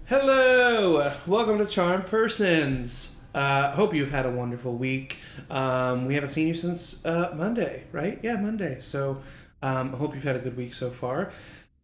Hello! Welcome to Charmed Persons. Hope you've had a wonderful week. We haven't seen you since Monday, right? Yeah, Monday. So I hope you've had a good week so far.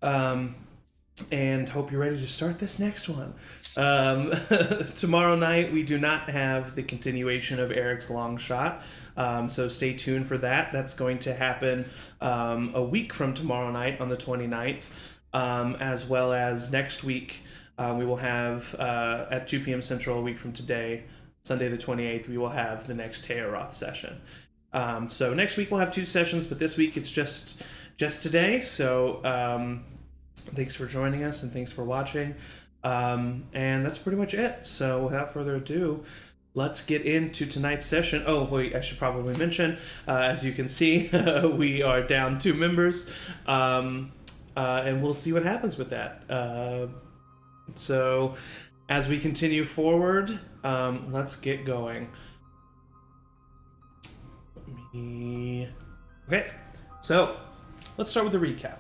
And hope you're ready to start this next one. Tomorrow night, we do not have the continuation of Eric's LongShot. So stay tuned for that. That's going to happen a week from tomorrow night on the 29th, as well as next week. We will have, at 2 p.m. Central, a week from today, Sunday the 28th, we will have the next Tayaroth session. So next week we'll have 2 sessions, but this week it's just today. So thanks for joining us and thanks for watching. And that's pretty much it. So without further ado, let's get into tonight's session. Oh, wait, I should probably mention, as you can see, we are down 2 members. And we'll see what happens with that. So, as we continue forward, let's get going. Okay, so let's start with a recap.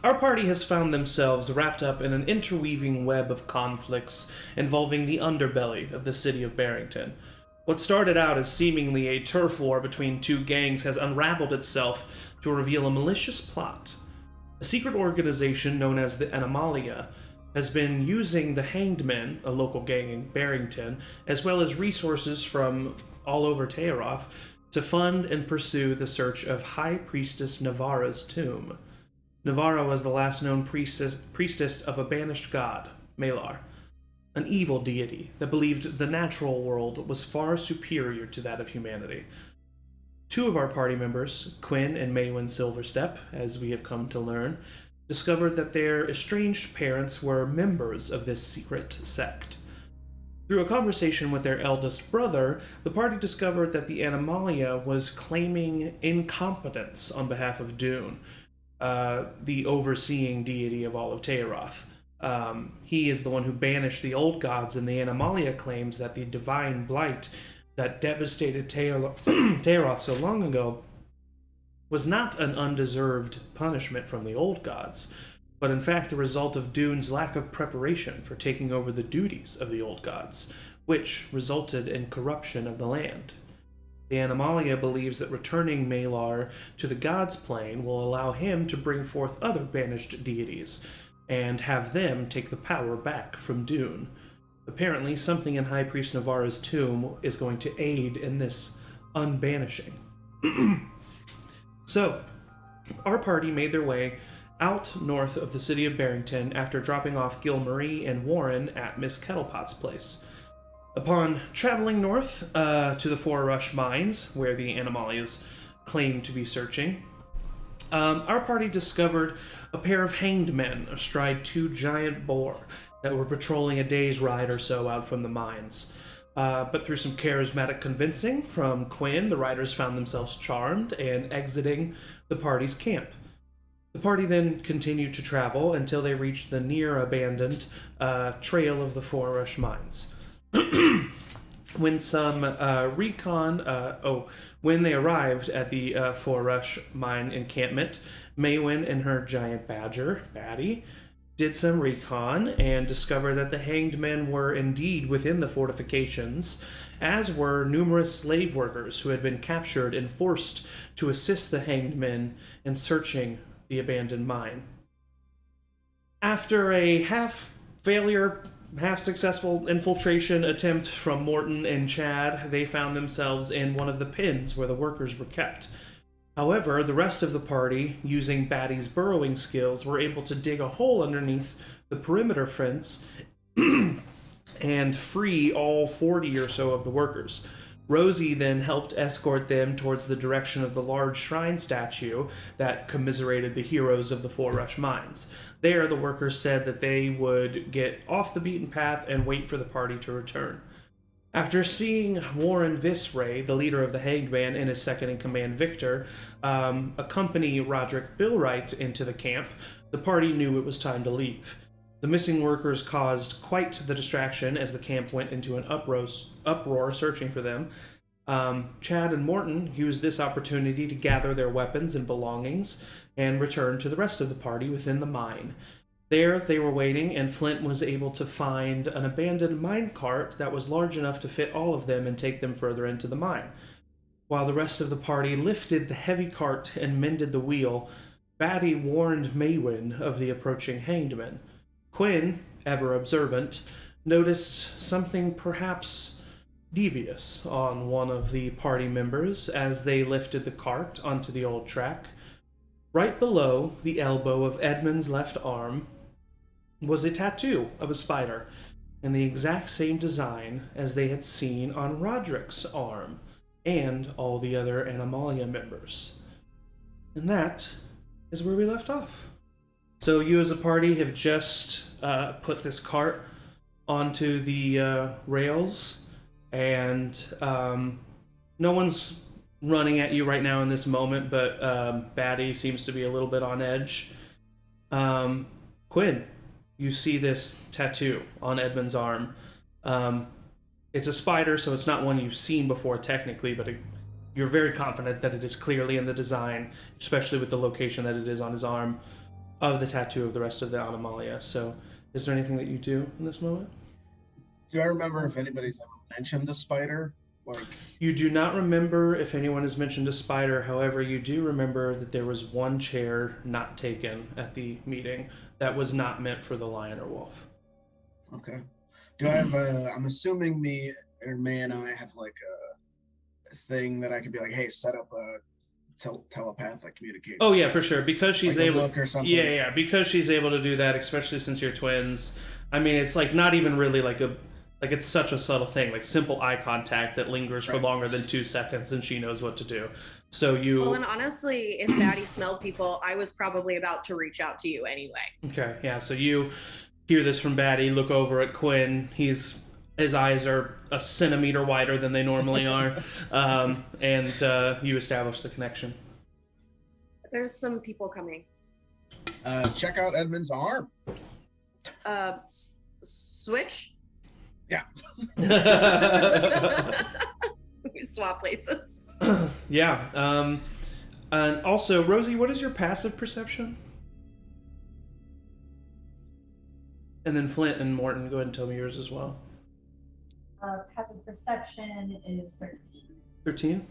Our party has found themselves wrapped up in an interweaving web of conflicts involving the underbelly of the city of Barrington. What started out as seemingly a turf war between 2 gangs has unraveled itself to reveal a malicious plot. A secret organization known as the Anomalia has been using the Hanged Men, a local gang in Barrington, as well as resources from all over Tayaroth, to fund and pursue the search of High Priestess Navara's tomb. Navara was the last known priestess of a banished god, Malar, an evil deity that believed the natural world was far superior to that of humanity. 2 of our party members, Cuinn and Maewyn Silverstep, as we have come to learn, discovered that their estranged parents were members of this secret sect. Through a conversation with their eldest brother, the party discovered that the Anomalia was claiming incompetence on behalf of Dune, the overseeing deity of all of Tayaroth. He is the one who banished the old gods, and the Anomalia claims that the divine blight that devastated Tayaroth so long ago was not an undeserved punishment from the old gods, but in fact the result of Dune's lack of preparation for taking over the duties of the old gods, which resulted in corruption of the land. The Anomalia believes that returning Malar to the gods' plane will allow him to bring forth other banished deities, and have them take the power back from Dune. Apparently, something in High Priest Navara's tomb is going to aid in this unbanishing. So, our party made their way out north of the city of Barrington after dropping off Gilmarie and Warren at Miss Kettlepot's place. Upon traveling north to the Forshee mines, where the Anomalias claim to be searching, our party discovered a pair of hanged men astride 2 giant boar that were patrolling a day's ride or so out from the mines. But through some charismatic convincing from Cuinn, the riders found themselves charmed and exiting the party's camp. The party then continued to travel until they reached the near-abandoned trail of the Forshee mines. When when they arrived at the Forshee mine encampment, Maewyn and her giant badger, Batty, did some recon and discovered that the hanged men were indeed within the fortifications, as were numerous slave workers who had been captured and forced to assist the hanged men in searching the abandoned mine. After a half-failure, half-successful infiltration attempt from Morton and Chad, they found themselves in one of the pens where the workers were kept. However, the rest of the party, using Batty's burrowing skills, were able to dig a hole underneath the perimeter fence and free all 40 or so of the workers. Rosie then helped escort them towards the direction of the large shrine statue that commiserated the heroes of the Forshee mines. There, the workers said that they would get off the beaten path and wait for the party to return. After seeing Warren Visray, the leader of the Hanged Man, and his second-in-command Victor, accompany Roderick Billwright into the camp, the party knew it was time to leave. The missing workers caused quite the distraction as the camp went into an uproar searching for them. Chad and Morton used this opportunity to gather their weapons and belongings and return to the rest of the party within the mine. There they were waiting, and Flint was able to find an abandoned mine cart that was large enough to fit all of them and take them further into the mine. While the rest of the party lifted the heavy cart and mended the wheel, Batty warned Maewyn of the approaching hanged men. Cuinn, ever observant, noticed something perhaps devious on one of the party members as they lifted the cart onto the old track. Right below the elbow of Edmund's left arm was a tattoo of a spider, in the exact same design as they had seen on Roderick's arm and all the other Animalia members. And that is where we left off. So you as a party have just put this cart onto the rails, and no one's running at you right now in this moment, but Batty seems to be a little bit on edge. Cuinn, you see this tattoo on Edmund's arm. It's a spider, so it's not one you've seen before technically, but you're very confident that it is clearly in the design, especially with the location that it is on his arm, of the tattoo of the rest of the Animalia. So is there anything that you do in this moment? Do I remember if anybody's ever mentioned a spider? You do not remember if anyone has mentioned a spider. However, you do remember that there was one chair not taken at the meeting that was not meant for the lion or wolf. Okay. Do I have I'm assuming May and I have like a thing that I could be like, hey, set up a telepathic communication. Oh yeah, for sure. Because she's like able, look or something. Yeah, because she's able to do that, especially since you're twins. I mean, it's like not even really like it's such a subtle thing, like simple eye contact that lingers for longer than 2 seconds, and she knows what to do. So you. Well, and honestly, if Batty smelled people, I was probably about to reach out to you anyway. Okay, yeah. So you hear this from Batty. Look over at Cuinn. His eyes are a centimeter wider than they normally are, and you establish the connection. There's some people coming. Check out Edmund's arm. Switch. Yeah. We swap places. Yeah. And also, Rosie, what is your passive perception? And then Flint and Morton, go ahead and tell me yours as well. Passive perception is 13. 13?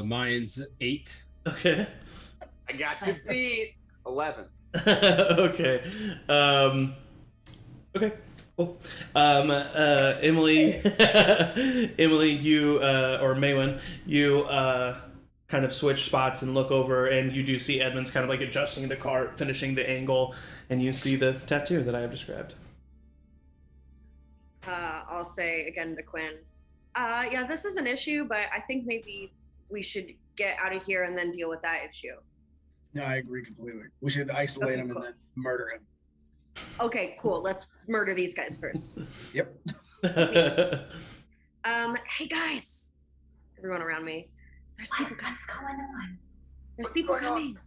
Mine's 8. Okay. I got your feet. 11. Okay. Okay. Cool. Emily, Emily, you or Maewyn, you kind of switch spots and look over, and you do see Edmund's kind of like adjusting the cart, finishing the angle, and you see the tattoo that I have described. I'll say again to Cuinn. Yeah, this is an issue, but I think maybe we should get out of here and then deal with that issue. No, I agree completely. We should isolate him and then murder him. Okay, cool. Let's murder these guys first. Yep. Hey guys, everyone around me. There's people coming. What's going on? There's people coming.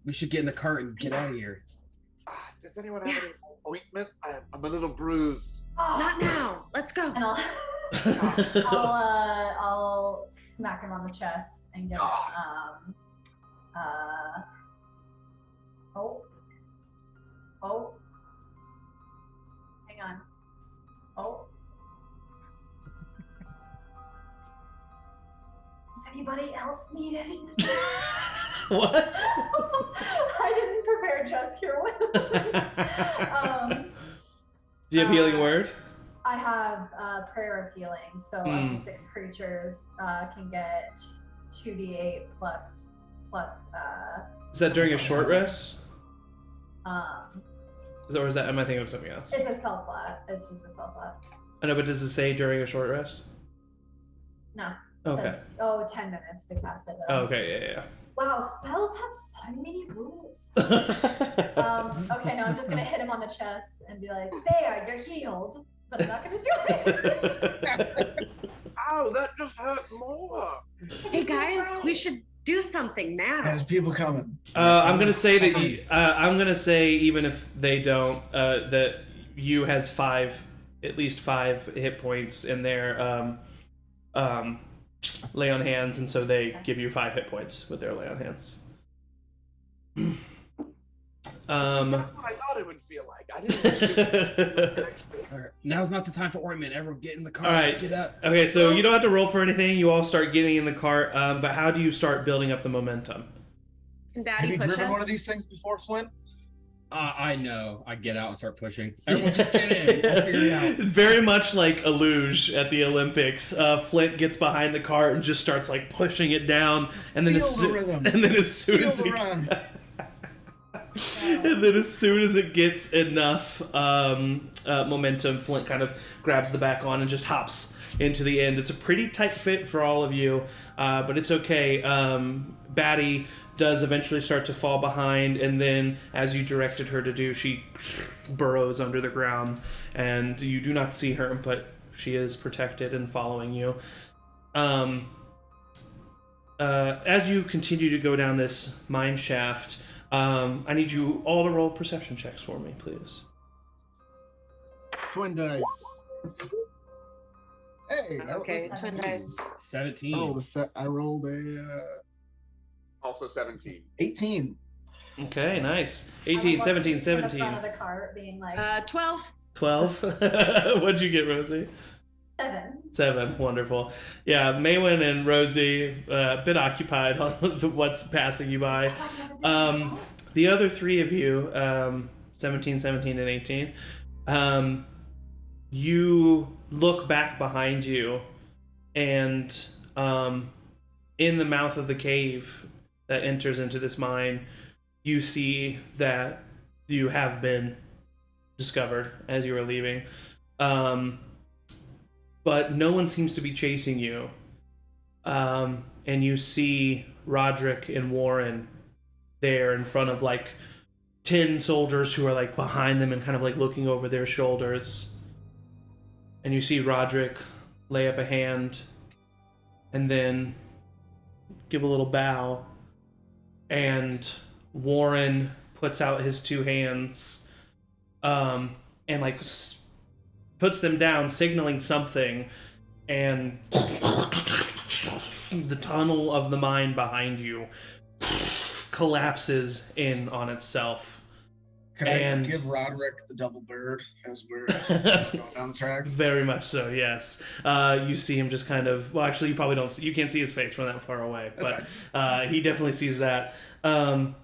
We should get in the cart and get out of here. Does anyone have any ointment? I'm a little bruised. Not now. Let's go. And I'll smack him on the chest and get Oh. Hang on. Oh. Does anybody else need anything? What? I didn't prepare just your Do you have healing word? I have prayer of healing, so up to 6 creatures can get 2d8 plus. Is that during a short rest? Or is that? Am I thinking of something else? It's a spell slot. It's just a spell slot. I know, but does it say during a short rest? No. Okay. Says, 10 minutes to cast it. Okay, yeah. Wow, spells have so many rules. Okay, no, I'm just gonna hit him on the chest and be like, "There, you're healed," but I'm not gonna do it. Ow, that just hurt more. Hey guys, we should do something now. There's people coming. I'm gonna say that you. I'm gonna say even if they don't, that you has at least 5 hit points in their lay on hands, and so they give you 5 hit points with their lay on hands. That's what I thought it would feel like. I didn't. All right, now's not the time for ointment. Everyone, get in the car. All right. Let's get out. Okay, so you don't have to roll for anything. You all start getting in the cart. But how do you start building up the momentum? Can Have Batty you push driven us? one of these things before, Flint? I know. I get out and start pushing. Everyone, just get in. I'll figure it out. Very much like a luge at the Olympics. Flint gets behind the cart and just starts like pushing it down, and then Feel the rhythm. and then as soon Feel as the it, run. and then as soon as it gets enough momentum, Flint kind of grabs the back on and just hops into the end. It's a pretty tight fit for all of you, but it's okay. Batty does eventually start to fall behind, and then as you directed her to do, she burrows under the ground, and you do not see her, but she is protected and following you. As you continue to go down this mine shaft, I need you all to roll perception checks for me, please. Twin dice. Hey. Okay, twin dice. 17. I rolled a Also 17. 18. Okay, nice. I 18, would 17, in the 17. front of the cart being like 12. 12. What'd you get, Rosie? 7. 7. Wonderful. Yeah, Maewyn and Rosie, a bit occupied on what's passing you by. The other three of you, 17, 17, and 18, you look back behind you, and in the mouth of the cave that enters into this mine, you see that you have been discovered as you were leaving. But no one seems to be chasing you. And you see Roderick and Warren there in front of like 10 soldiers who are like behind them and kind of like looking over their shoulders. And you see Roderick lay up a hand and then give a little bow. And Warren puts out his two hands and like puts them down, signaling something, and the tunnel of the mine behind you collapses in on itself. Can I give Roderick the double bird as we're going down the tracks? Very much so, yes. You see him just kind of, well, actually you probably don't, you can't see his face from that far away, but he definitely sees that. And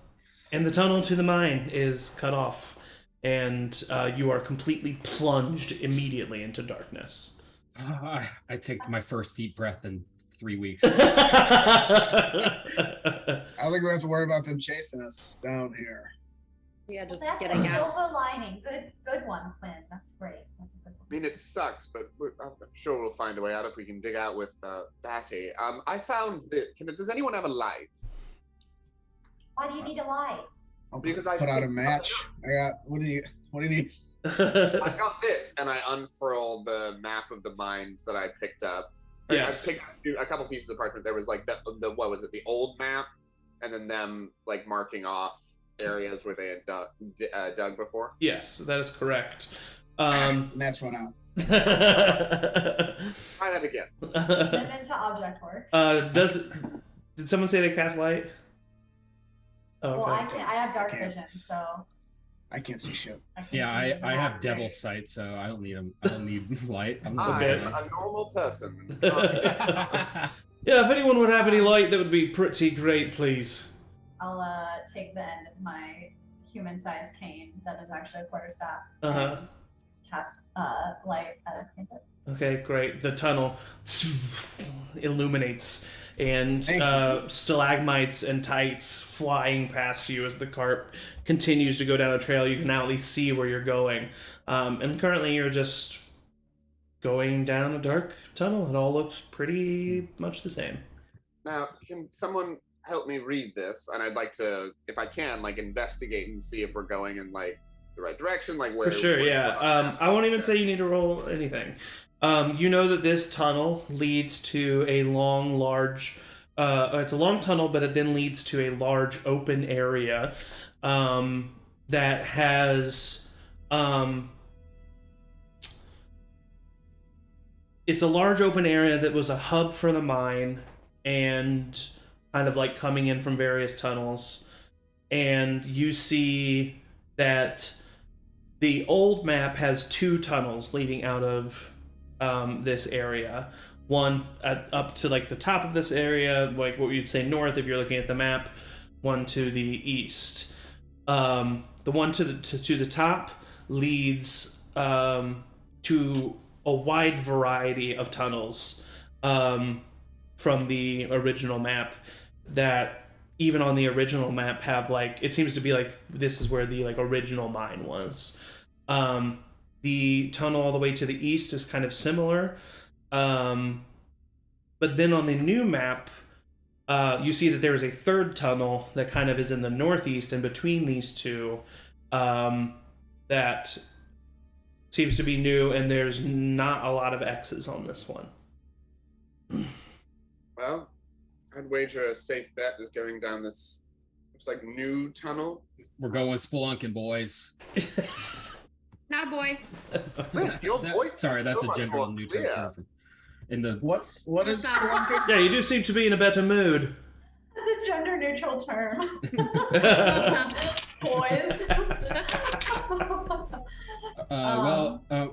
the tunnel to the mine is cut off, and you are completely plunged immediately into darkness. I take my first deep breath in 3 weeks. I don't think we have to worry about them chasing us down here. Yeah, just That's getting a out. silver lining. Good one, Quinn. That's great. That's a good one. I mean, it sucks, but I'm sure we'll find a way out if we can dig out with Batty. I found that. Does anyone have a light? Why do you need a light? I'll Because put out a match. I got. What do you need? I got this, and I unfurled the map of the mines that I picked up. Yes. I picked a couple pieces of parchment. There was like the what was it? The old map, and then them like marking off areas where they had dug before. Yes, that is correct. Match one out. Try that again. Commitment to object work. Did someone say they cast light? Oh, okay. Well, I have dark can't. vision, so I can't see shit. I can Yeah, see I have that devil's great. sight, so I don't need them. I don't need light. I'm Okay. I'm a normal person. Yeah, if anyone would have any light, that would be pretty great, please. I'll take the end of my human-sized cane that is actually a quarterstaff. Uh-huh. and Cast light as cantrip. Okay, great. The tunnel illuminates, and stalagmites and tights flying past you as the cart continues to go down a trail. You can now at least see where you're going. And currently you're just going down a dark tunnel. It all looks pretty much the same. Now, can someone help me read this? And I'd like to, if I can, like investigate and see if we're going in like the right direction, like where. For sure, yeah. I won't even say you need to roll anything. You know that this tunnel leads to a large. It's a long tunnel, but it then leads to a large open area that has. It's a large open area that was a hub for the mine, and kind of like coming in from various tunnels, and you see that the old map has 2 tunnels leading out of this area. One up to like the top of this area, like what you'd say north if you're looking at the map. One to the east. The one to the top leads to a wide variety of tunnels from the original map that even on the original map have like, it seems to be like this is where the like original mine was. The tunnel all the way to the east is kind of similar. But then on the new map, you see that there is a third tunnel that kind of is in the northeast and between these two that seems to be new, and there's not a lot of X's on this one. Well, I'd wager a safe bet is going down this, looks like new tunnel. We're going spelunking, boys. Not a boy. Your voice Sorry, that's so a much gender more neutral clear. term. In the What is spelunking? Yeah, you do seem to be in a better mood. It's a gender neutral term. Boys.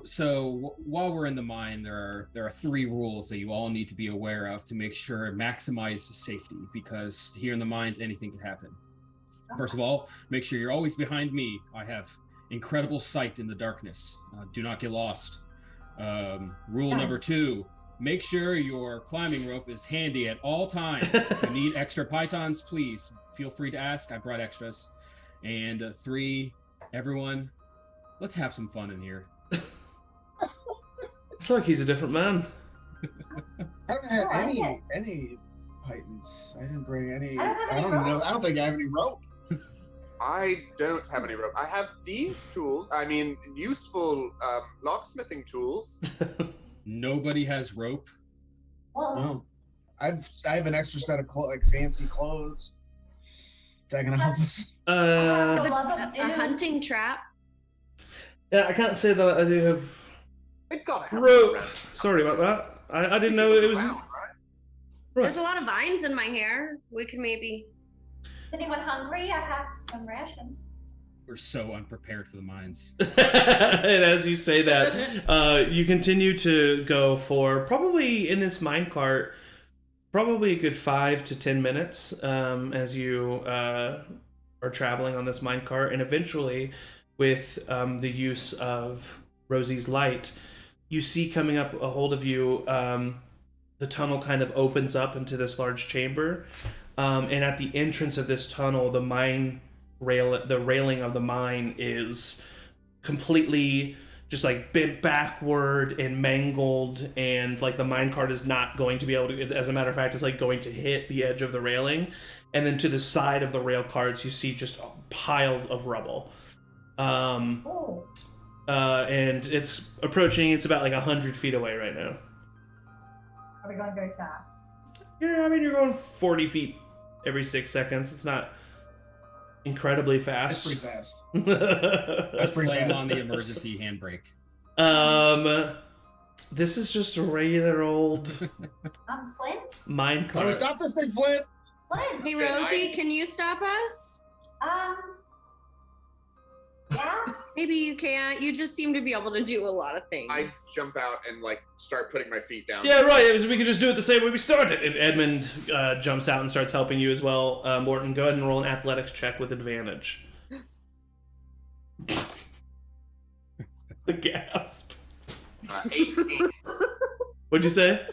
So while we're in the mine, there are 3 rules that you all need to be aware of to make sure maximize safety, because here in the mines anything can happen. First of all, make sure you're always behind me. I have incredible sight in the darkness. Do not get lost. Rule number 2. Make sure your climbing rope is handy at all times. If you need extra pythons, please feel free to ask. I brought extras. And 3, everyone, let's have some fun in here. It's like he's a different man. I don't have I any pythons. I didn't bring any. I don't have I any don't know. ropes. I don't think I have any rope. I don't have any rope. I have thieves' tools. I mean, useful locksmithing tools. Nobody has rope. Well, No, I have an extra set of fancy clothes. Is that gonna help us? the ones A that do. hunting trap. Yeah, I can't say that I do have They've got to have rope. around. Sorry about that. I didn't know it was. Around, right? There's a lot of vines in my hair. We could maybe. Is anyone hungry? I have some rations. We're so unprepared for the mines. And as you say that, you continue to go for probably in this minecart, probably a good 5 to 10 minutes as you are traveling on this minecart, and eventually, with the use of Rosie's light, you see coming up a hold of you, the tunnel kind of opens up into this large chamber, and at the entrance of this tunnel, the railing of the mine is completely just like bent backward and mangled, and like the minecart is not going to be able to, as a matter of fact, it's like going to hit the edge of the railing. And then to the side of the rail carts, you see just piles of rubble. Oh. And it's approaching, it's about like 100 feet away right now. Are we going very fast? Yeah, I mean, you're going 40 feet every 6 seconds. It's not incredibly That's fast. pretty fast. That's pretty Slam fast. on the emergency handbrake. This is just a regular old Flint? minecart. Can we stop this thing, Flint? Flint! Hey, Rosie, can you stop us? Yeah? Maybe you can't. You just seem to be able to do a lot of things. I jump out and like start putting my feet down. Yeah, right. We could just do it the same way we started. And Edmund jumps out and starts helping you as well. Morton, go ahead and roll an athletics check with advantage. The gasp. 18. What'd you say?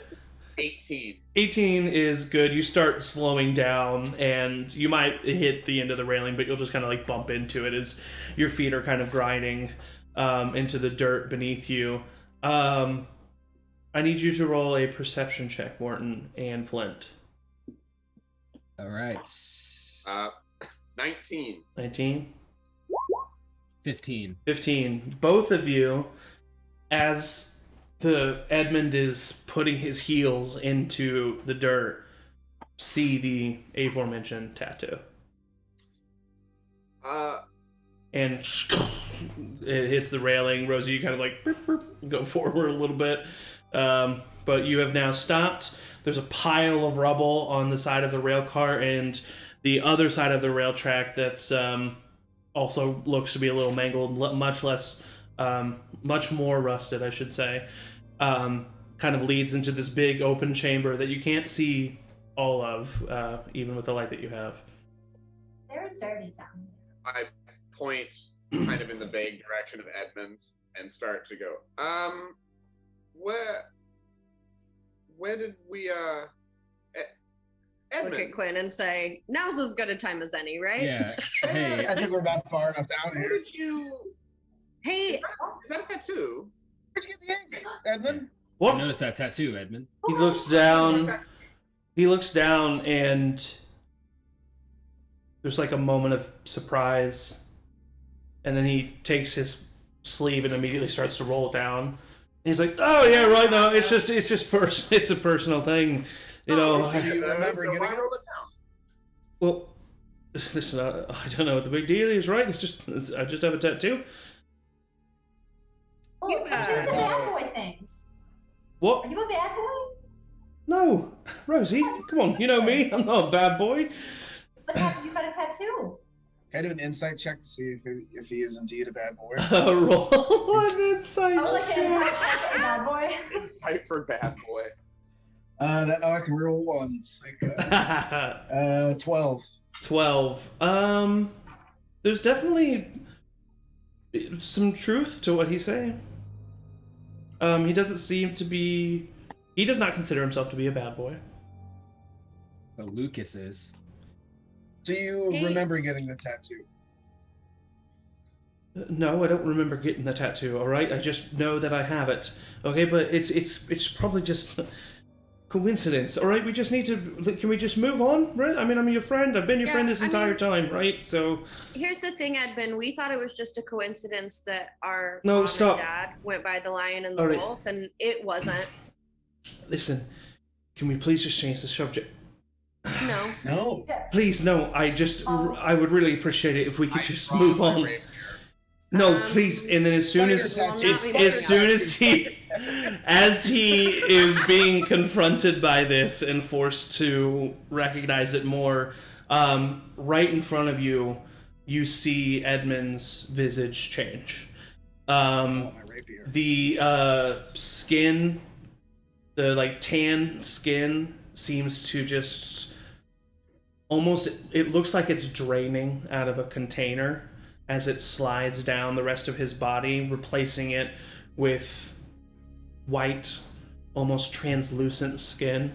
18. 18 is good. You start slowing down, and you might hit the end of the railing, but you'll just kind of like bump into it as your feet are kind of grinding into the dirt beneath you. I need you to roll a perception check, Morton and Flint. All right. 19. 19? 15. 15. Both of you, as the Edmund is putting his heels into the dirt, see the aforementioned tattoo. And it hits the railing. Rosie, you kind of like go forward a little bit. But you have now stopped. There's a pile of rubble on the side of the rail car, and the other side of the rail track that's also looks to be a little mangled, much more rusted, I should say. Kind of leads into this big open chamber that you can't see all of, even with the light that you have. They're dirty down there. I point kind of in the vague direction of Edmund and start to go, where did we, Edmund? Look at Cuinn and say, now's as good a time as any, right? Yeah. Hey. I think we're about far enough down Where here. did you... Hey, Is that a tattoo? Where'd you get the ink, Edmund? What? Notice that tattoo, Edmund. He looks down. He looks down, and there's like a moment of surprise, and then he takes his sleeve and immediately starts to roll it down. And he's like, "Oh yeah, right now it's a personal thing, you know." Do you remember So getting why it? roll it down? Well, listen, I don't know what the big deal is, right? I just have a tattoo. Oh, it's the bad boy things. What? Are you a bad boy? No, Rosie, come on, you know me. I'm not a bad boy. But you got a tattoo. Can I do an insight check to see if he is indeed a bad boy? Roll an insight I would like to check. inside check a bad boy. Type for bad boy. I can roll ones. Like, 12. 12. There's definitely some truth to what he's saying. He doesn't seem to be... He does not consider himself to be a bad boy. But Lucas is. Do you Hey. remember getting the tattoo? No, I don't remember getting the tattoo, alright? I just know that I have it. Okay, but it's probably just coincidence, alright? We just need to... Can we just move on, right? I mean, I'm your friend. I've been your Yeah, friend this I entire mean- time, right? So... here's the thing, Edmund. We thought it was just a coincidence that our No, mom stop. and dad went by the lion and the All right. wolf, and it wasn't. Listen, can we please just change the subject? No. No. Please, no. I would really appreciate it if we could I just draw move my on. rapier. No, Um, please. And then as soon as Fire tattoo. as he is being confronted by this and forced to recognize it more, right in front of you, you see Edmund's visage change. My rapier. The skin, the like tan skin, seems to just almost, it looks like it's draining out of a container as it slides down the rest of his body, replacing it with white, almost translucent skin.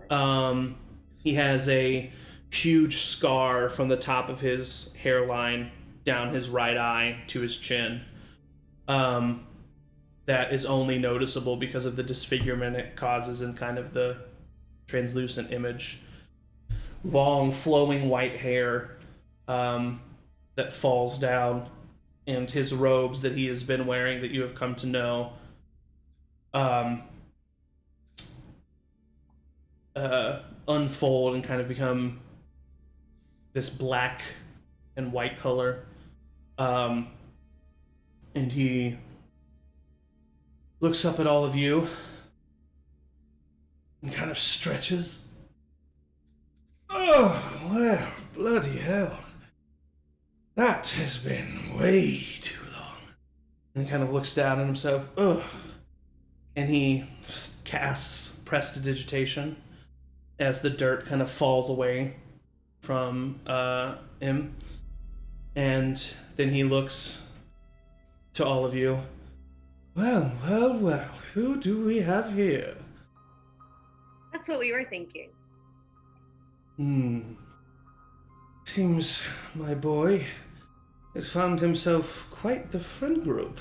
He has a huge scar from the top of his hairline down his right eye to his chin. That is only noticeable because of the disfigurement it causes in kind of the translucent image. Long, flowing white hair that falls down, and his robes that he has been wearing that you have come to know unfold and kind of become this black and white color. And he looks up at all of you and kind of stretches. Oh, well, bloody hell. That has been way too long. And he kind of looks down at himself. Ugh. And he casts prestidigitation as the dirt kind of falls away from him. And then he looks to all of you. Well, well, well, who do we have here? That's what we were thinking. Seems my boy has found himself quite the friend group.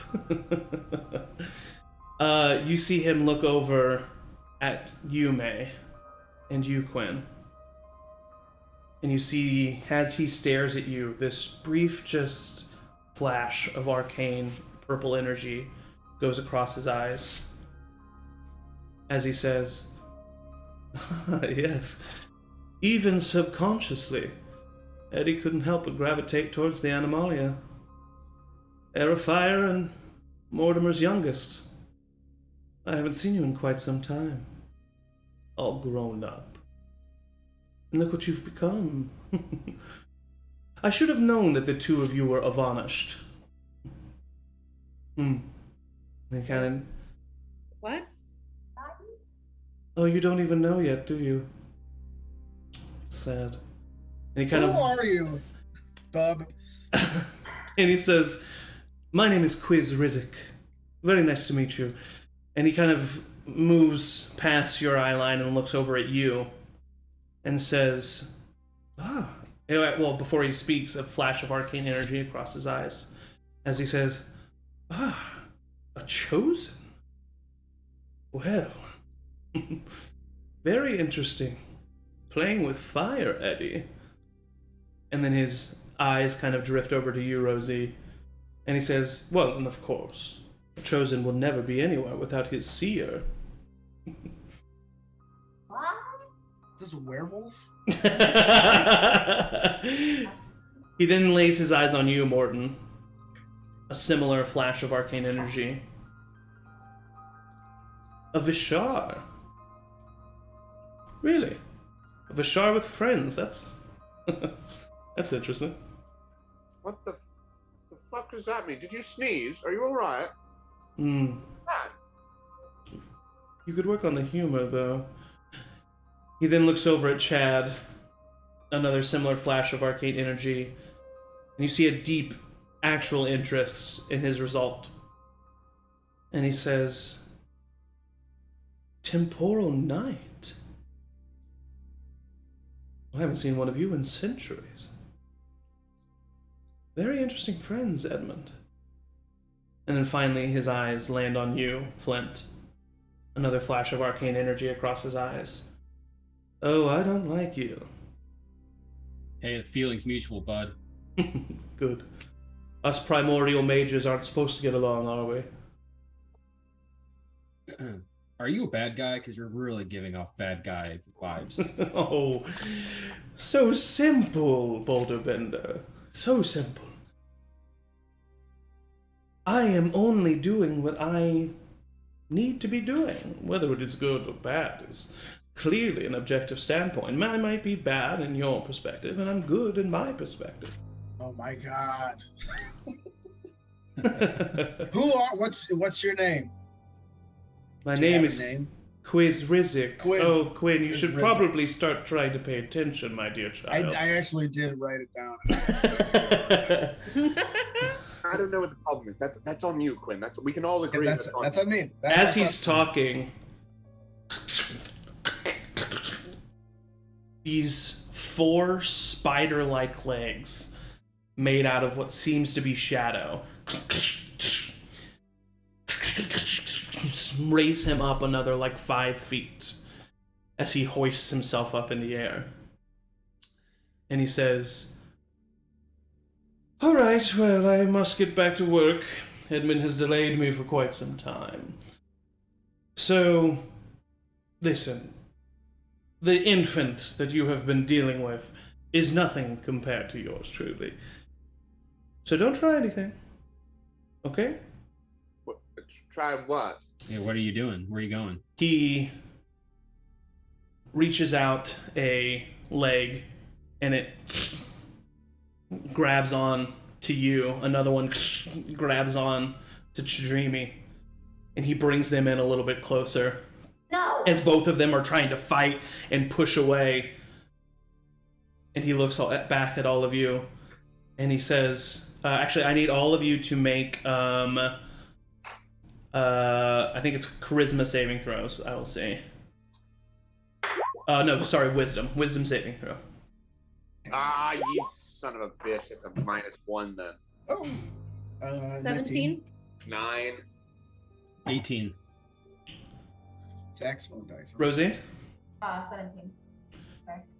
You see him look over at you, May, and you, Cuinn. And you see, as he stares at you, this brief just flash of arcane purple energy goes across his eyes. As he says, yes, even subconsciously, Eddie couldn't help but gravitate towards the Animalia. Heir of Fire and Mortimer's youngest. I haven't seen you in quite some time. All grown up. And look what you've become. I should have known that the two of you were vanished. They kind of... What? Oh, you don't even know yet, do you? Sad. And he kind Who of... are you, bub? And he says, my name is Quiz Rizik. Very nice to meet you. And he kind of moves past your eye line and looks over at you and says, well, before he speaks, a flash of arcane energy across his eyes as he says, a chosen? Well, very interesting. Playing with fire, Eddie. And then his eyes kind of drift over to you, Rosie, and he says, well, and of course, the chosen will never be anywhere without his seer. What? Is this a werewolf? He then lays his eyes on you, Morton. A similar flash of arcane energy. A Vishar. Really? A Vishar with friends, that's... that's interesting. What the fuck does that mean? Did you sneeze? Are you alright? You could work on the humor, though. He then looks over at Chad. Another similar flash of arcane energy. And you see a deep, actual interest in his result. And he says, Temporal Night? I haven't seen one of you in centuries. Very interesting friends, Edmund. And then finally his eyes land on you, Flint. Another flash of arcane energy across his eyes. Oh, I don't like you. Hey, the feeling's mutual, bud. Good. Us primordial mages aren't supposed to get along, are we? Are you a bad guy? Because you're really giving off bad guy vibes. Oh, so simple, Boulderbender. So simple. I am only doing what I need to be doing. Whether it is good or bad is clearly an objective standpoint. I might be bad in your perspective, and I'm good in my perspective. Oh my god. Who are? What's your name? My Do you name have a is name? Quiz Rizik. Quiz- Oh, Quinn, you should Rizik. probably start trying to pay attention, my dear child. I actually did write it down. I don't know what the problem is. That's on you, Quinn. We can all agree. That's on on me. As he's talking, these 4 spider-like legs made out of what seems to be shadow raise him up another 5 feet as he hoists himself up in the air. And he says, all right, well, I must get back to work. Edmund has delayed me for quite some time. So, listen. The infant that you have been dealing with is nothing compared to yours, truly. So don't try anything. Okay? Try what? Yeah, what are you doing? Where are you going? He reaches out a leg, and it grabs on to you. Another one grabs on to Chidrimi, and he brings them in a little bit closer. No. As both of them are trying to fight and push away. And he looks back at all of you, and he says, actually, I need all of you to make, I think it's charisma saving throws, I will say. No, sorry, wisdom. Wisdom saving throw. Ah, you son of a bitch. It's a -1 then. Oh. 17? 9. 18. Saxophone dice. Rosie? 17.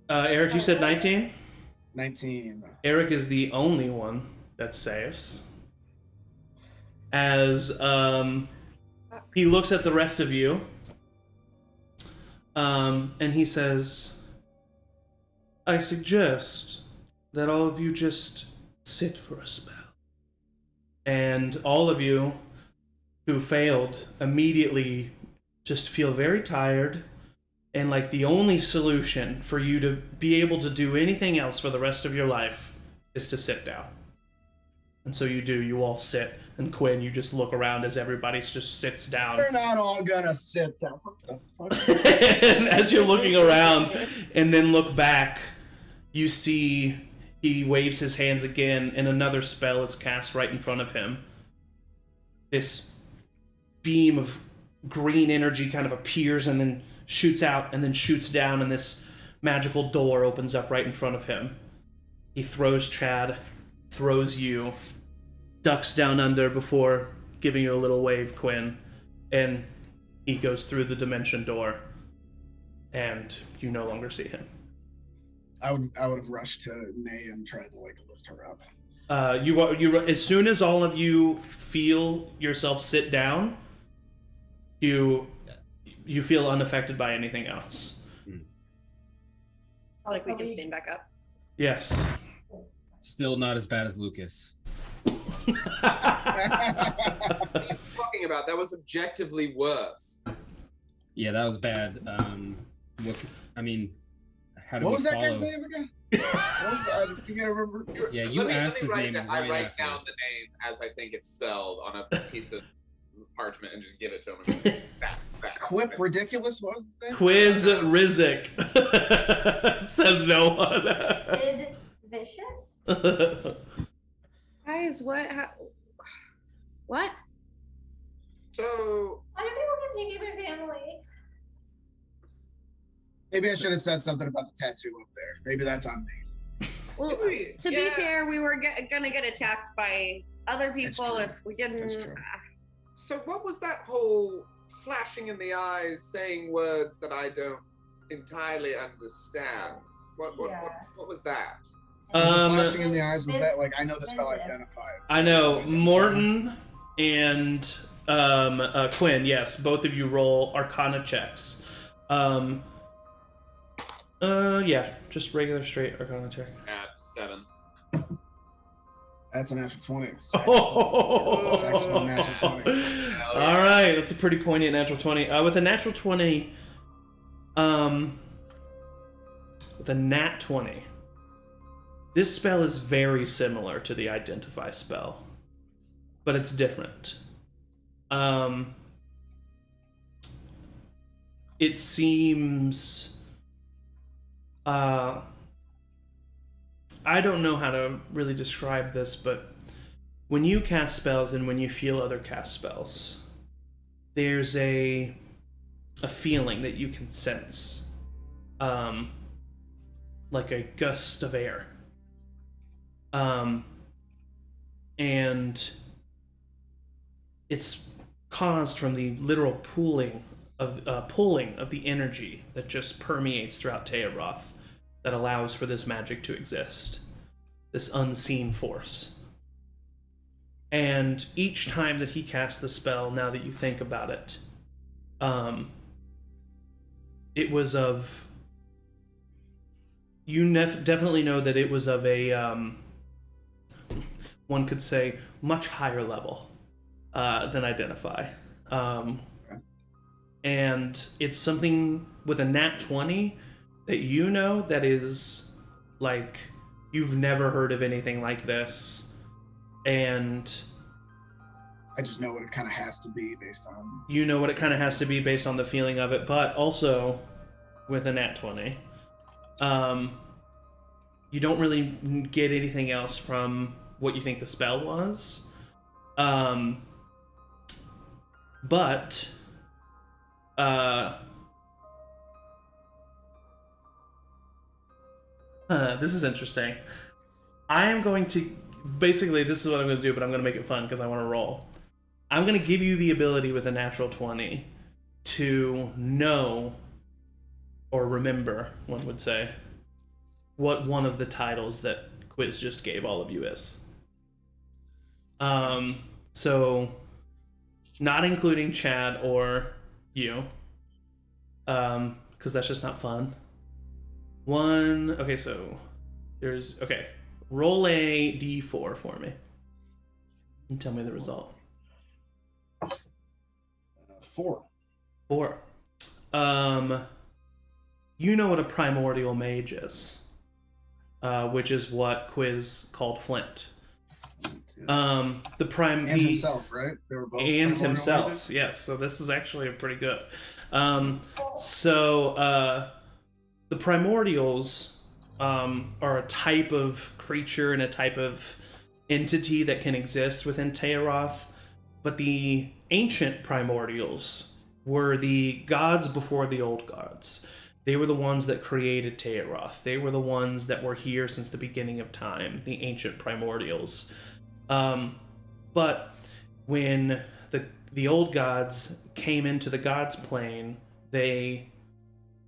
Eric, you said 19? 19. Eric is the only one that saves. As he looks at the rest of you, and he says, I suggest that all of you just sit for a spell. And all of you who failed immediately just feel very tired, and like the only solution for you to be able to do anything else for the rest of your life is to sit down. And so you do. You all sit, and Cuinn, you just look around as everybody just sits down. We're not all gonna sit down. What the fuck? And as you're looking around, and then look back, you see he waves his hands again, and another spell is cast right in front of him. This beam of green energy kind of appears and then shoots out and then shoots down, and this magical door opens up right in front of him. He throws Chad, throws you, ducks down under before giving you a little wave, Cuinn, and he goes through the dimension door, and you no longer see him. I would have rushed to Nay and tried to like lift her up. You as soon as all of you feel yourself sit down, you feel unaffected by anything else. Like we can stand back up. Yes. Still not as bad as Lucas. What are you talking about? That was objectively worse. Yeah, that was bad. How do What we was that follow? guy's name again? What was that? I think I remember. Yeah, you asked his name. I right write after. down the name as I think it's spelled on a piece of parchment and just give it to him. Quip Ridiculous? What was his name? Quiz Rizik. Says no one. Kid Vicious? Guys, what? So Why do people continue their family? Maybe I should have said something about the tattoo up there. Maybe that's on me. Well, to be fair, we were gonna get attacked by other people true. if we didn't. That's true. So what was that whole flashing in the eyes, saying words that I don't entirely understand? What was that? Flashing in the eyes, was that like, I know the spell identified. I know. Morton and Cuinn, yes, both of you roll Arcana checks. Yeah, just regular straight Arcana check. At 7. That's a natural 20. Oh. Saxon natural 20. Yeah. All right, that's a pretty poignant natural 20. With a natural 20, with a nat 20, this spell is very similar to the Identify spell, but it's different. It seems... I don't know how to really describe this, but when you cast spells and when you feel other cast spells, there's a feeling that you can sense, like a gust of air, and it's caused from the literal pulling of the energy that just permeates throughout Tayaroth, that allows for this magic to exist, this unseen force. And each time that he casts the spell, now that you think about it, it was of... You definitely know that it was of a, one could say, much higher level than Identify. And it's something with a nat 20 that you know that is like, you've never heard of anything like this, and I just know what it kind of has to be based on. You know what it kind of has to be based on the feeling of it, but also with a nat 20, you don't really get anything else from what you think the spell was, but this is interesting. I am going to... Basically, this is what I'm going to do, but I'm going to make it fun because I want to roll. I'm going to give you the ability with a natural 20 to know, or remember, one would say, what one of the titles that Quiz just gave all of you is. So, not including Chad or you, because that's just not fun. Okay, so there's... Okay, roll a d4 for me and tell me the result. 4. 4. You know what a primordial mage is. which is what Quiz called Flint. And himself, right? They were both And primordial himself, mages? yes. So this is actually pretty good. The primordials are a type of creature and a type of entity that can exist within Tayaroth, but the ancient primordials were the gods before the old gods. They were the ones that created Tayaroth. They were the ones that were here since the beginning of time, the ancient primordials. But when the old gods came into the gods plane, they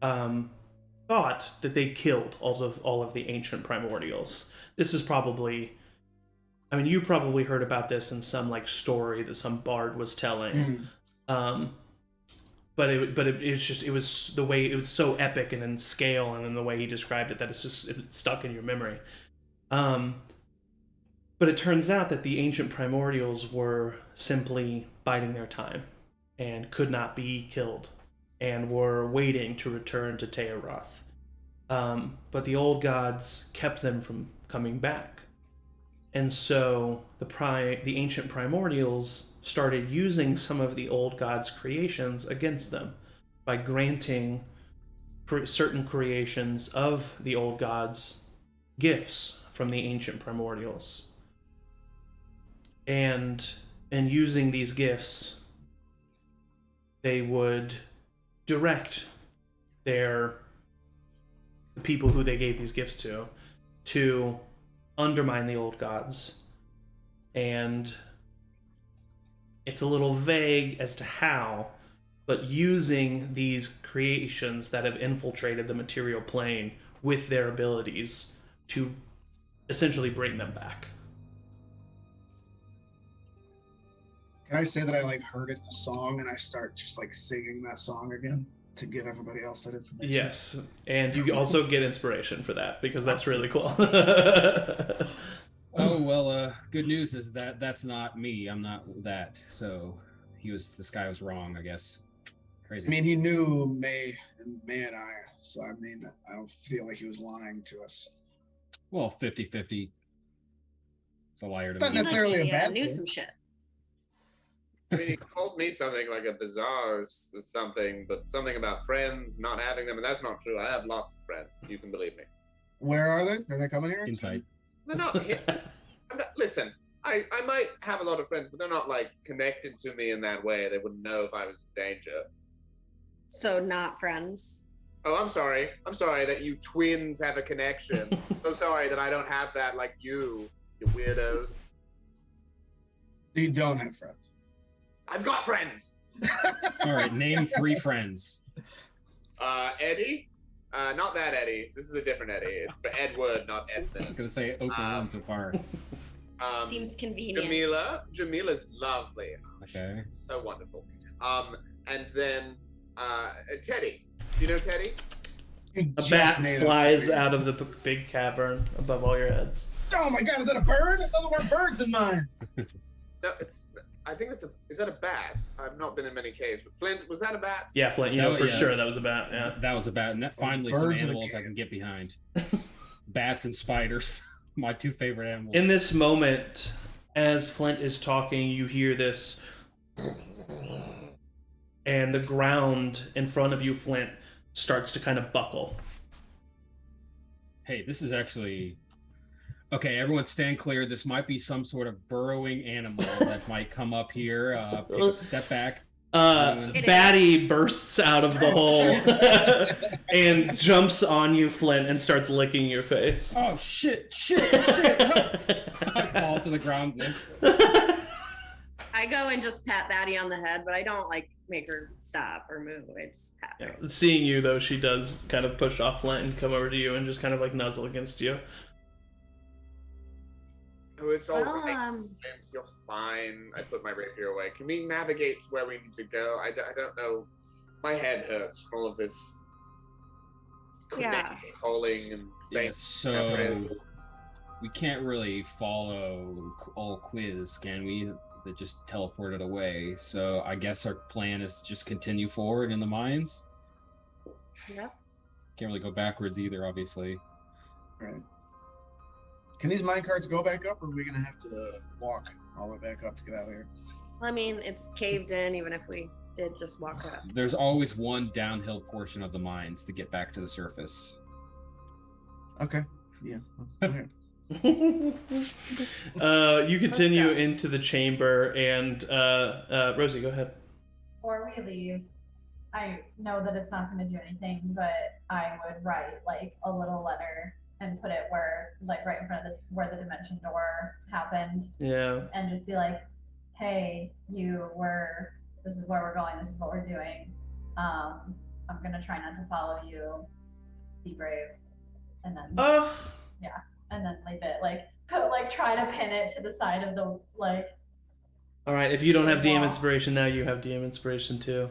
thought that they killed all of the ancient primordials. This is probably, I mean, you probably heard about this in some like story that some bard was telling. But it was the way it was so epic and in scale and in the way he described it that it stuck in your memory. But it turns out that the ancient primordials were simply biding their time and could not be killed and were waiting to return to Tayaroth. But the old gods kept them from coming back. And so the ancient primordials started using some of the old gods' creations against them by granting certain creations of the old gods gifts from the ancient primordials. And using these gifts, they would direct the people who they gave these gifts to undermine the old gods. And it's a little vague as to how, but using these creations that have infiltrated the material plane with their abilities to essentially bring them back. Can I say that I like heard it in a song and I start just like singing that song again to give everybody else that information? Yes, and you also get inspiration for that because that's really cool. Oh, well, good news is that that's not me. I'm not that. So this guy was wrong, I guess. Crazy. I mean, he knew May and I, so I mean, I don't feel like he was lying to us. Well, 50-50. It's a liar to Not me. necessarily a Yeah, bad knew thing. some shit. I mean, he told me something like a bizarre something, but something about friends, not having them, and that's not true. I have lots of friends. You can believe me. Where are they? Are they coming here? Inside. They're not here. Listen, I might have a lot of friends, but they're not like connected to me in that way. They wouldn't know if I was in danger. So not friends. Oh, I'm sorry. I'm sorry that you twins have a connection. So sorry that I don't have that like you weirdos. You don't have friends. I've got friends. All right, name 3 friends. Eddie. Not that Eddie. This is a different Eddie. It's for Edward, not I was Edmund. going to say 0 for 1 so far. Seems convenient. Jamila's lovely. Okay. So wonderful. And then Teddy. Do you know Teddy? A bat flies out of the big cavern above all your heads. Oh my god, is that a bird? I thought there were birds in mines. No, I think is that a bat? I've not been in many caves, but Flint, was that a bat? Yeah, Flint, for sure that was a bat, yeah. That was a bat, and that finally some Birds of the animals I cave. can get behind. Bats and spiders. My 2 favorite animals. In this moment, as Flint is talking, you hear this, and the ground in front of you, Flint, starts to kind of buckle. Hey, this is actually... Okay, everyone stand clear. This might be some sort of burrowing animal that might come up here. Take a step back. Batty bursts out of the hole and jumps on you, Flint, and starts licking your face. Oh, shit. I fall to the ground. I go and just pat Batty on the head, but I don't like make her stop or move. I just pat her. Yeah. Seeing you, though, she does kind of push off Flint and come over to you and just kind of like nuzzle against you. Oh, it's all Well, right. James, you're fine. I put my rapier away. Can we navigate to where we need to go? I don't know. My head hurts from all of this Yeah. calling and Yeah, saying. so we can't really follow all Quiz, can we? That just teleported away. So I guess our plan is to just continue forward in the mines. Yep. Can't really go backwards either, obviously. Right. Can these mine carts go back up, or are we gonna have to walk all the way back up to get out of here? I mean, it's caved in, even if we did just walk up. There's always one downhill portion of the mines to get back to the surface. Okay. Yeah. Go ahead. You continue into the chamber, and Rosie, go ahead. Before we leave, I know that it's not going to do anything, but I would write like a little letter and put it where, like, right in front of where the dimension door happened. Yeah. And just be like, "Hey, this is where we're going. This is what we're doing. I'm gonna try not to follow you. Be brave." And then and then leave it. Try to pin it to the side of the like. All right. If you don't have DM inspiration now, you have DM inspiration too.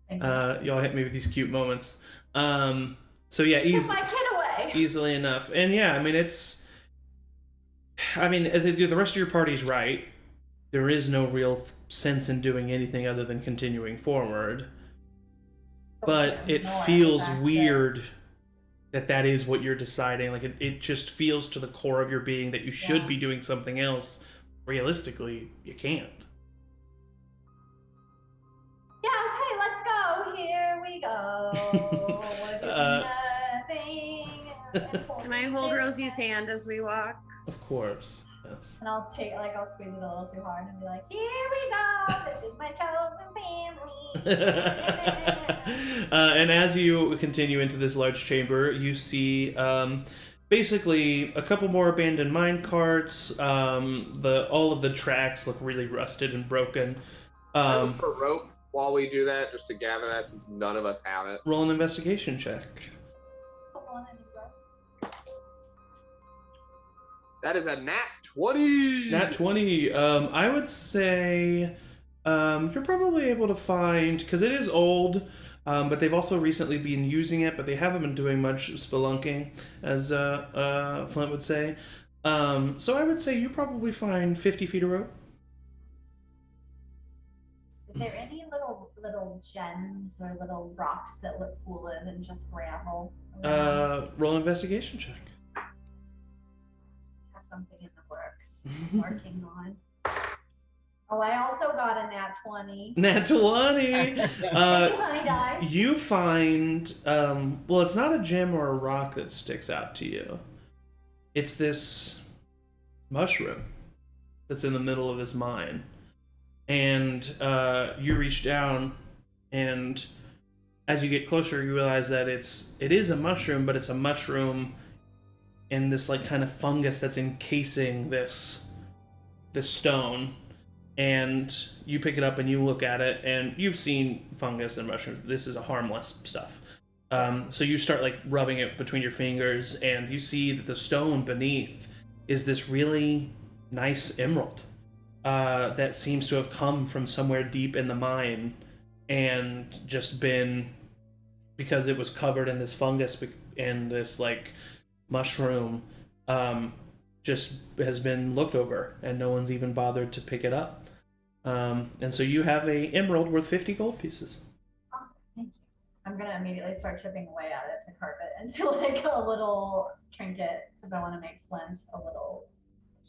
Y'all hit me with these cute moments. So yeah, Took my kid away. Easily enough, and yeah, I mean the rest of your party's right. There is no real sense in doing anything other than continuing forward. But it feels weird that is what you're deciding. Like, it just feels to the core of your being that you should be doing something else. Realistically, you can't. Yeah, okay, let's go. Here we go. Can I hold Rosie's hand as we walk? Of course. Yes. And I'll squeeze it a little too hard and be like, "Here we go. This is my chosen family." And as you continue into this large chamber, you see basically a couple more abandoned mine carts. All of the tracks look really rusted and broken. I look for rope while we do that, just to gather that, since none of us have it. Roll an investigation check. That is a nat 20! Nat 20. I would say you're probably able to find, because it is old, but they've also recently been using it, but they haven't been doing much spelunking, as Flint would say. So I would say you probably find 50 feet of rope. Is there any little gems or little rocks that look cooler than just gravel? Roll an investigation check. Have something in the works. Working on. Oh, I also got a nat 20. Nat 20! Thank you, honey guys. You find, well, it's not a gem or a rock that sticks out to you. It's this mushroom that's in the middle of this mine. And you reach down, and as you get closer, you realize that it is a mushroom, but it's a mushroom in this like kind of fungus that's encasing this stone. And you pick it up and you look at it, and you've seen fungus and mushrooms. This is a harmless stuff. So you start like rubbing it between your fingers, and you see that the stone beneath is this really nice emerald that seems to have come from somewhere deep in the mine and just been, because it was covered in this fungus and this like mushroom, just has been looked over, and no one's even bothered to pick it up. And so you have a emerald worth 50 gold pieces. Oh, thank you. I'm gonna immediately start chipping away at it to carve it into like a little trinket, because I want to make Flint a little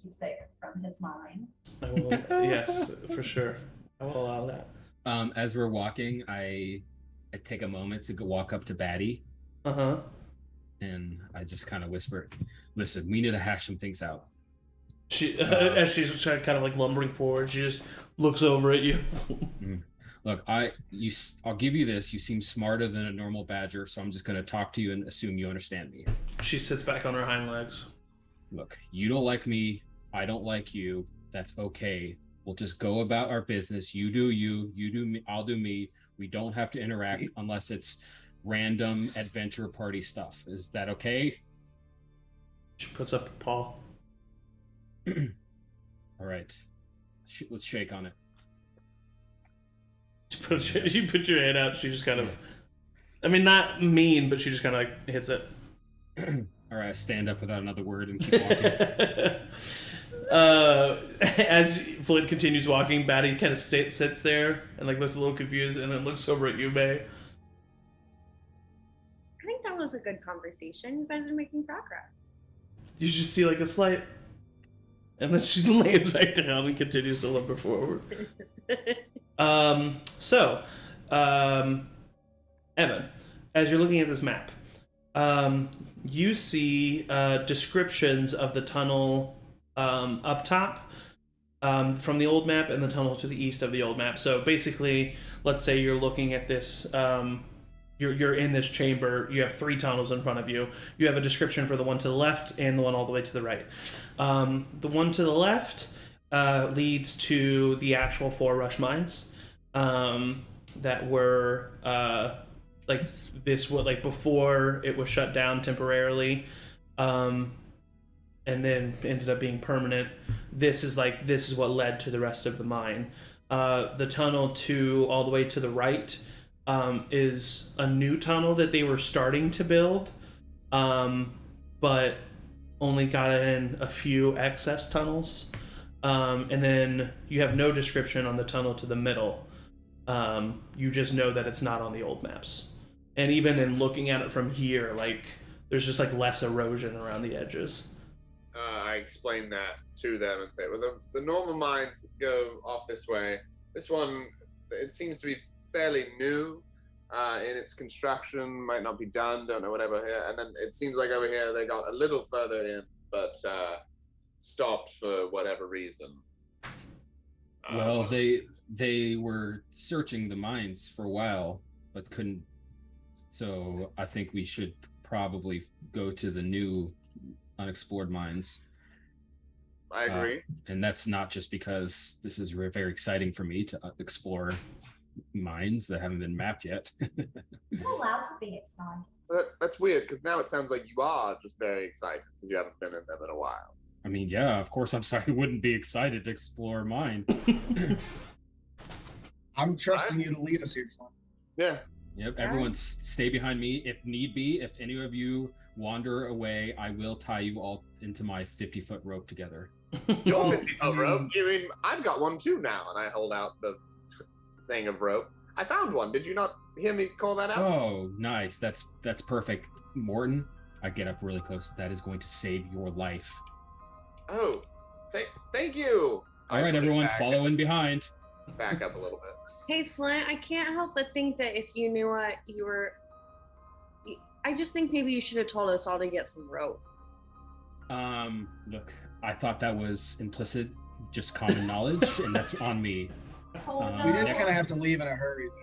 keepsake from his mine. I will, yes, for sure. I will allow that. As we're walking, I take a moment to go walk up to Batty. Uh-huh. And I just kind of whisper, "Listen, we need to hash some things out." She, as she's kind of like lumbering forward, she just looks over at you. Look, I'll give you this. You seem smarter than a normal badger, so I'm just going to talk to you and assume you understand me. She sits back on her hind legs. Look, you don't like me. I don't like you. That's okay. We'll just go about our business. You do you. You do me. I'll do me. We don't have to interact unless it's random adventure party stuff. Is that okay? She puts up a paw. All right. Let's shake on it. You put your hand out. She just kind of, I mean, not mean, but she just kind of like hits it. All right. I stand up without another word and keep walking. As Flint continues walking, Batty kind of sits there and like looks a little confused, and then looks over at you, May. I think that was a good conversation. You guys are making progress. You just see like a slight And then she lays back down and continues to lumber forward. Evan, as you're looking at this map, you see descriptions of the tunnel up top from the old map and the tunnel to the east of the old map. So basically, let's say you're looking at this, you're in this chamber, you have 3 tunnels in front of you. You have a description for the one to the left and the one all the way to the right. The one to the left leads to the actual 4 rush mines that were before it was shut down temporarily, and then ended up being permanent. This is what led to the rest of the mine. The tunnel all the way to the right is a new tunnel that they were starting to build, but only got in a few excess tunnels. And then you have no description on the tunnel to the middle. You just know that it's not on the old maps. And even in looking at it from here, there's just less erosion around the edges. I explain that to them and say, well, the normal mines go off this way. This one, it seems to be fairly new in its construction, might not be done, don't know whatever here. And then it seems like over here they got a little further in, but stopped for whatever reason. Well, they were searching the mines for a while, but couldn't. So I think we should probably go to the new unexplored mines. I agree. And that's not just because this is very exciting for me to explore mines that haven't been mapped yet. You're allowed to be excited. That's weird, because now it sounds like you are just very excited because you haven't been in them in a while. I mean, yeah, of course I'm sorry I wouldn't be excited to explore mine. I'm trusting you to lead us here, Flint. Yeah. Yep, everyone stay behind me if need be. If any of you wander away, I will tie you all into my 50-foot rope together. Your 50-foot rope? You mean, I've got one too now, and I hold out the thing of rope. I found one. Did you not hear me call that out? Oh, nice. That's perfect. Morton, I get up really close. That is going to save your life. Oh, thank you. All right, everyone, follow in behind. Back up a little bit. Hey, Flint, I can't help but think that if you knew what you were... I just think maybe you should have told us all to get some rope. Look, I thought that was implicit, just common knowledge, and that's on me. We did kind of have to leave in a hurry, though.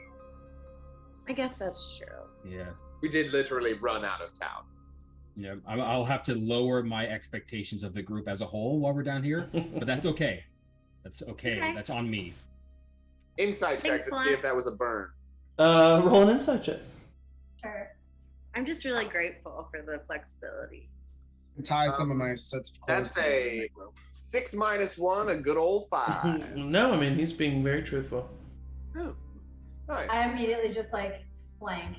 I guess that's true. Yeah. We did literally run out of town. Yeah, I'll have to lower my expectations of the group as a whole while we're down here, but that's okay. That's okay. That's on me. Insight check to see if that was a burn. Roll an insight check. Sure. I'm just really grateful for the flexibility. Tie some of my sets of clothes. That's a 6 - 1, a good old 5. No, I mean, he's being very truthful. Oh, nice. I immediately just flank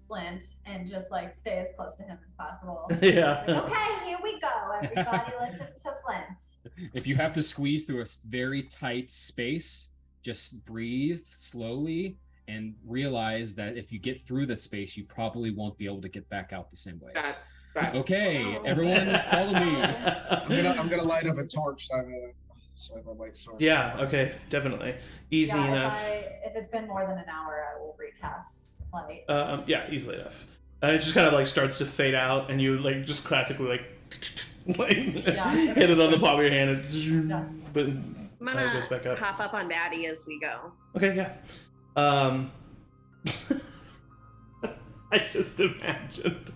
Flint and just stay as close to him as possible. Yeah. Okay, here we go. Everybody listen to Flint. If you have to squeeze through a very tight space, just breathe slowly and realize that if you get through the space, you probably won't be able to get back out the same way. Okay, everyone, follow me. I'm gonna light up a torch. So I have a light source. Yeah. Okay. Definitely. Easy enough. If it's been more than an hour, I will recast light. Yeah, easily enough. It just kind of starts to fade out, and you just classically hit it on the palm of your hand. But I'm gonna goes back up. hop up on Batty as we go. Okay. Yeah. I just imagined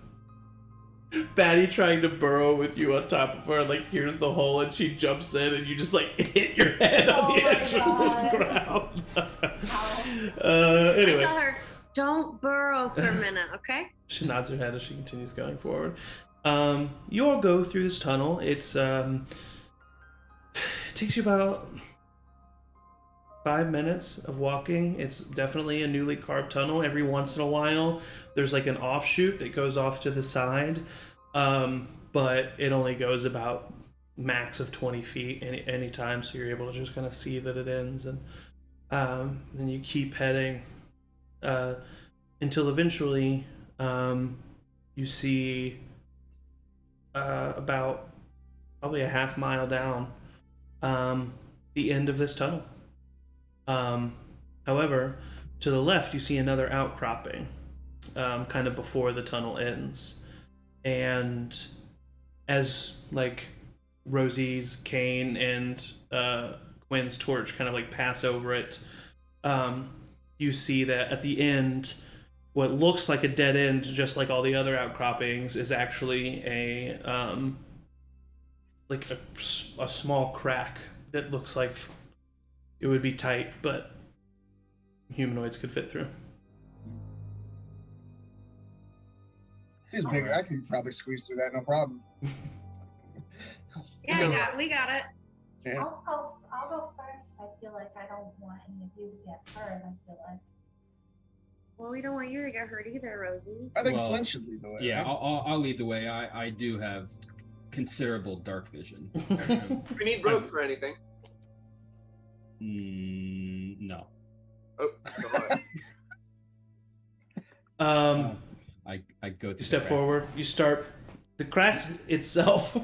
Batty trying to burrow with you on top of her, here's the hole, and she jumps in, and you just hit your head on the edge of the ground. Anyway. I tell her, don't burrow for a minute, okay? She nods her head as she continues going forward. You all go through this tunnel. It's it takes you about 5 minutes of walking. It's definitely a newly carved tunnel. Every once in a while, there's an offshoot that goes off to the side, but it only goes about max of 20 feet any time, so you're able to just kind of see that it ends, and then you keep heading until eventually you see about probably a half mile down the end of this tunnel. However, to the left, you see another outcropping, kind of before the tunnel ends. And as, like, Rosie's cane and Quinn's torch kind of, like, pass over it, you see that at the end, what looks like a dead end, just like all the other outcroppings, is actually a small crack that looks like it would be tight, but humanoids could fit through. She's bigger. I can probably squeeze through that, no problem. Yeah, we got it. Yeah. I'll go first. I feel like I don't want any of you to get hurt. I feel like. Well, we don't want you to get hurt either, Rosie. I think Flint should lead the way. Yeah, I'll lead the way. I do have considerable dark vision. We need rope for anything. No. Oh, go on. I go through. You step forward. You start. The crack itself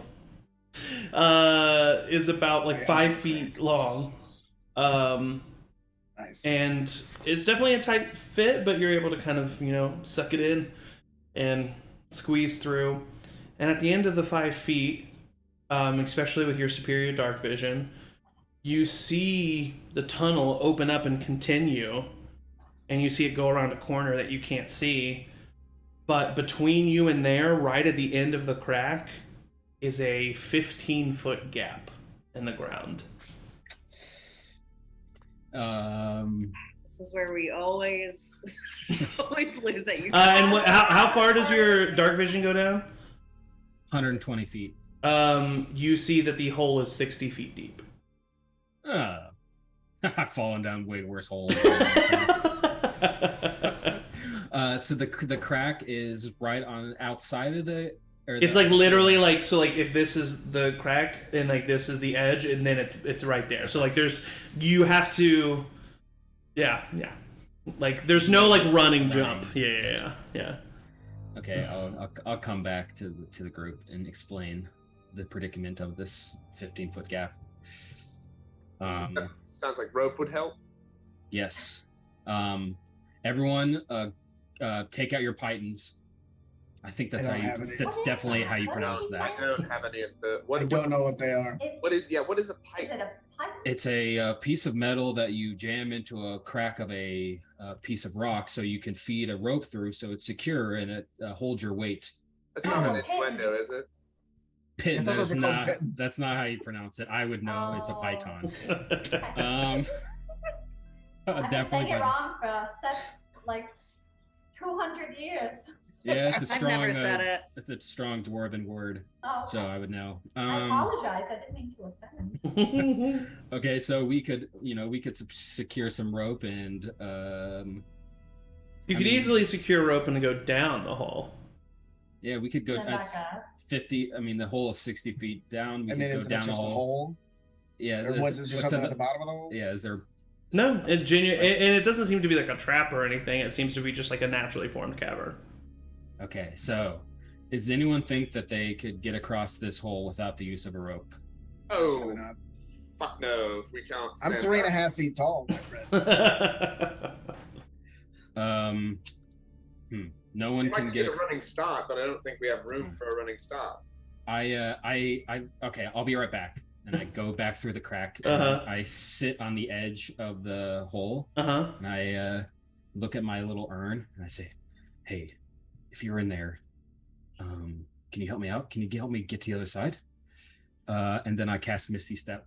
is about like 5 feet long. Nice. And it's definitely a tight fit, but you're able to kind of, suck it in and squeeze through. And at the end of the 5 feet, especially with your superior dark vision, you see the tunnel open up and continue, and you see it go around a corner that you can't see. But between you and there, right at the end of the crack, is a 15-foot gap in the ground. This is where we always lose at you. And how far does your dark vision go down? 120 feet. You see that the hole is 60 feet deep. I've fallen down way worse holes. So the crack is right on outside of the. It's like literally like so like if this is the crack and like this is the edge and then it's right there. So like you have to, yeah. Like there's no like running jump. Yeah. Okay, I'll come back to the group and explain the predicament of this 15-foot gap. Sounds like rope would help. Yes. Everyone, take out your pythons. I think that's that's definitely how you pronounce that. I don't have any of the. I don't know what they are. What is a pipe? Is it a pipe? It's a piece of metal that you jam into a crack of a piece of rock, so you can feed a rope through, so it's secure and it holds your weight. That's not an innuendo, is it? Pit. That's not how you pronounce it. I would know. It's a python. I've been saying it wrong for like 200 years. Yeah, it's a strong. I've never said it. It's a strong dwarven word, so I would know. I apologize. I didn't mean to offend. Okay, so we could secure some rope and. You could easily secure rope and go down the hole. Yeah, we could go. That's 50. I mean, the hole is 60 feet down. We could go down the hole. Yeah, is there something at the bottom of the hole? Yeah, is there? No, it's genuine, and it doesn't seem to be like a trap or anything. It seems to be just like a naturally formed cavern. Okay, so does anyone think that they could get across this hole without the use of a rope? Oh, fuck no, we can't. I'm 3.5 feet tall, my friend. No one can get a running start, but I don't think we have room for a running start. Okay, I'll be right back. And I go back through the crack. And I sit on the edge of the hole. And I look at my little urn and I say, "Hey, if you're in there, can you help me out? Can you help me get to the other side?" And then I cast Misty Step.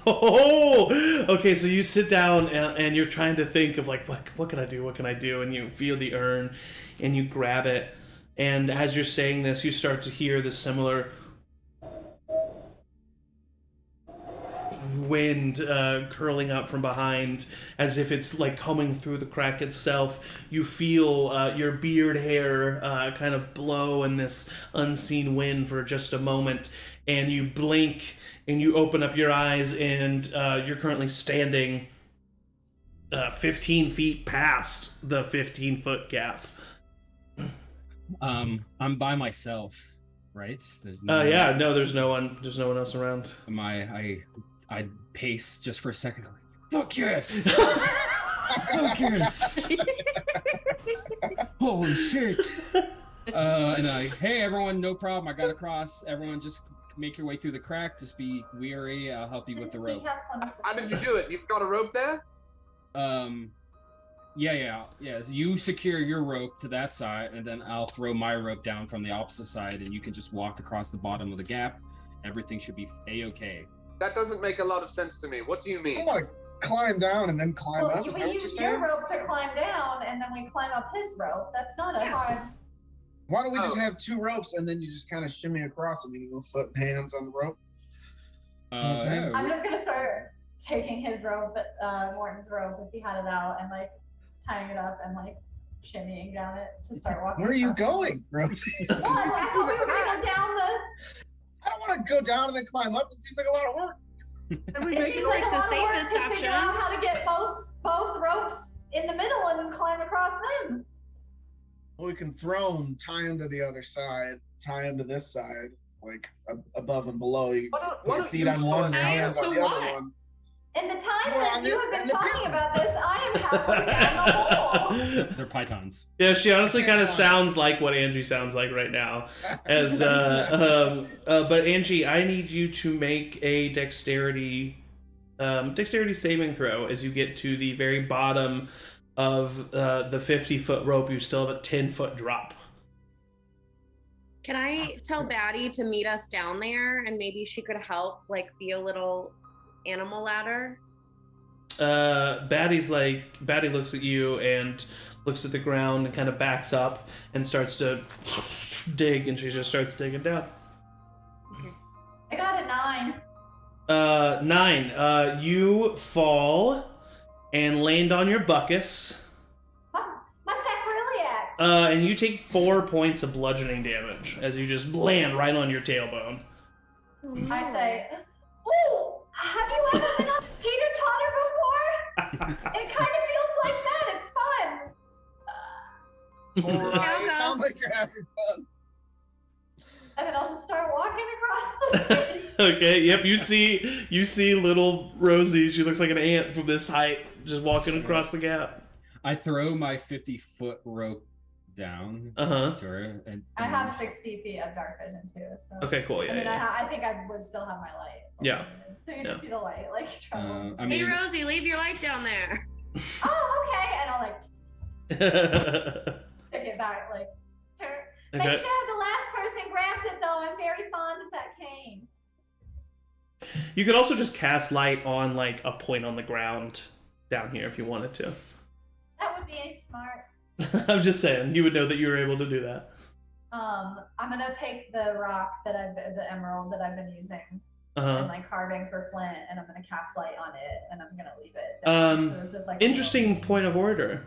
Oh, okay. So you sit down and you're trying to think of like, what can I do? What can I do? And you feel the urn, and you grab it. And as you're saying this, you start to hear the similar wind curling up from behind, as if it's like coming through the crack itself. You feel your beard hair kind of blow in this unseen wind for just a moment, and you blink and you open up your eyes, and you're currently standing 15 feet past the 15-foot gap. I'm by myself. right? There's Yeah, no, there's no one else around. I pace just for a second. Focus! Focus! Holy shit! And hey everyone, no problem. I got across. Everyone, just make your way through the crack. Just be weary. I'll help you with the rope. How did you do it? You've got a rope there? Yeah. You secure your rope to that side, and then I'll throw my rope down from the opposite side, and you can just walk across the bottom of the gap. Everything should be a-okay. That doesn't make a lot of sense to me. What do you mean? I want to climb down and then climb up. We Is that what you're use saying? your rope to climb down, and then we climb up his rope. That's not a hard. Why don't we just have 2 ropes and then you just kind of shimmy across them and you go foot and hands on the rope? I'm just gonna start taking his rope, Morton's rope, if he had it out, and like tying it up and like shimmying down it to start walking. Where are you across. going, Rosie? Well, I thought we were gonna go down the. I don't want to go down and then climb up. It seems like a lot of work. It seems like a the lot of work safest to figure out option. how to get both ropes in the middle and climb across them. Well, we can throw them, tie them to the other side, tie them to this side, like above and below. You Why put your don't feet you on show one us and your how hands on to the what? other one. In the time Well, that on you the- have been on the talking pins. about this, I am halfway down the hole. They're pythons. Yeah, she honestly kind of sounds like what Angie sounds like right now. As but Angie, I need you to make a dexterity saving throw as you get to the very bottom of the 50-foot rope. You still have a 10-foot drop. Can I tell Batty to meet us down there, and maybe she could help, like, be a little animal ladder? Batty looks at you and looks at the ground and kind of backs up and starts to dig, and she just starts digging down. I got a 9. 9. You fall and land on your buckus. My sacroiliac. And you take 4 points of bludgeoning damage as you just land right on your tailbone. I say, "Ooh, have you ever been on Peter Totter before? It kind of feels like that. It's fun." All right, I'll go. sounds like you're having fun. And then I'll just start walking across the Okay, yep, you see little Rosie, she looks like an ant from this height, just walking across the gap. I throw my 50-foot rope down. And I have 60 feet of dark vision too. So. Okay, cool, yeah. I mean, yeah. I think I would still have my light. Yeah. So you just see the light, like travel. I mean, Hey, Rosie, leave your light down there. Oh, okay. And I'll like pick it back, like turn. Make Okay. sure the last person grabs it though. I'm very fond of that cane. You could also just cast light on like a point on the ground down here if you wanted to. That would be smart. I'm just saying, you would know that you were able to do that. I'm gonna take the rock the emerald that I've been using and Uh-huh. like carving for Flint, and I'm gonna cast light on it, and I'm gonna leave it. So it's just like Interesting point of order.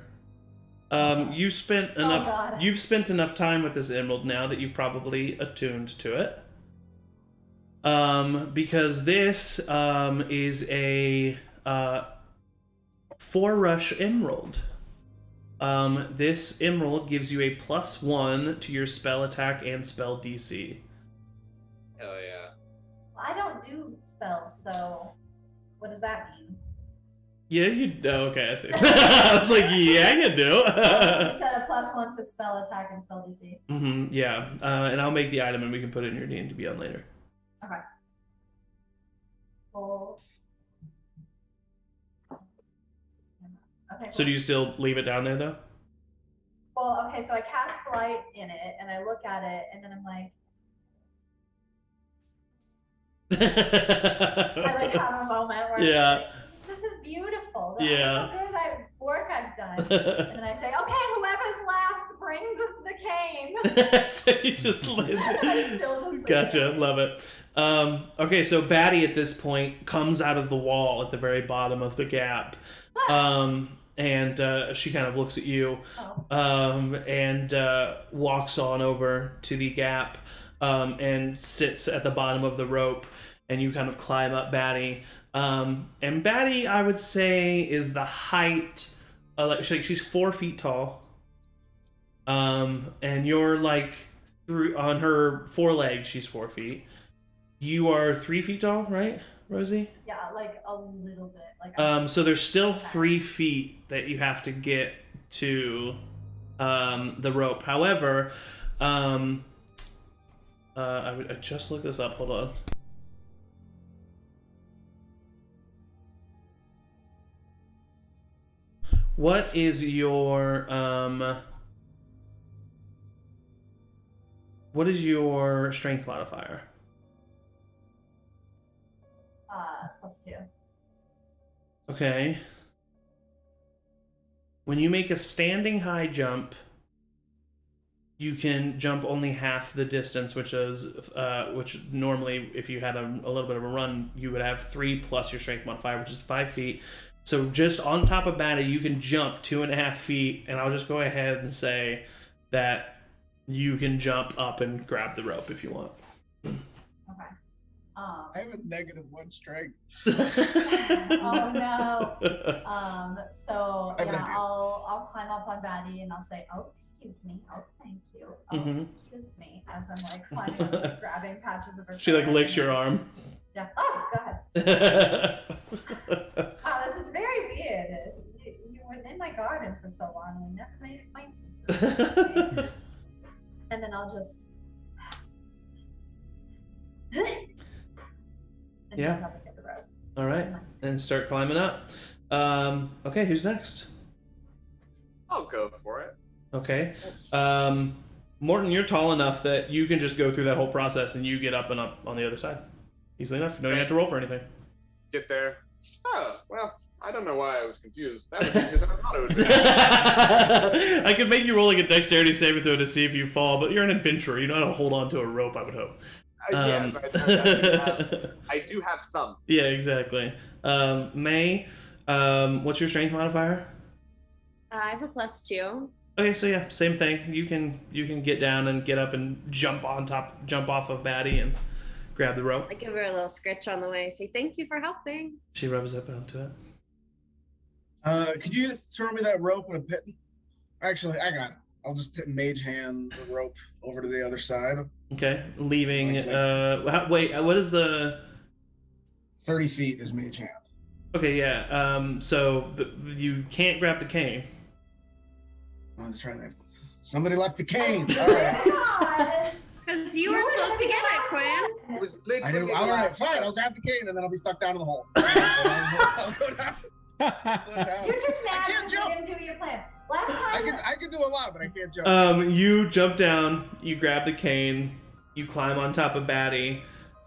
You've spent enough. God. You've spent enough time with this emerald now that you've probably attuned to it. Because this is a 4-rush emerald. This emerald gives you a +1 to your spell attack and spell DC. Hell yeah. I don't do spells, so what does that mean? Yeah, you. Oh, okay, I see. I was like, yeah, you do. You said a +1 to spell attack and spell DC. Yeah. And I'll make the item and we can put it in your D&D on later. Okay. Cool. Okay. So do you still leave it down there though? Well, okay, so I cast light in it, and I look at it, and then I'm like, I like have a moment where Yeah. I'm like, this is beautiful. Yeah. Look at that work I've done. And then I say, okay, whoever's last, bring the cane. So you just land I it. still just Gotcha, love it. Okay, so Batty at this point comes out of the wall at the very bottom of the gap. And she kind of looks at you and walks on over to the gap and sits at the bottom of the rope, and you kind of climb up Batty. And Batty, I would say, is the height, she's 4 feet tall. And you're like on her 4 legs, she's 4 feet. You are 3 feet tall, right, Rosie? Yeah, like a little bit. Like so there's still 3 feet that you have to get to the rope. However, I just looked this up. Hold on. What is your strength modifier? +2. Okay. When you make a standing high jump, you can jump only half the distance, which normally, if you had a little bit of a run, you would have 3 plus your strength modifier, which is 5 feet. So just on top of Batty, you can jump 2.5 feet, and I'll just go ahead and say that you can jump up and grab the rope if you want. Okay. I have a -1 strength. Oh no. So I have an yeah, idea. I'll climb up on Batty and I'll say, "Oh, excuse me. Oh, thank you. Oh, excuse me." As I'm like climbing up, like, grabbing patches of her. She like fur licks and- your arm. Yeah. Oh, go ahead. Wow, this is very weird. You were in my garden for so long and we never made acquaintance. And then I'll just. And Yeah. jump up and get the rope. All right, and start climbing up. Okay, who's next? I'll go for it. Okay. Morton, you're tall enough that you can just go through that whole process and you get up and up on the other side. Easily enough. No, you don't have to roll for anything. Get there. Oh, well, I don't know why I was confused. That was easier than I thought it would be. I could make you roll like a dexterity saving throw to see if you fall, but you're an adventurer. You know how to hold on to a rope, I would hope. Yes, I do have some. Yeah, exactly. May, what's your strength modifier? I have a +2. Okay, so yeah, same thing. You can get down and get up and jump off of Batty and grab the rope. I give her a little scritch on the way. Say thank you for helping. She rubs up onto it. Could you throw me that rope and a pit? Actually, I got it. I'll just mage hand the rope over to the other side. Okay, leaving. Like- wait, what is the? 30 feet is mage hand. Okay, yeah. So you can't grab the cane. Let's try that. Somebody left the cane. All right. God. Because you were supposed to get it, Quinn. It was I literally. do. All right, fine. I'll grab the cane and then I'll be stuck down in the hole. I'll go down. You're just mad can't because you jump. didn't do your plan. Last time. I can do a lot, but I can't jump. You jump down. You grab the cane. You climb on top of Batty,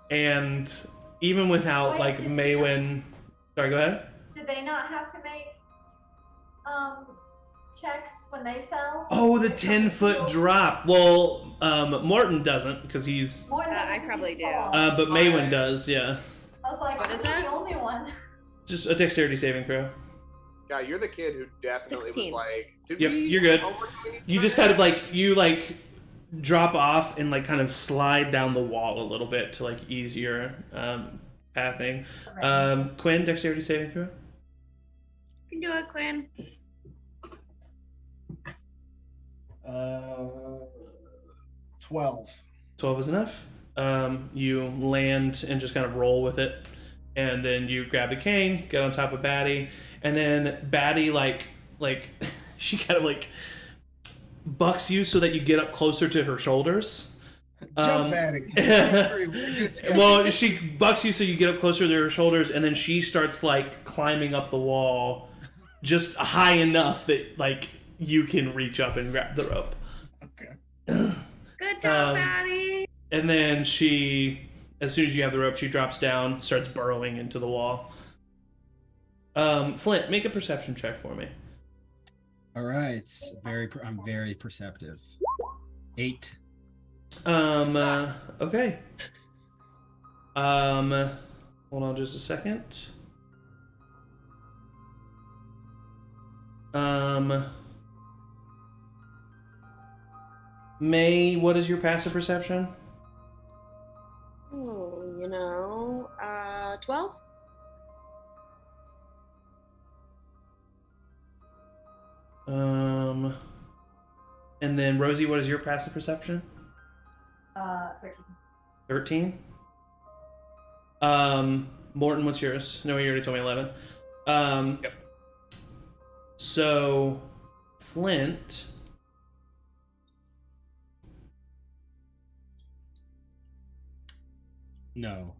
and even without Wait, like did you- Maewyn. Sorry, go ahead. Did they not have to make checks when they fell? Oh, the 10-foot drop. Well, Morton doesn't because he's. More than I because probably he's do. tall. But Maewyn does. Yeah. I was like, What I'm is not it? the only one. Just a dexterity saving throw. God, you're the kid who definitely 16. was like, did Yep, we? you're good. Oh, what do we need to You do just that? kind of like drop off and like kind of slide down the wall a little bit to like ease your pathing. Quinn, dexterity saving throw. You can do it, Quinn. 12. 12 is enough. You land and just kind of roll with it, and then you grab the cane, get on top of Batty, and then Batty like she kind of like bucks you so that you get up closer to her shoulders. Jump batting. Well, she bucks you so you get up closer to her shoulders, and then she starts like climbing up the wall, just high enough that like you can reach up and grab the rope. Okay. Good job, Batty. And then she, as soon as you have the rope, she drops down, starts burrowing into the wall. Flint, make a perception check for me. All right, I'm very perceptive. 8. Okay. Hold on just a second. May, what is your passive perception? Oh, 12? And then Rosie, what is your passive perception? 13. 13. Morton, what's yours? No, you already told me 11. Yep. So, Flint. No.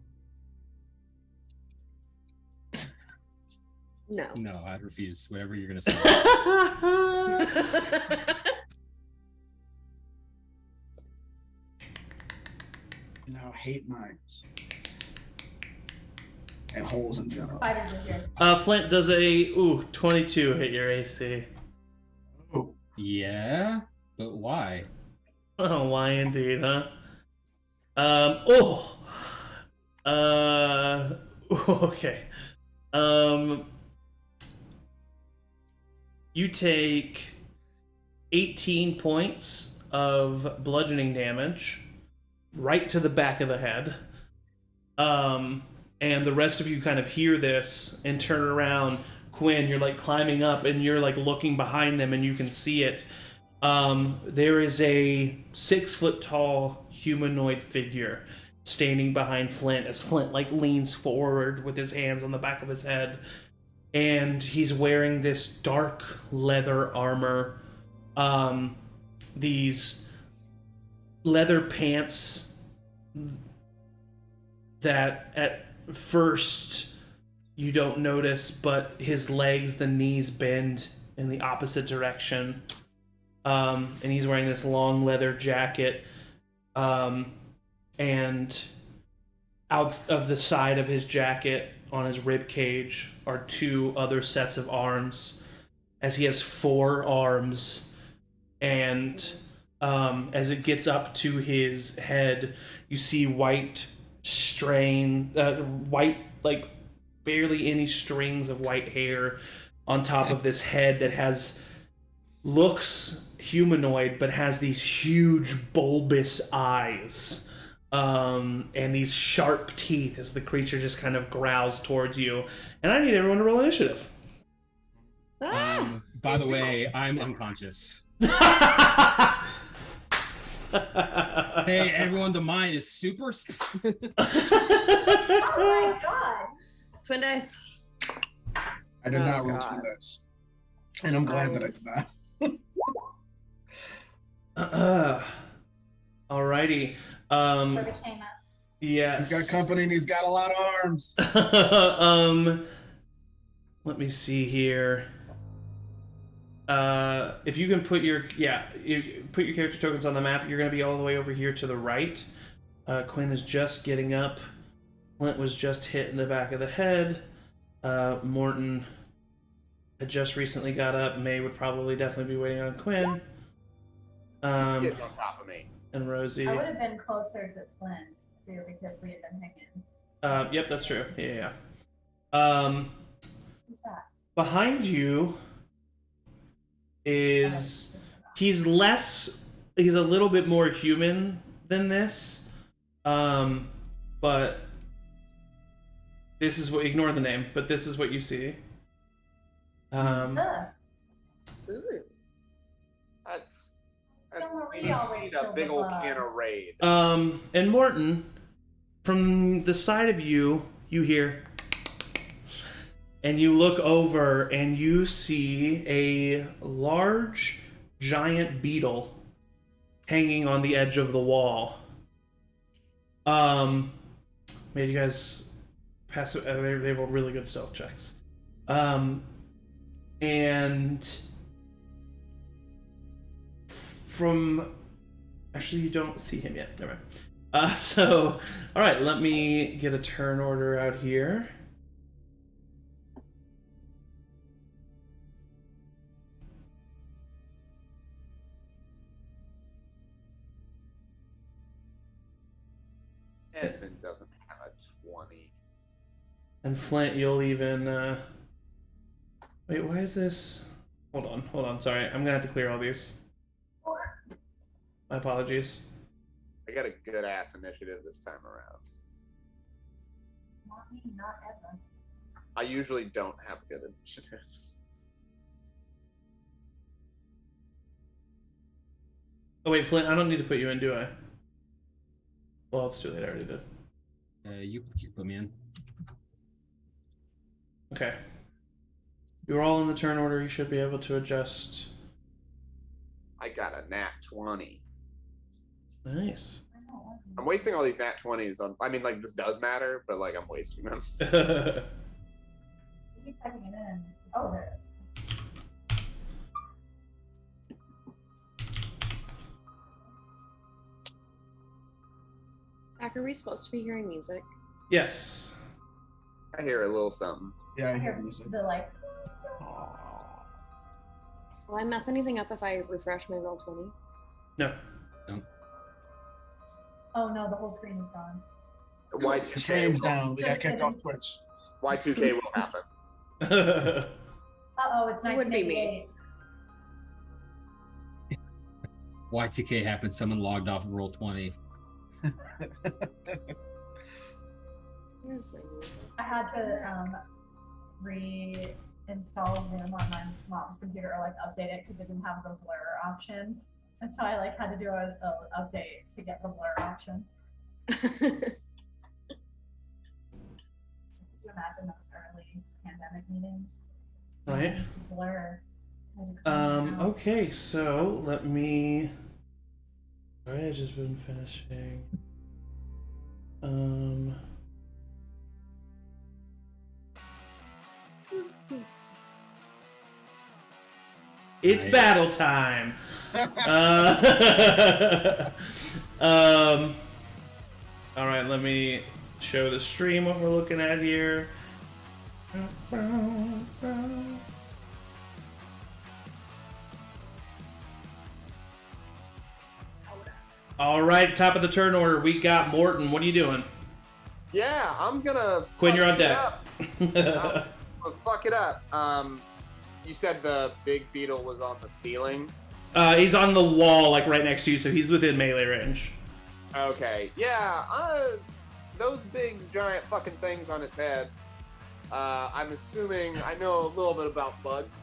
No. No, I refuse. Whatever you're gonna say. Now hate mines. And holes in general. Fighters are here. Flint does a 22 hit your AC. Oh. Yeah, but why? Oh, why indeed, huh? Okay. You take 18 points of bludgeoning damage right to the back of the head. And the rest of you kind of hear this and turn around. Cuinn, you're like climbing up and you're like looking behind them and you can see it. There is a 6 foot tall humanoid figure standing behind Flint as Flint like leans forward with his hands on the back of his head. And he's wearing this dark leather armor, these leather pants that at first you don't notice, but his legs, the knees bend in the opposite direction. And he's wearing this long leather jacket. And out of the side of his jacket on his rib cage are 2 other sets of arms, as he has 4 arms. And as it gets up to his head, you see white like barely any strings of white hair on top of this head that looks humanoid but has these huge bulbous eyes. And these sharp teeth as the creature just kind of growls towards you. And I need everyone to roll initiative. By the way, I'm unconscious. Hey, everyone, the mind is super... Oh my god! Twin dice. I did not roll God. twin dice. And I'm glad that I did not. Alrighty. So they came up. Yes. He's got company and he's got a lot of arms. Let me see here. If you can put your character tokens on the map, you're going to be all the way over here to the right. Cuinn is just getting up. Flint was just hit in the back of the head. Morton had just recently got up. May would probably definitely be waiting on Cuinn. He's getting on top of me. And Rosie. I would have been closer to Flint's too because we had been hanging. Yep, that's true. Yeah. Who's that? Behind you is he's a little bit more human than this, but this is what, ignore the name, but this is what you see. Ooh. That's Don't worry, we always need a kill big the old can bugs. of raid. And Morton, from the side of you, you hear, and you look over and you see a large, giant beetle hanging on the edge of the wall. Made you guys pass. They rolled really good stealth checks. And from actually, you don't see him yet. Never mind. So, all right, let me get a turn order out here. Edmund doesn't have a 20. And Flint, you'll even. Wait, why is this? Hold on. Sorry, I'm gonna have to clear all these. My apologies. I got a good ass initiative this time around. Not me, not Edmund. I usually don't have good initiatives. Oh wait, Flint, I don't need to put you in, do I? Well, it's too late. I already did. You put me in. Okay. You're all in the turn order. You should be able to adjust. I got a nat 20. Nice. I'm wasting all these nat 20s on. I mean, like, this does matter, but, like, I'm wasting them. You keep typing it in. Oh, there it is. Zach, are we supposed to be hearing music? Yes. I hear a little something. Yeah, I I hear hear music. the like. Will I mess anything up if I refresh my roll 20? No. Oh no, the whole screen is gone. The stream's down. We got Just kicked kidding. off Twitch. Y2K will happen. Uh oh, it's It would be 1988. Y2K happened. Someone logged off of Roll20. Where's my music? I had to reinstall Zoom on my mom's computer, or like update it because it didn't have the blur option, and so I like had to do an update to get the blur option. Could you imagine those early pandemic meetings? Right. Blur. I'd explain my house. Okay, so let me. Sorry, I've just been finishing. It's Nice. battle time. All right, let me show the stream what we're looking at here. All right, top of the turn order, we got Morton. What are you doing? Yeah, I'm gonna. Quinn, you're on fuck shit deck. up. Gonna fuck it up. You said the big beetle was on the ceiling. He's on the wall, like right next to you, so he's within melee range. Okay, yeah, those big giant fucking things on its head. I'm assuming I know a little bit about bugs.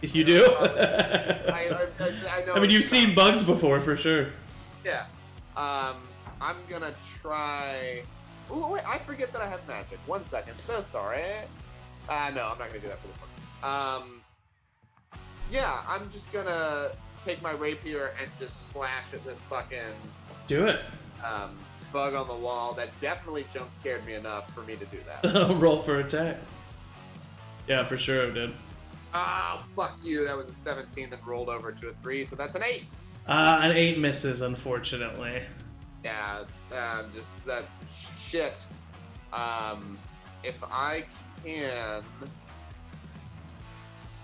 You do? I know. I mean, you've seen bugs before, for sure. Yeah. I'm gonna try. Ooh, wait, I forget that I have magic. 1 second. So sorry. No, I'm not gonna do that for this one. Yeah, I'm just gonna take my rapier and just slash at this fucking Do it. bug on the wall that definitely jump scared me enough for me to do that. Roll for attack. Yeah, for sure it did. Ah, fuck you. That was a 17 that rolled over to a 3, so that's an 8. An 8 misses, unfortunately. Yeah, just that shit. If I can.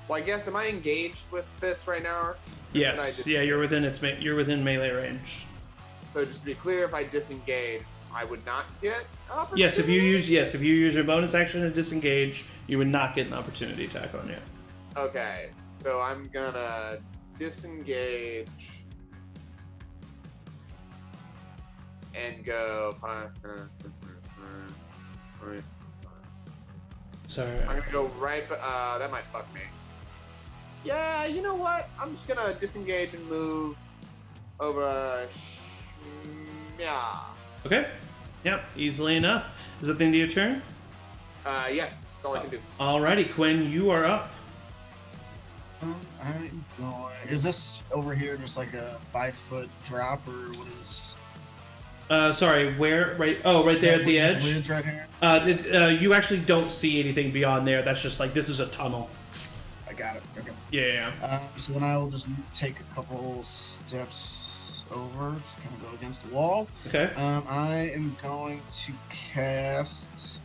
Well, I guess, am I engaged with this right now? Yes. Yeah, you're within melee range. So just to be clear, if I disengage, I would not get opportunity? Yes, if you use your bonus action to disengage, you would not get an opportunity attack on you. Okay, so I'm gonna disengage and go. Sorry. I'm gonna go right. That might fuck me. Yeah, you know what? I'm just gonna disengage and move over. Yeah. Okay. Yep, easily enough. Is that the end of your turn? Yeah, that's all I can do. Alrighty, Quinn, you are up. I'm going. Is this over here just like a 5-foot drop, or what is? Sorry, where? Right. Oh, right there at the This edge. ridge right here. You actually don't see anything beyond there. That's just like this is a tunnel. I got it. Okay. Yeah. So then I will just take a couple steps over to kind of go against the wall. Okay. I am going to cast.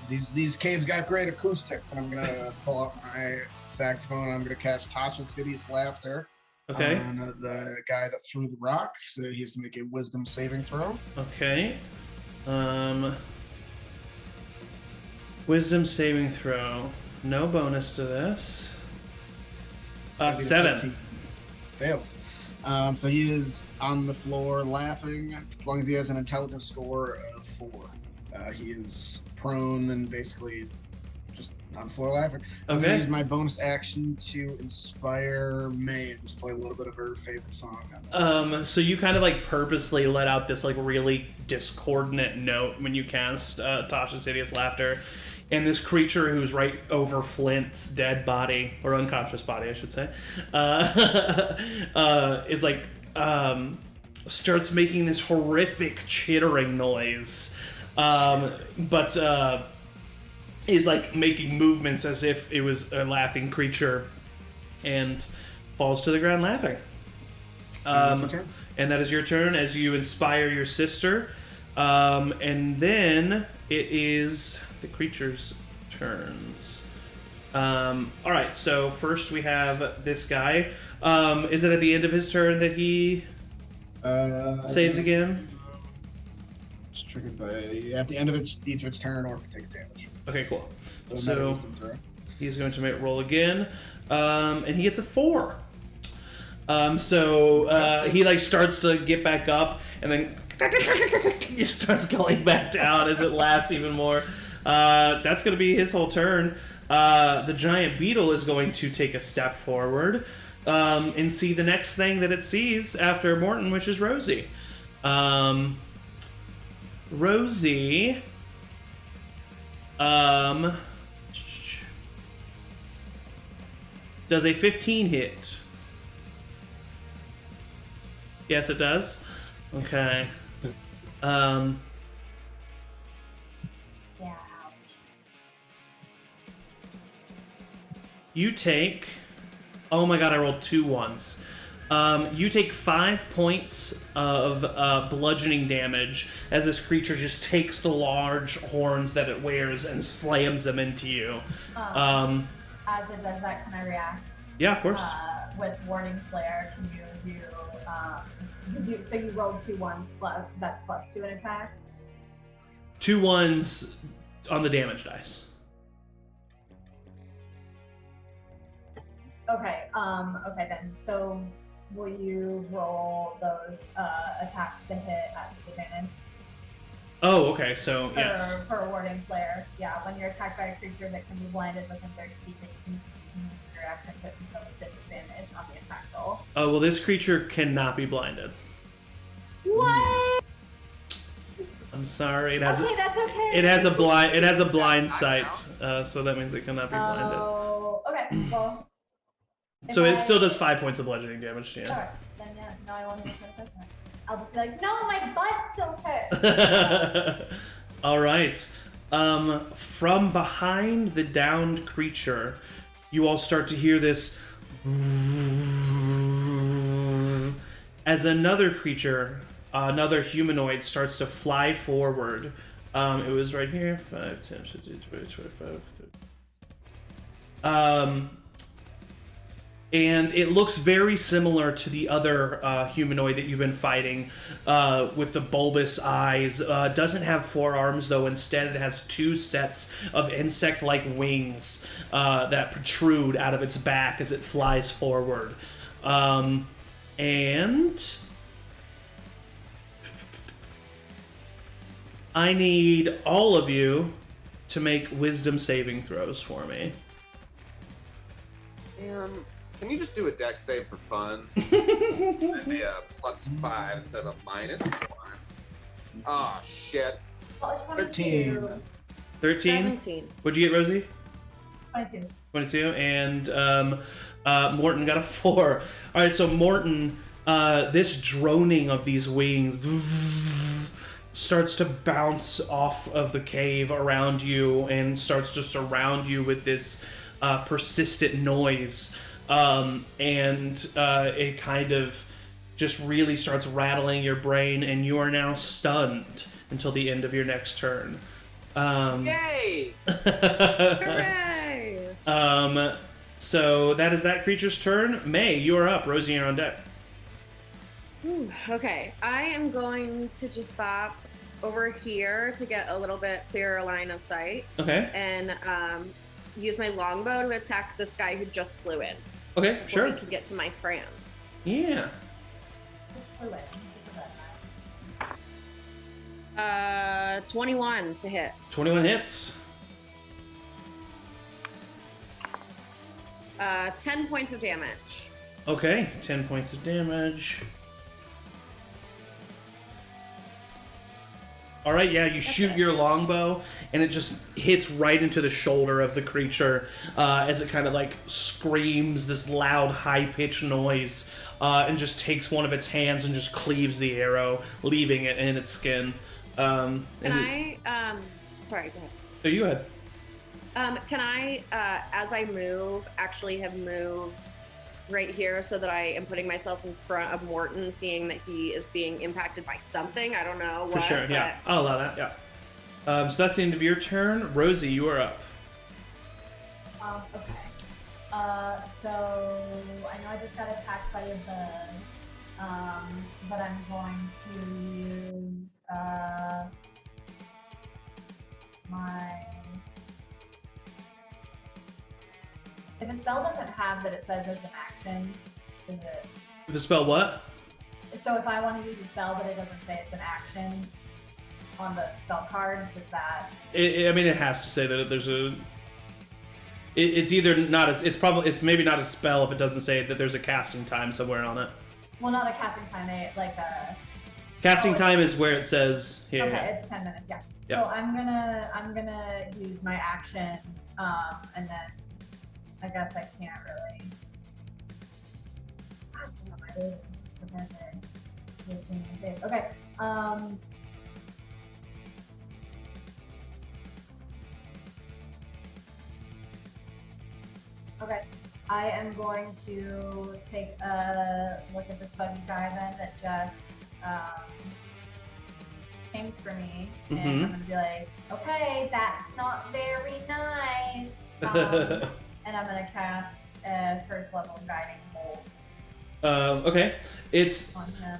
These caves got great acoustics, and I'm gonna pull up my saxophone. And I'm gonna cast Tasha's Hideous Laughter Okay. on the guy that threw the rock. So he has to make a Wisdom saving throw. Okay. Wisdom saving throw. No bonus to this. 7. 15. Fails. So he is on the floor laughing. As long as he has an intelligence score of 4, he is prone and basically just on the floor laughing. I'm Okay. gonna use my bonus action to inspire May and just play a little bit of her favorite song. So you kind of like purposely let out this like really discordant note when you cast Tasha's Hideous Laughter, and this creature who's right over Flint's dead body, or unconscious body, I should say, is like starts making this horrific chittering noise, but is like making movements as if it was a laughing creature, and falls to the ground laughing. And that is your turn as you inspire your sister. And then it is the creature's turns. Alright, so first we have this guy. Is it at the end of his turn that he saves again? It's triggered by at the end of each of its turn, or if it takes damage. Okay, cool. So he's going to roll again. And he gets a 4. So he like starts to get back up, and then he starts going back down as it laughs even more. That's going to be his whole turn. The giant beetle is going to take a step forward and see the next thing that it sees after Morton, which is Rosie. Rosie does a 15 hit? Yes, it does. Okay. Yeah, ouch. You take... Oh my god, I rolled 2 ones. You take 5 points of bludgeoning damage as this creature just takes the large horns that it wears and slams them into you. As it does that, can I react? Yeah, of course. With Warding Flare, can you do... so you rolled 2 ones, that's +2 in attack? 2 ones on the damage dice. Okay, okay then. So will you roll those attacks to hit at disadvantage? Oh, okay, so yes. For a Warding Flare, yeah. When you're attacked by a creature that can be blinded within 30 feet, that you can use your action to impose disadvantage on the attack roll. Oh, well, this creature cannot be blinded. What? I'm sorry. It has Okay, that's okay. It has a blind sight, so that means it cannot be blinded. Oh, okay. Well. So it still does 5 points of bludgeoning damage to you. Alright, then yeah, no, I won't even try to that. I'll just be like, no, my butt still hurts. Alright. From behind the downed creature, you all start to hear this as another creature, another humanoid, starts to fly forward. It was right here. 5, 10, 15, 20, 25, 30. And it looks very similar to the other humanoid that you've been fighting with the bulbous eyes. Doesn't have 4 arms, though. Instead, it has 2 sets of insect-like wings that protrude out of its back as it flies forward. And I need all of you to make wisdom saving throws for me. Can you just do a dex save for fun? It'd be a +5 instead of a -1. Ah, shit. Well, it's 13. 13? 17. What'd you get, Rosie? 22. 22. And Morton got a 4. All right, so Morton, this droning of these wings starts to bounce off of the cave around you and starts to surround you with this persistent noise. It kind of just really starts rattling your brain, and you are now stunned until the end of your next turn. Yay! Hooray! So that is that creature's turn. May, you are up. Rosie, you're on deck. Ooh, okay, I am going to just bop over here to get a little bit clearer line of sight. Okay. And use my longbow to attack this guy who just flew in. Okay, Before sure. I can get to my friends. Yeah. Just flew in. 21 to hit. 21 hits. 10 points of damage. Okay, 10 points of damage. All right, yeah, you shoot your longbow, and it just hits right into the shoulder of the creature as it kind of like screams this loud, high-pitched noise, and just takes one of its hands and just cleaves the arrow, leaving it in its skin. Sorry, go ahead. So you had. Can I, as I move, actually have moved right here so that I am putting myself in front of Morton, seeing that he is being impacted by something? I don't know what. For sure, yeah. I'll allow that, yeah. So that's the end of your turn. Rosie, you are up. Okay. So I know I just got attacked by a bug, but I'm going to use my. If a spell doesn't have that it says as an action, is it? The spell what? So if I want to use a spell but it doesn't say it's an action on the spell card, does that? I mean, it has to say that there's a. It's either not as. It's maybe not a spell if it doesn't say that there's a casting time somewhere on it. Well, not a casting time, like a. Casting time is where it says here. Okay, it's 10 minutes. Yeah. So I'm gonna use my action, and then. I guess I can't really. Okay. Okay. I am going to take a look at this buggy guy then that just came for me, and I'm gonna be like, okay, that's not very nice. And I'm gonna cast a first level guiding bolt. Okay. It's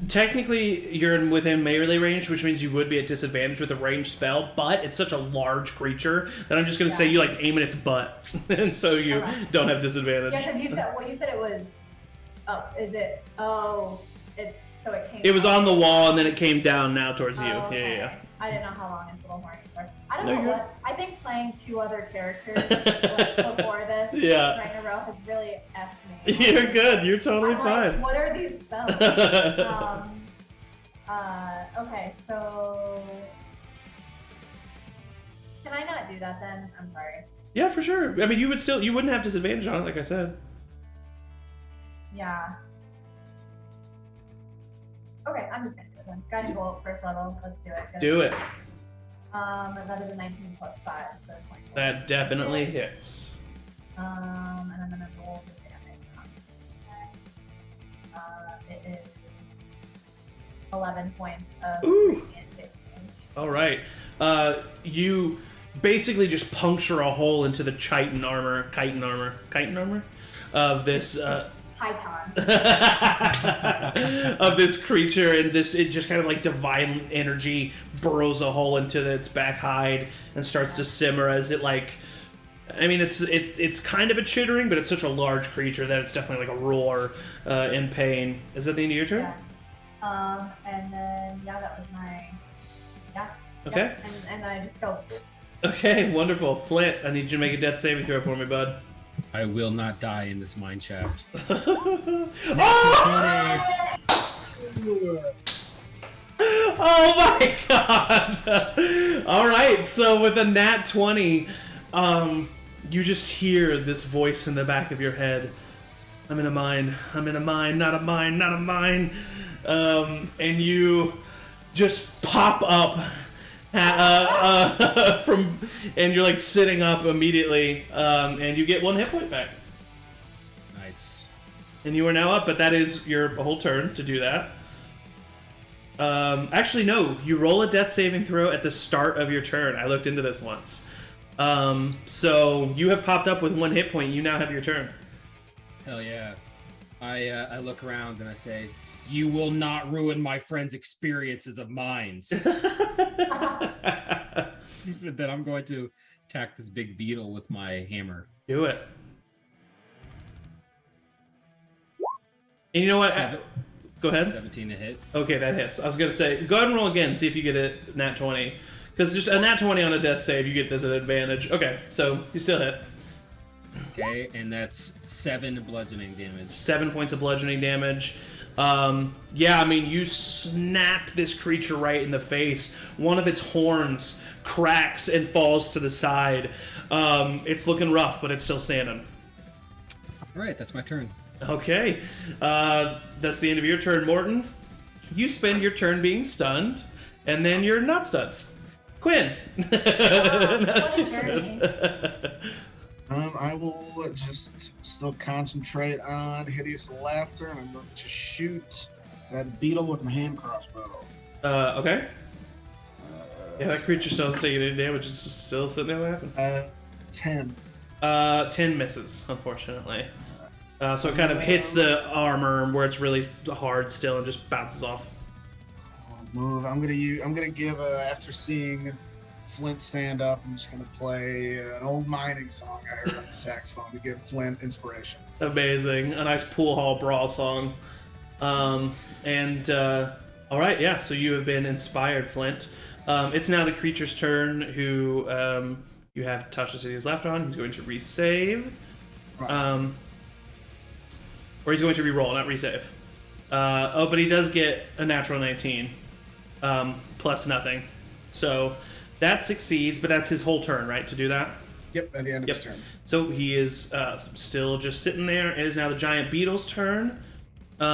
technically you're within melee range, which means you would be at disadvantage with a ranged spell, but it's such a large creature that I'm just gonna say you like aim at its butt, and so you don't have disadvantage. Yeah, because you said it was. Oh, is it? Oh, it's so it came. It was on the wall and then it came down now towards you. Okay. Yeah. I didn't know how long its little horns are. I don't know what. I think playing 2 other characters like, before this right in a row has really effed me. You're good. You're totally fine. Like, what are these spells? Okay, so can I not do that then? I'm sorry. Yeah, for sure. I mean, you wouldn't have disadvantage on it, like I said. Yeah. Okay, I'm just gonna do it then. Guiding bolt, first level. Let's do it. Do it. That is a 19 plus 5, so 24. That definitely hits. And I'm gonna roll the damage. It is 11 points of radiant damage. All right. You basically just puncture a hole into the chitin armor of this. Of this creature, and it just kind of like divine energy burrows a hole into its back hide and starts to simmer as it like. I mean, it's kind of a chittering, but it's such a large creature that it's definitely like a roar in pain. Is that the end of your turn? Yeah. And then that was my. Yeah. Okay. Yeah. And I just go. Okay, wonderful. Flint, I need you to make a death saving throw for me, bud. I will not die in this mine shaft. Oh my god! Alright, so with a nat 20, you just hear this voice in the back of your head. I'm in a mine, not a mine, not a mine. And you just pop up and you're like sitting up immediately, and you get 1 hit point back. Nice. And you are now up, but that is your whole turn to do that. Actually, no. You roll a death saving throw at the start of your turn. I looked into this once. So you have popped up with 1 hit point. You now have your turn. Hell yeah. I look around and I say, "You will not ruin my friend's experiences of mines." Then I'm going to attack this big beetle with my hammer. Do it. And you know what? Go ahead. 17 to hit. Okay, that hits. I was going to say, go ahead and roll again, see if you get a nat 20. Because just a nat 20 on a death save, you get this at advantage. Okay, so you still hit. Okay, and that's 7 bludgeoning damage. 7 points of bludgeoning damage. Yeah, I mean, you snap this creature right in the face. One of its horns cracks and falls to the side. It's looking rough, but it's still standing. All right, that's my turn. Okay, that's the end of your turn, Morton. You spend your turn being stunned, and then you're not stunned. Cuinn. That's your turn. I will just still concentrate on hideous laughter, and I'm going to shoot that beetle with my hand crossbow. Okay. Yeah, that creature still hasn't taken any damage. It's just still sitting there laughing. 10. 10 misses, unfortunately. So it kind of hits the armor where it's really hard still and just bounces off. Move. I'm gonna give after seeing Flint stand up, I'm just gonna play an old mining song I heard on the saxophone to give Flint inspiration. Amazing. A nice pool hall brawl song. All right, yeah, so you have been inspired, Flint. It's now the creature's turn who you have touched the city is left on. He's going to resave. Right. Or he's going to re-roll, not resave. But he does get a natural 19. Plus nothing. So that succeeds, but that's his whole turn, right, to do that? Yep, at the end of his turn. So he is still just sitting there. It is now the giant beetle's turn. He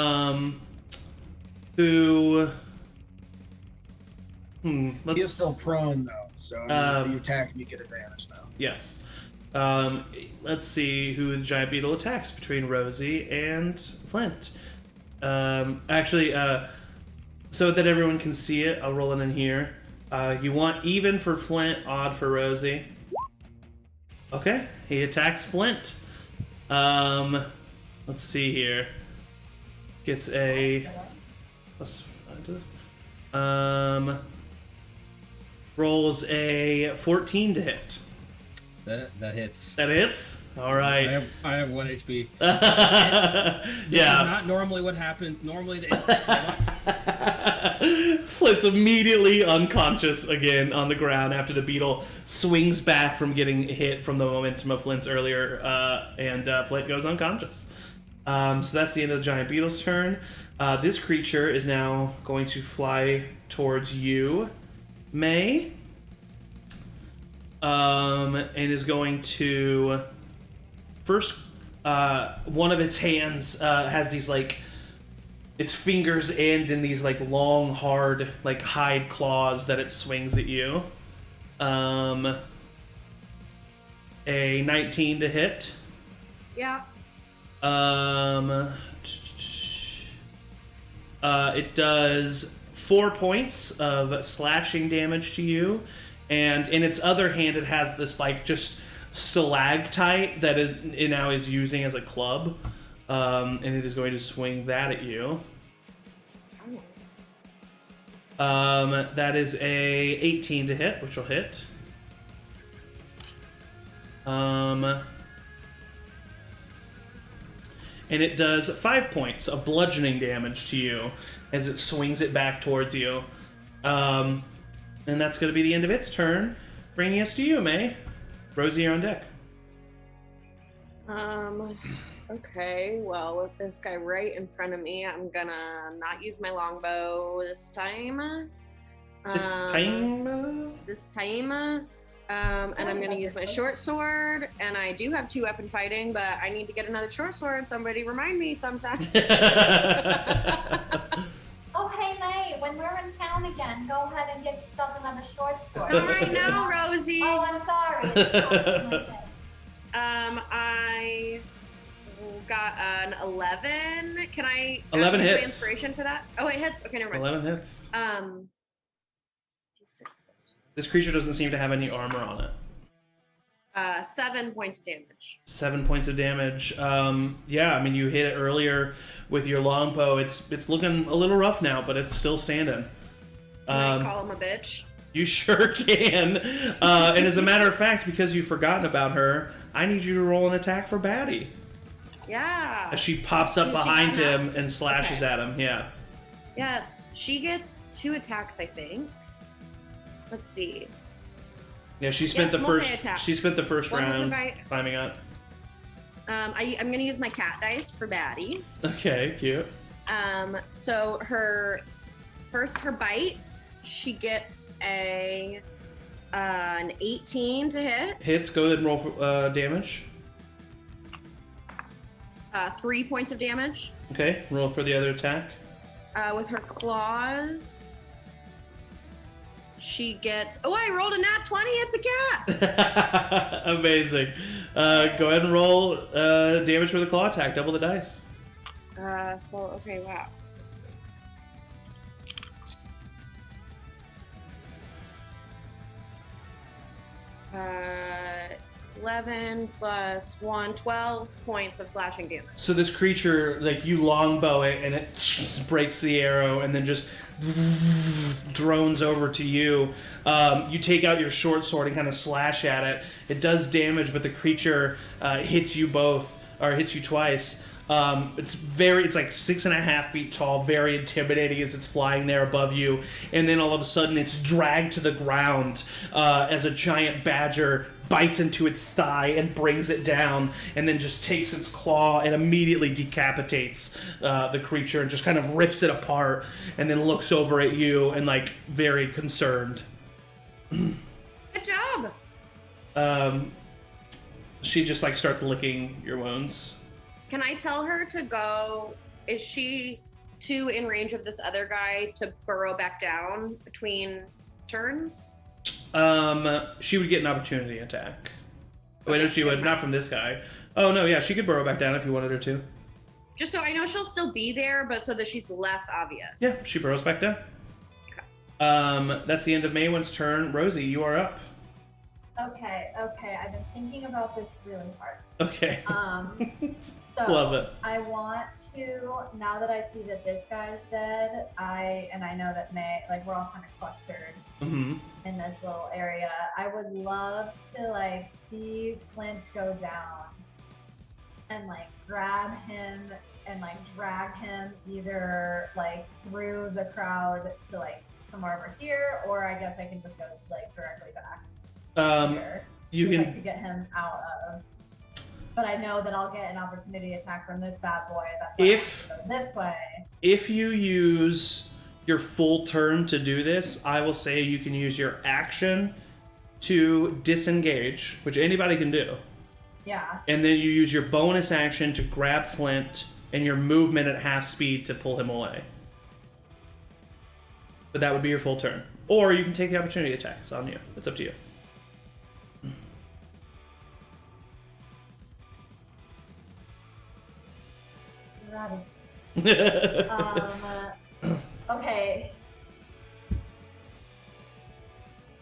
is still prone, though, so if you attack him, you get advantage now. Yes. Let's see who the giant beetle attacks between Rosie and Flint. So that everyone can see it, I'll roll it in here. You want even for Flint, odd for Rosie. Okay, he attacks Flint. Let's see here. Gets a +5 to this. Rolls a 14 to hit. That hits. That hits? All right. I have 1 HP. This is not normally what happens. Normally the insects are Flint's immediately unconscious again on the ground after the beetle swings back from getting hit from the momentum of Flint's earlier, and Flint goes unconscious. So that's the end of the giant beetle's turn. This creature is now going to fly towards you, May. And is going to first one of its hands has these its fingers end in these long hard hide claws that it swings at you. A 19 to hit. Yeah. It does 4 points of slashing damage to you. And in its other hand, it has this just stalactite that it now is using as a club, and it is going to swing that at you. That is a 18 to hit, which will hit. And it does 5 points of bludgeoning damage to you as it swings it back towards you. And that's going to be the end of its turn, bringing us to you, May. Rosie, you're on deck. Okay, well, with this guy right in front of me, I'm gonna not use my longbow this time. And I'm gonna use my short sword, and I do have 2 weapon fighting, but I need to get another short sword. Somebody remind me sometime. Oh, hey, May, when we're in town again, go ahead and get yourself another short sword. All right now, Rosie. Oh, I'm sorry. Okay. I got an 11. Can I 11 use my hits. inspiration for that? Oh, it hits. Okay, never mind. 11 hits. 6 plus This creature doesn't seem to have any armor on it. 7 points of damage. 7 points of damage. Yeah, I mean, you hit it earlier with your longbow. It's looking a little rough now, but it's still standing. Can I call him a bitch? You sure can. And as a matter of fact, because you've forgotten about her, I need you to roll an attack for Batty. Yeah. As she pops up behind him and slashes Okay. at him. Yeah. Yes, she gets 2 attacks, I think. Let's see. Yeah, she spent Yes, the first. multi-attack. She spent the first One with round the right- climbing up. I'm gonna use my cat dice for baddie. Okay, cute. So her bite, she gets an 18 to hit. Hits. Go ahead and roll for damage. 3 points of damage. Okay, roll for the other attack. With her claws, she gets. Oh, I rolled a nat 20. It's a cat. Amazing. Go ahead and roll damage for the claw attack. Double the dice. Okay, wow. Let's see. 11 plus 1, 12 points of slashing damage. So this creature, like, you longbow it, and it breaks the arrow, and then just drones over to you. You take out your short sword and kind of slash at it. It does damage, but the creature hits you both, or hits you twice. It's like 6.5 feet tall, very intimidating as it's flying there above you, and then all of a sudden it's dragged to the ground as a giant badger bites into its thigh and brings it down, and then just takes its claw and immediately decapitates the creature and just kind of rips it apart, and then looks over at you and, like, very concerned. Good job. She just, like, starts licking your wounds. Can I tell her to go? Is she too in range of this other guy to burrow back down between turns? She would get an opportunity attack. Okay, Wait, no, she would. Not from this guy. Oh, no, yeah, she could burrow back down if you wanted her to. Just so I know she'll still be there, but so that she's less obvious. Yeah, she burrows back down. Okay. That's the end of Maewyn's turn. Rosie, you are up. Okay. I've been thinking about this really hard. Okay. So Love it. I want to, now that I see that this guy's dead, I know that we're all kind of clustered in this little area. I would love to, like, see Flint go down and, like, grab him and, like, drag him either, like, through the crowd to, like, somewhere over here, or I guess I can just go, like, directly back here. You can, like, to get him out of. But I know that I'll get an opportunity attack from this bad boy. That's why I go this way. If you use your full turn to do this, I will say you can use your action to disengage, which anybody can do. Yeah. And then you use your bonus action to grab Flint and your movement at half speed to pull him away. But that would be your full turn. Or you can take the opportunity attack. It's on you. It's up to you. Okay.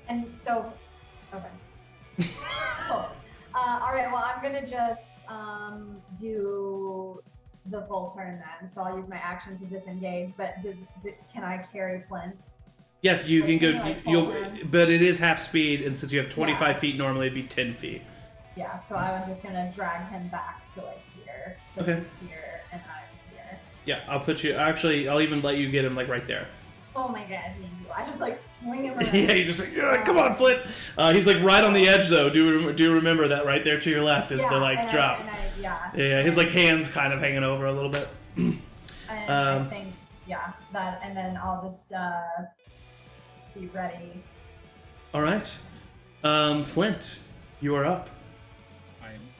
And so, okay. Cool. All right. Well, I'm gonna just do the full turn then. So I'll use my action to disengage. But can I carry Flint? Yeah, you can go. Like, but it is half speed, and since you have 25 feet, normally it'd be 10 feet. Yeah. So I'm just gonna drag him back to, like, here. So okay. He's here and I'm here. Yeah, I'll put you. Actually, I'll even let you get him, like, right there. Oh my god, I just, like, swing him around. Yeah, you just like, come on, Flint. He's, like, right on the edge, though. Do remember that right there to your left is the, like, drop. Yeah, his, like, hands kind of hanging over a little bit. I think, that, and then I'll just be ready. All right, Flint, you are up.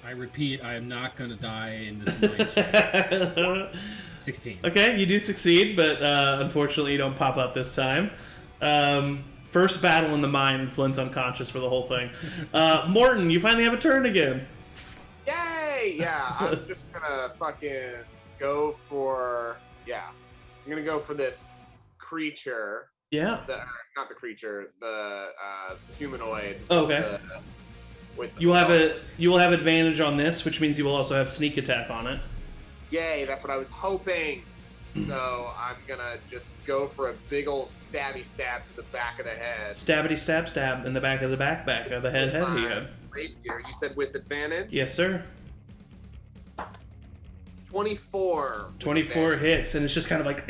I repeat, I am not going to die in this mind shift. 16. Okay, you do succeed, but unfortunately you don't pop up this time. First battle in the mine, and Flint's unconscious for the whole thing. Morton, you finally have a turn again. Yay! Yeah, I'm just gonna fucking go for... Yeah, I'm gonna go for this creature. Yeah. Not the creature, the humanoid. Oh, okay. You will have advantage on this, which means you will also have sneak attack on it. Yay, that's what I was hoping. So I'm gonna just go for a big old stabby stab to the back of the head. Stabbity stab in the back of the back of the head again. Rapier, you said with advantage? Yes, sir. 24. 24 hits, and it's just kind of like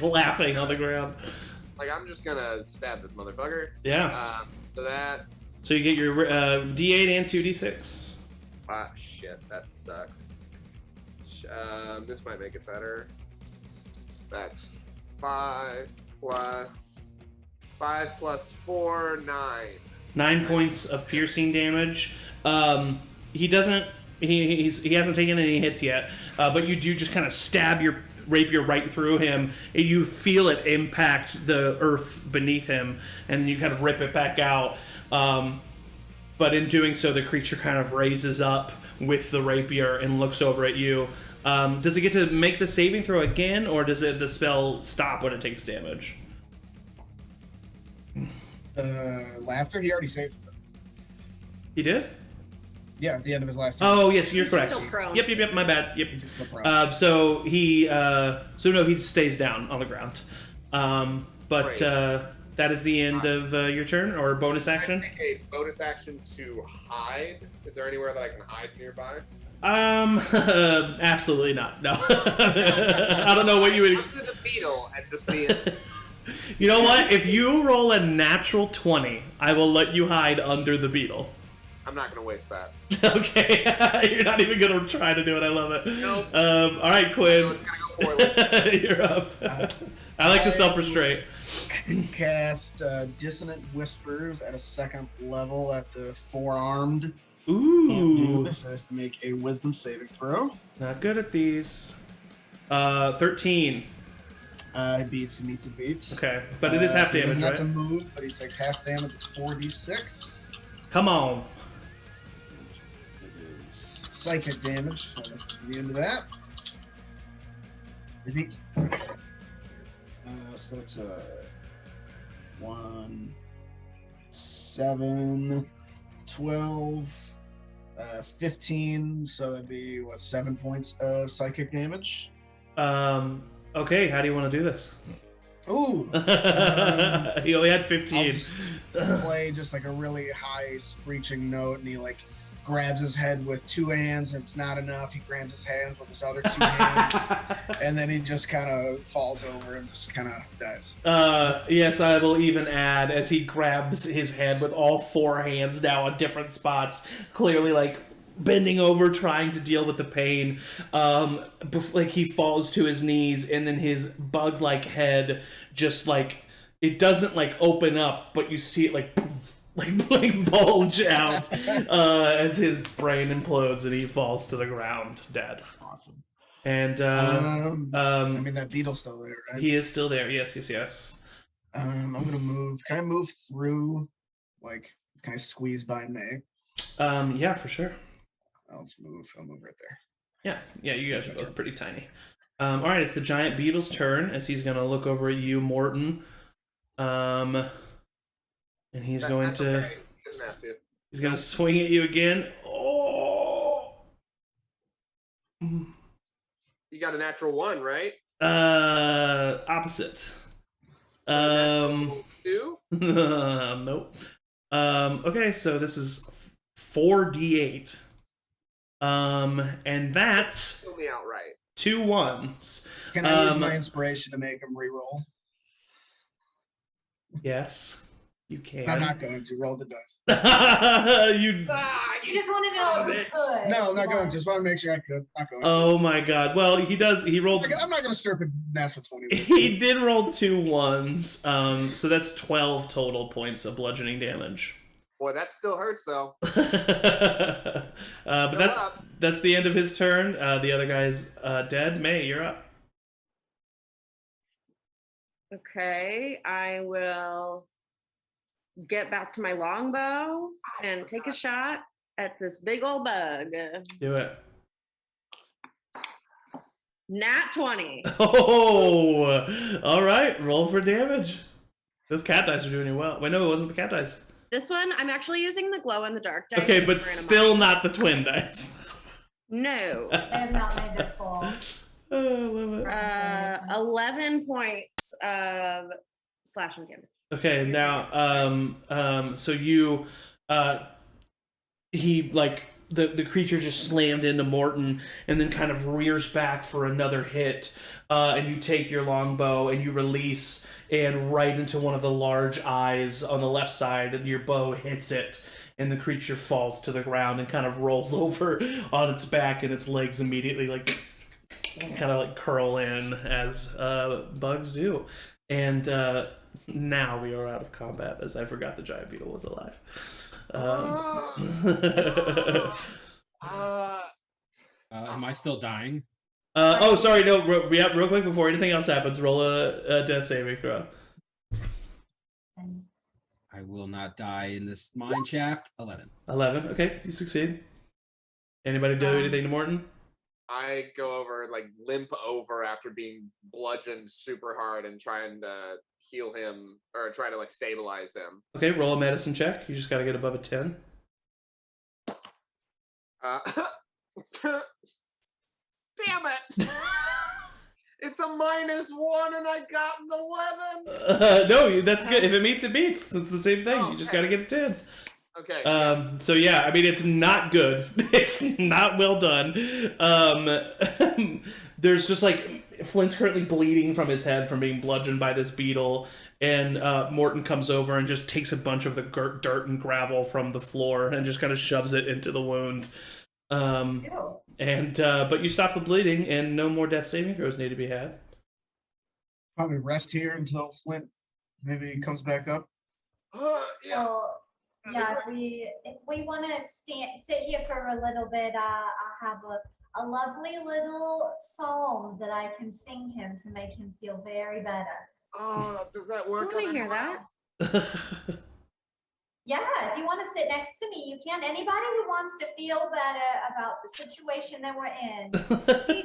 laughing on the ground. Like, I'm just gonna stab this motherfucker. Yeah. So that's... So you get your D8 and 2D6. Shit, that sucks. This might make it better. That's 5 plus 4, 9. 9 points of piercing damage. He doesn't. He hasn't taken any hits yet. But you do just kind of stab your rapier right through him. And you feel it impact the earth beneath him, and you kind of rip it back out. But in doing so, the creature kind of raises up with the rapier and looks over at you. Does it get to make the saving throw again, or does the spell stop when it takes damage? Laughter. He already saved. He did? Yeah, at the end of his last turn. Oh, yes, you're He's correct. still prone. Yep, my bad. Yep. He's still prone. So he just stays down on the ground. But that is the end of your turn, or bonus action? Can I take a bonus action to hide? Is there anywhere that I can hide nearby? Absolutely not. No. I don't know what you would. Under the beetle and just be. You know what? If you roll a natural 20, I will let you hide under the beetle. I'm not gonna waste that. Okay, you're not even gonna try to do it. I love it. Nope. All right, Cuinn. No, it's gonna go poorly. You're up. I like the self-restraint. Cast Dissonant Whispers at a 2nd level at the four-armed. Ooh. This has to make a Wisdom saving throw. Not good at these. 13. Beats beats. Okay, but it is half so he damage, doesn't right? have to move, but he takes half damage at 4d6. Come on. It is psychic damage. So that's the end of that. So that's 1, 7, 12, 15. So that'd be 7 points of psychic damage. Okay, how do you want to do this? Ooh. He only had I'll 15. just play just like a really high screeching note, and he like grabs his head with 2 hands, and it's not enough. He grabs his hands with his other 2 hands, and then he just kind of falls over and just kind of dies. Yes, I will even add, as he grabs his head with all 4 hands now on different spots, clearly like bending over, trying to deal with the pain. Like he falls to his knees, and then his bug-like head just like, it doesn't like open up, but you see it like bulge out as his brain implodes and he falls to the ground dead. Awesome. And I mean, that beetle's still there, right? he is still there. Yes. I'm gonna move. Can I move through? Like, can I squeeze by May? Yeah, for sure. I'll just move. I'll move right there. Yeah, you guys are both pretty tiny. All right, it's the giant beetle's turn as he's gonna look over at you, Morton. And he's going to. Okay. He doesn't have to. He's gonna swing at you again. Oh. You got a natural 1, right? Opposite. So 2? Nope. Okay, so this is 4d8. And that's Kill me outright. 2 1s. Can I use my inspiration to make him reroll? Yes, you can. I'm not going to roll the dice. You. You just wanted to know if you could. No, I'm not going to. Just want to make sure I could. Not going to. Oh my God! Well, he does. He rolled. I'm not going to strip a natural 20. He did roll 2 1s. So that's 12 total points of bludgeoning damage. Boy, that still hurts though. But that's the end of his turn. The other guy's dead. May, you're up. Okay, I will get back to my longbow and take a shot at this big old bug. Do it. Nat 20. Oh, all right. Roll for damage. Those cat dice are doing you well. Wait, no, it wasn't the cat dice. This one, I'm actually using the glow in the dark dice. Okay, but for still animal. not the twin dice. No. They have not made it full. Oh, I love it. 11 points of slashing damage. Okay, now, so you, he, like, the creature just slammed into Morton and then kind of rears back for another hit, and you take your longbow and you release, and right into one of the large eyes on the left side, and your bow hits it, and the creature falls to the ground and kind of rolls over on its back, and its legs immediately like kind of like curl in as bugs do. And now we are out of combat, as I forgot the giant beetle was alive. Am I still dying? Oh, sorry, no, real quick before anything else happens, roll a death saving throw. I will not die in this mine shaft. 11. 11, okay, you succeed. Anybody do anything to Morton? I go over, like, limp over after being bludgeoned super hard and trying to heal him, or try to, like, stabilize him. Okay, roll a medicine check. You just gotta get above a 10. Damn it! It's a -1 and I got an 11! No, that's good. If it meets, it beats. That's the same thing. Oh, You just okay. gotta get a 10. Okay. So yeah, I mean, it's not good. It's not well done. There's just like, Flint's currently bleeding from his head from being bludgeoned by this beetle, and Morton comes over and just takes a bunch of the dirt and gravel from the floor and just kind of shoves it into the wound. But you stop the bleeding, and no more death saving throws need to be had. Probably rest here until Flint maybe comes back up. Yeah. Well, yeah, if we want to sit here for a little bit, I have a lovely little psalm that I can sing him to make him feel very better. Oh, does that work? I wanna hear that. Yeah, if you want to sit next to me, you can. Anybody who wants to feel better about the situation that we're in, please,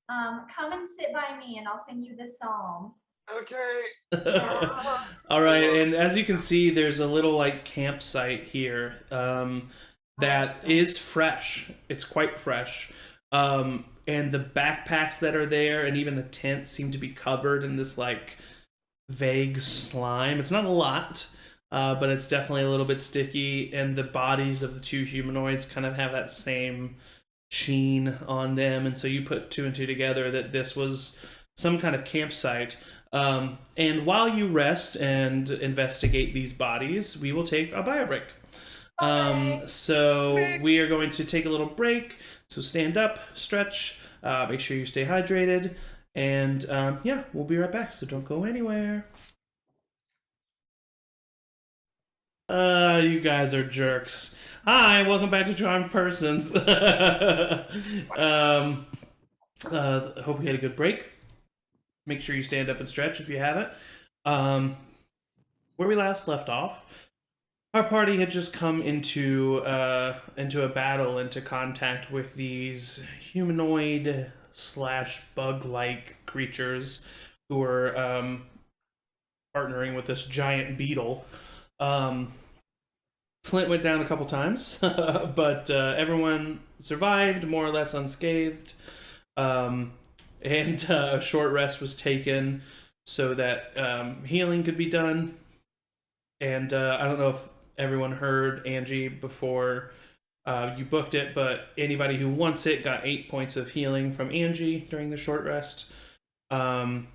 come and sit by me, and I'll sing you this psalm. Okay. All right, and as you can see, there's a little like campsite here that is fresh. It's quite fresh. And the backpacks that are there and even the tent seem to be covered in this like vague slime. It's not a lot, but it's definitely a little bit sticky, and the bodies of the two humanoids kind of have that same sheen on them, and so you put two and two together that this was some kind of campsite. And while you rest and investigate these bodies, we will take a bio break. So we are going to take a little break. So stand up, stretch, make sure you stay hydrated, and yeah, we'll be right back. So don't go anywhere. You guys are jerks. Hi, welcome back to Charmed Persons. Hope you had a good break. Make sure you stand up and stretch if you haven't. Where we last left off, our party had just come into a battle, into contact with these humanoid / bug-like creatures who were partnering with this giant beetle. Flint went down a couple times, but everyone survived more or less unscathed. And a short rest was taken so that healing could be done. And I don't know if everyone heard Angie before you booked it, but anybody who wants it got 8 points of healing from Angie during the short rest. And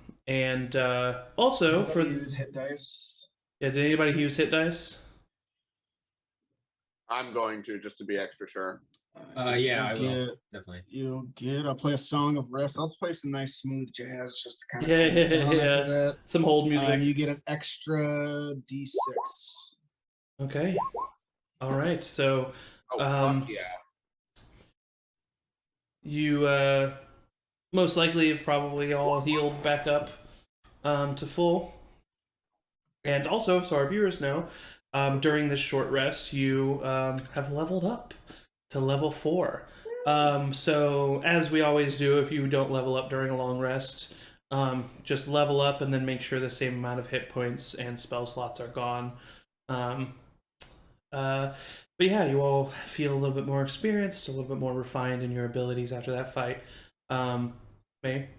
also Anybody for use hit dice? Yeah, did anybody use hit dice? I'm going to, just to be extra sure. Yeah, I will. Definitely. You'll get. I'll play a song of rest. I'll play some nice smooth jazz just to kind of Yeah. after that. Some hold music. You get an extra D6. Okay. All right. So, Fuck yeah. you most likely have probably all healed back up to full. And also, so our viewers know, during this short rest, you have leveled up to level 4. So as we always do, if you don't level up during a long rest, just level up and then make sure the same amount of hit points and spell slots are gone. But yeah, you all feel a little bit more experienced, a little bit more refined in your abilities after that fight. May?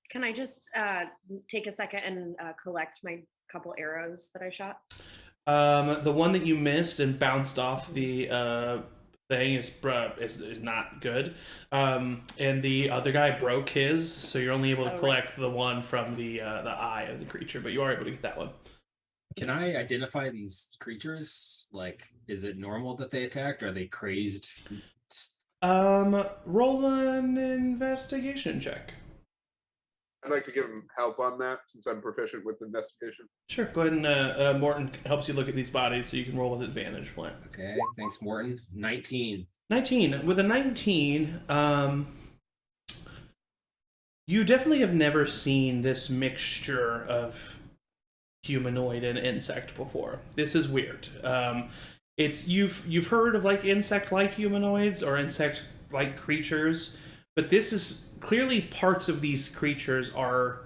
Can I just take a second and collect my couple arrows that I shot? The one that you missed and bounced off the thing is not good. And the other guy broke his, so you're only able to collect the one from the eye of the creature, but you are able to get that one. Can I identify these creatures? Like, is it normal that they attack? Are they crazed? Roll an investigation check. I'd like to give him help on that since I'm proficient with investigation. Sure, go ahead and Morton helps you look at these bodies so you can roll with advantage, Flint. Okay, thanks, Morton. 19. 19. With a 19, you definitely have never seen this mixture of humanoid and insect before. This is weird. It's you've heard of like insect-like humanoids or insect-like creatures, but this is clearly parts of these creatures are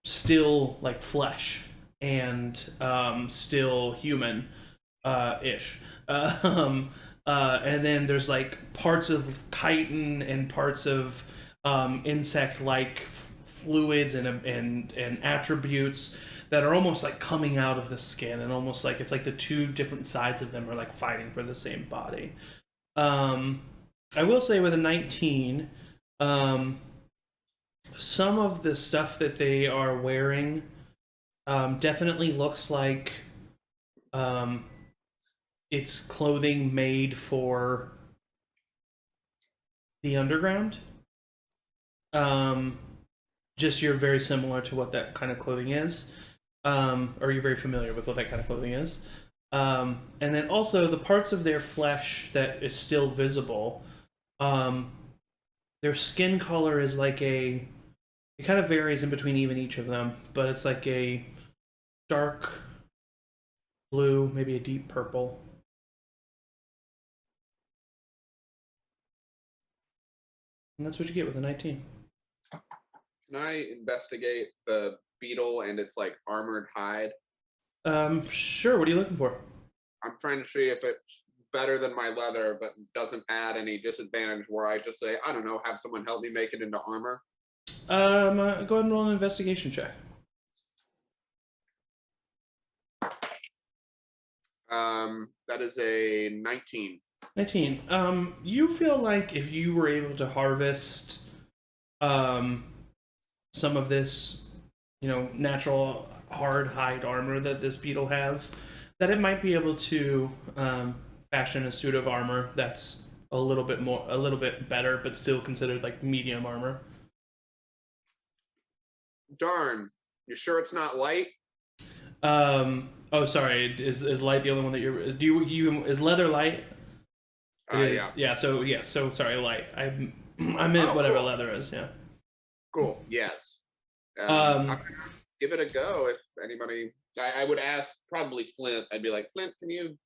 still like flesh and still human ish. And then there's like parts of chitin and parts of insect-like fluids and attributes that are almost like coming out of the skin, and almost like it's like the two different sides of them are like fighting for the same body. I will say with a 19, some of the stuff that they are wearing definitely looks like it's clothing made for the underground. Just you're very similar to what that kind of clothing is. Or you're very familiar with what that kind of clothing is. And then also the parts of their flesh that is still visible, their skin color is like it kind of varies in between even each of them, but it's like a dark blue, maybe a deep purple. And that's what you get with a 19. Can I investigate the beetle and its like armored hide? Sure. What are you looking for? I'm trying to see if it's better than my leather, but doesn't add any disadvantage where I just say, I don't know, have someone help me make it into armor. Go ahead and roll an investigation check. That is a 19. 19. You feel like if you were able to harvest some of this, natural hard hide armor that this beetle has, that it might be able to fashion a suit of armor that's a little bit better, but still considered like medium armor. Darn. You sure it's not light? Oh, sorry. Is light the only one that you're? Is leather light? It is. Yeah. So sorry, light. I meant whatever cool. Leather is. Yeah. Cool. Yes. I'm gonna give it a go. If anybody, I would ask probably Flint. I'd be like, Flint, can you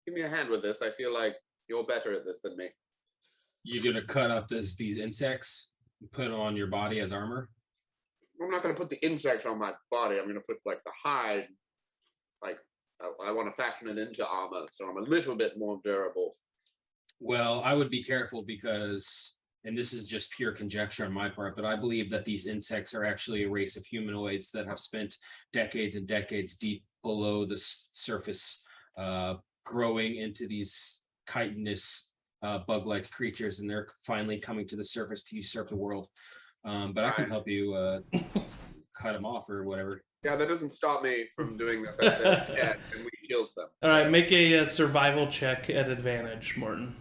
give me a hand with this? I feel like you're better at this than me. You're gonna cut up these insects and put them on your body as armor? I'm not gonna put the insects on my body. I'm gonna put like the hide. Like I want to fashion it into armor, so I'm a little bit more durable. Well, I would be careful because, and this is just pure conjecture on my part, but I believe that these insects are actually a race of humanoids that have spent decades and decades deep below the surface, growing into these chitinous bug-like creatures, and they're finally coming to the surface to usurp the world. But I can help you cut them off or whatever. Yeah, that doesn't stop me from doing this. I said, yeah, and we killed them. All right, make a survival check at advantage, Morton.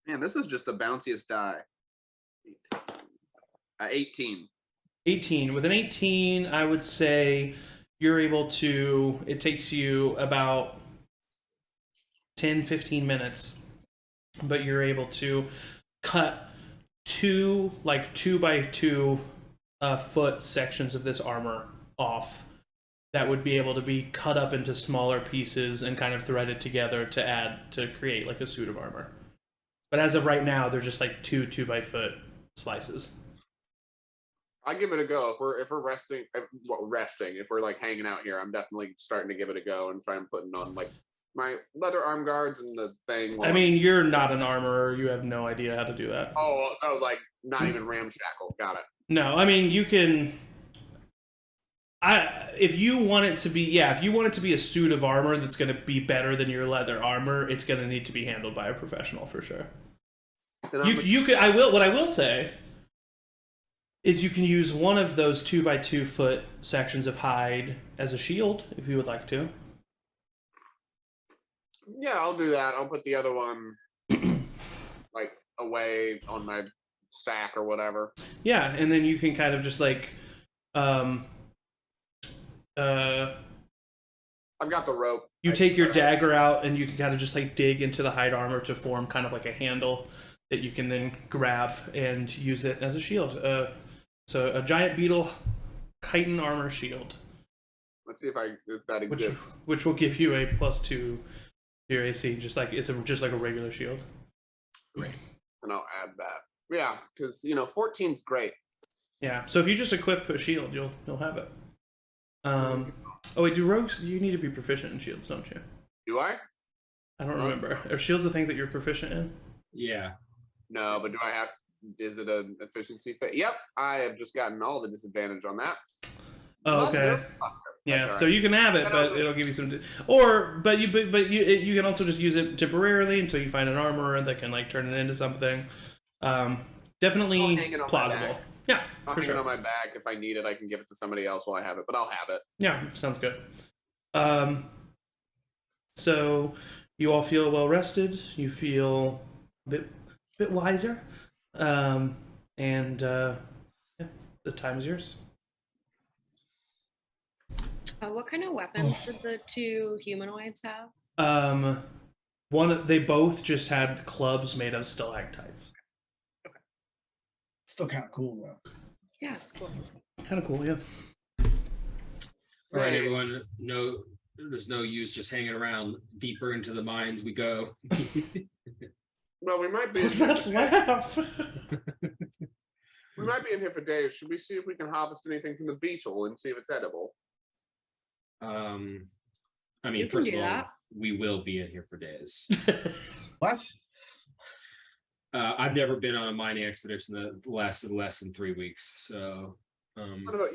Man, this is just the bounciest die. 18. 18. With an 18, I would say you're able to. It takes you about 10-15 minutes, but you're able to cut two by 2 foot sections of this armor off that would be able to be cut up into smaller pieces and kind of threaded together to create like a suit of armor. But as of right now, they're just like 2 by foot slices. I give it a go. If we're resting, if we're like hanging out here, I'm definitely starting to give it a go and try and putting on like my leather arm guards and the thing. I mean, you're not an armorer. You have no idea how to do that. Oh, like not even ramshackle. Got it. No, I mean you can. If you want it to be a suit of armor that's going to be better than your leather armor, it's going to need to be handled by a professional for sure. What I will say is you can use one of those 2x2 foot sections of hide as a shield if you would like to. Yeah, I'll do that. I'll put the other one like away on my stack or whatever. Yeah, and then you can kind of just like I've got the rope. you take your dagger out and you can kind of just like dig into the hide armor to form kind of like a handle that you can then grab and use it as a shield. So a giant beetle chitin armor shield. Let's see if that exists. Which will give you a +2 to your AC, just like just like a regular shield. Great. And I'll add that. Yeah, because 14's great. Yeah. So if you just equip a shield, you'll have it. Oh wait, do rogues? You need to be proficient in shields, don't you? Do I? I don't remember. Are shields a thing that you're proficient in? Yeah. No, but do I have? Is it an efficiency thing? Yep, I have just gotten all the disadvantage on that. Oh, okay. Yeah, so you can have it, but it'll give you some. But you can also just use it temporarily until you find an armorer that can like turn it into something. Definitely plausible. Yeah, I'll for hang sure. it on my bag. If I need it, I can give it to somebody else while I have it. But I'll have it. Yeah, sounds good. So you all feel well rested. You feel a bit wiser, and yeah, the time is yours. What kind of weapons did the two humanoids have? They both just had clubs made of stalactites. Still kind of cool though. Yeah, it's cool. Kind of cool, yeah. All right, everyone. No, there's no use just hanging around. Deeper into the mines we go. Well, we might be. Let's not laugh. We might be in here for days. Should we see if we can harvest anything from the beetle and see if it's edible? I mean, You can first do of all, that. we will be in here for days. What? I've never been on a mining expedition that lasted less than 3 weeks, so.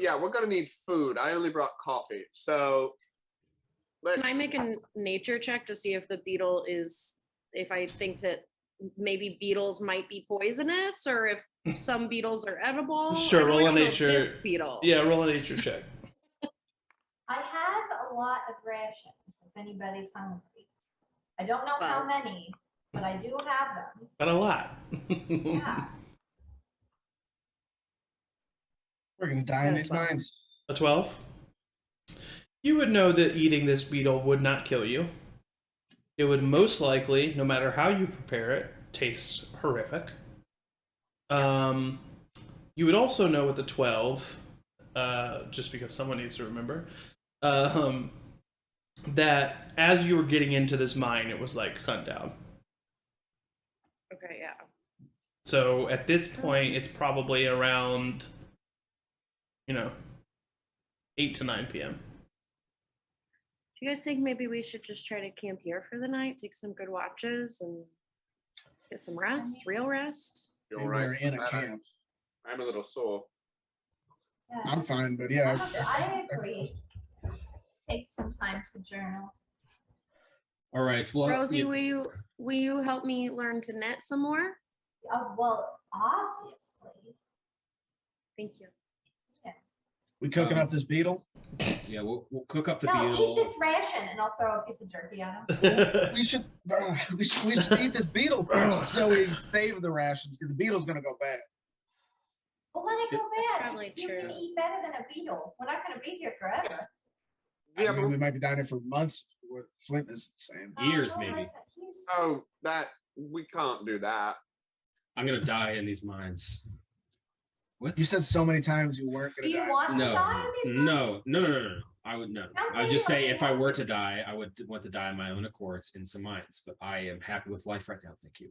Yeah, we're gonna need food. I only brought coffee, so. Can I make a nature check to see if the beetle is, if I think that maybe beetles might be poisonous, or if some beetles are edible? Sure, I don't roll a know nature. This beetle. Yeah, roll a nature check. I have a lot of rations if anybody's hungry. I don't know how many, but I do have them. But a lot. Yeah. We're gonna die in these mines. A 12? You would know that eating this beetle would not kill you. It would most likely, no matter how you prepare it, taste horrific. You would also know with the 12, just because someone needs to remember, that as you were getting into this mine, it was like sundown. Okay, yeah. So at this point, it's probably around, 8 to 9 p.m. Do you guys think maybe we should just try to camp here for the night, take some good watches, and get some rest, real rest? You're Maybe right. we're in a camp. I'm a little sore. Yeah. I'm fine, but yeah. I agree. Take some time to journal. All right. Well, Rosie, will you help me learn to knit some more? Oh, well, obviously. Thank you. We cooking up this beetle? yeah, we'll cook up the No, beetle. eat this ration and I'll throw a piece of jerky on him. we should eat this beetle first so we save the rations because the beetle's gonna go bad. Well, let it go That's bad. probably You true. can eat better than a beetle. We're not going to be here forever. Yeah, I mean, we might be dying here for months. What Flint is saying. Years, Oh, maybe. listen, Oh, that we can't do that. I'm gonna die in these mines. What? You said so many times you weren't Do gonna you die. want to No, die in these no. I would no. Sounds I would like just you say like if I it. were to die, I would want to die on my own accords in some mines. But I am happy with life right now. Thank you.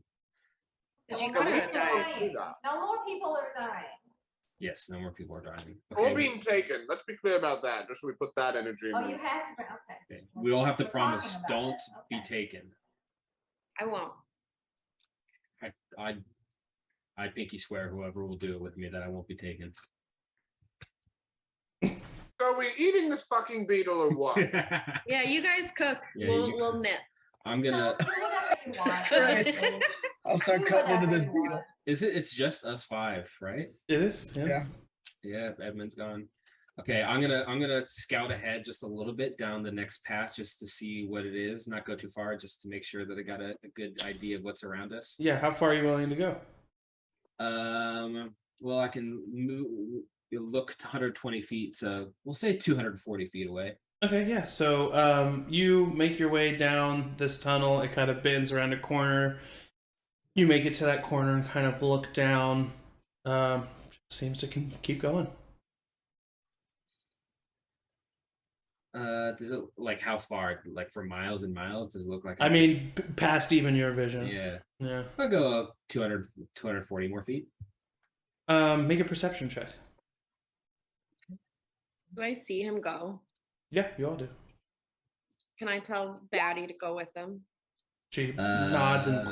Because you No could more have people died. are dying. No more people are dying. Yes, no more people are dying. Or Okay. being taken. Let's be clear about that. Just so we put that energy in. Oh, you had to. Okay. Okay. We all have to We're promise, talking about don't it. be Okay. taken. I won't. I pinky swear whoever will do it with me that I won't be taken. So are we eating this fucking beetle or what? Yeah, you guys cook. Yeah, we'll you we'll cook. knit. I'm No, gonna. do whatever you want. Right. I'll start Do cutting into whatever this you beetle. want. It's just us 5, right? It is? Yeah. Yeah, Edmund's gone. Okay, I'm gonna scout ahead just a little bit down the next path just to see what it is. Not go too far, just to make sure that I got a good idea of what's around us. Yeah, how far are you willing to go? Well, I can look 120 feet, so we'll say 240 feet away. Okay, yeah. So you make your way down this tunnel. It kind of bends around a corner. You make it to that corner and kind of look down. Seems to keep going. Does it, like, how far? Like, for miles and miles? Does it look like? I mean, past even your vision. Yeah. Yeah. I'll go up 240 more feet. Make a perception check. Do I see him go? Yeah, you all do. Can I tell Batty to go with him? She nods and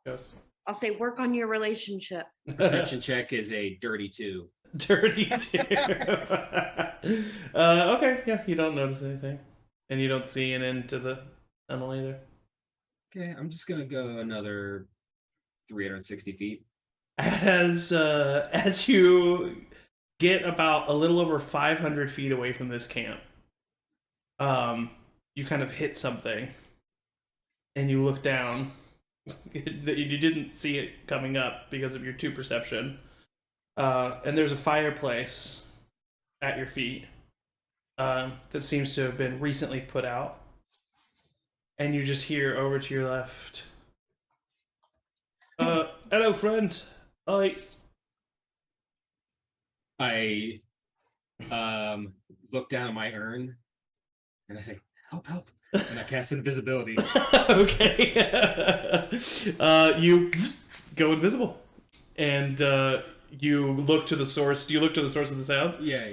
goes. I'll say, work on your relationship. Perception check is a dirty 2. Dirty 2. Okay, yeah, you don't notice anything. And you don't see an end to the tunnel either. Okay, I'm just gonna go another 360 feet. As you get about a little over 500 feet away from this camp, you kind of hit something, and you look down. You didn't see it coming up because of your 2 perception. And there's a fireplace at your feet that seems to have been recently put out. And you just hear over to your left, hello, friend. I look down at my urn and I say, help, and I cast invisibility. Okay. You go invisible, and you look to the source. Do you look to the source of the sound? Yeah.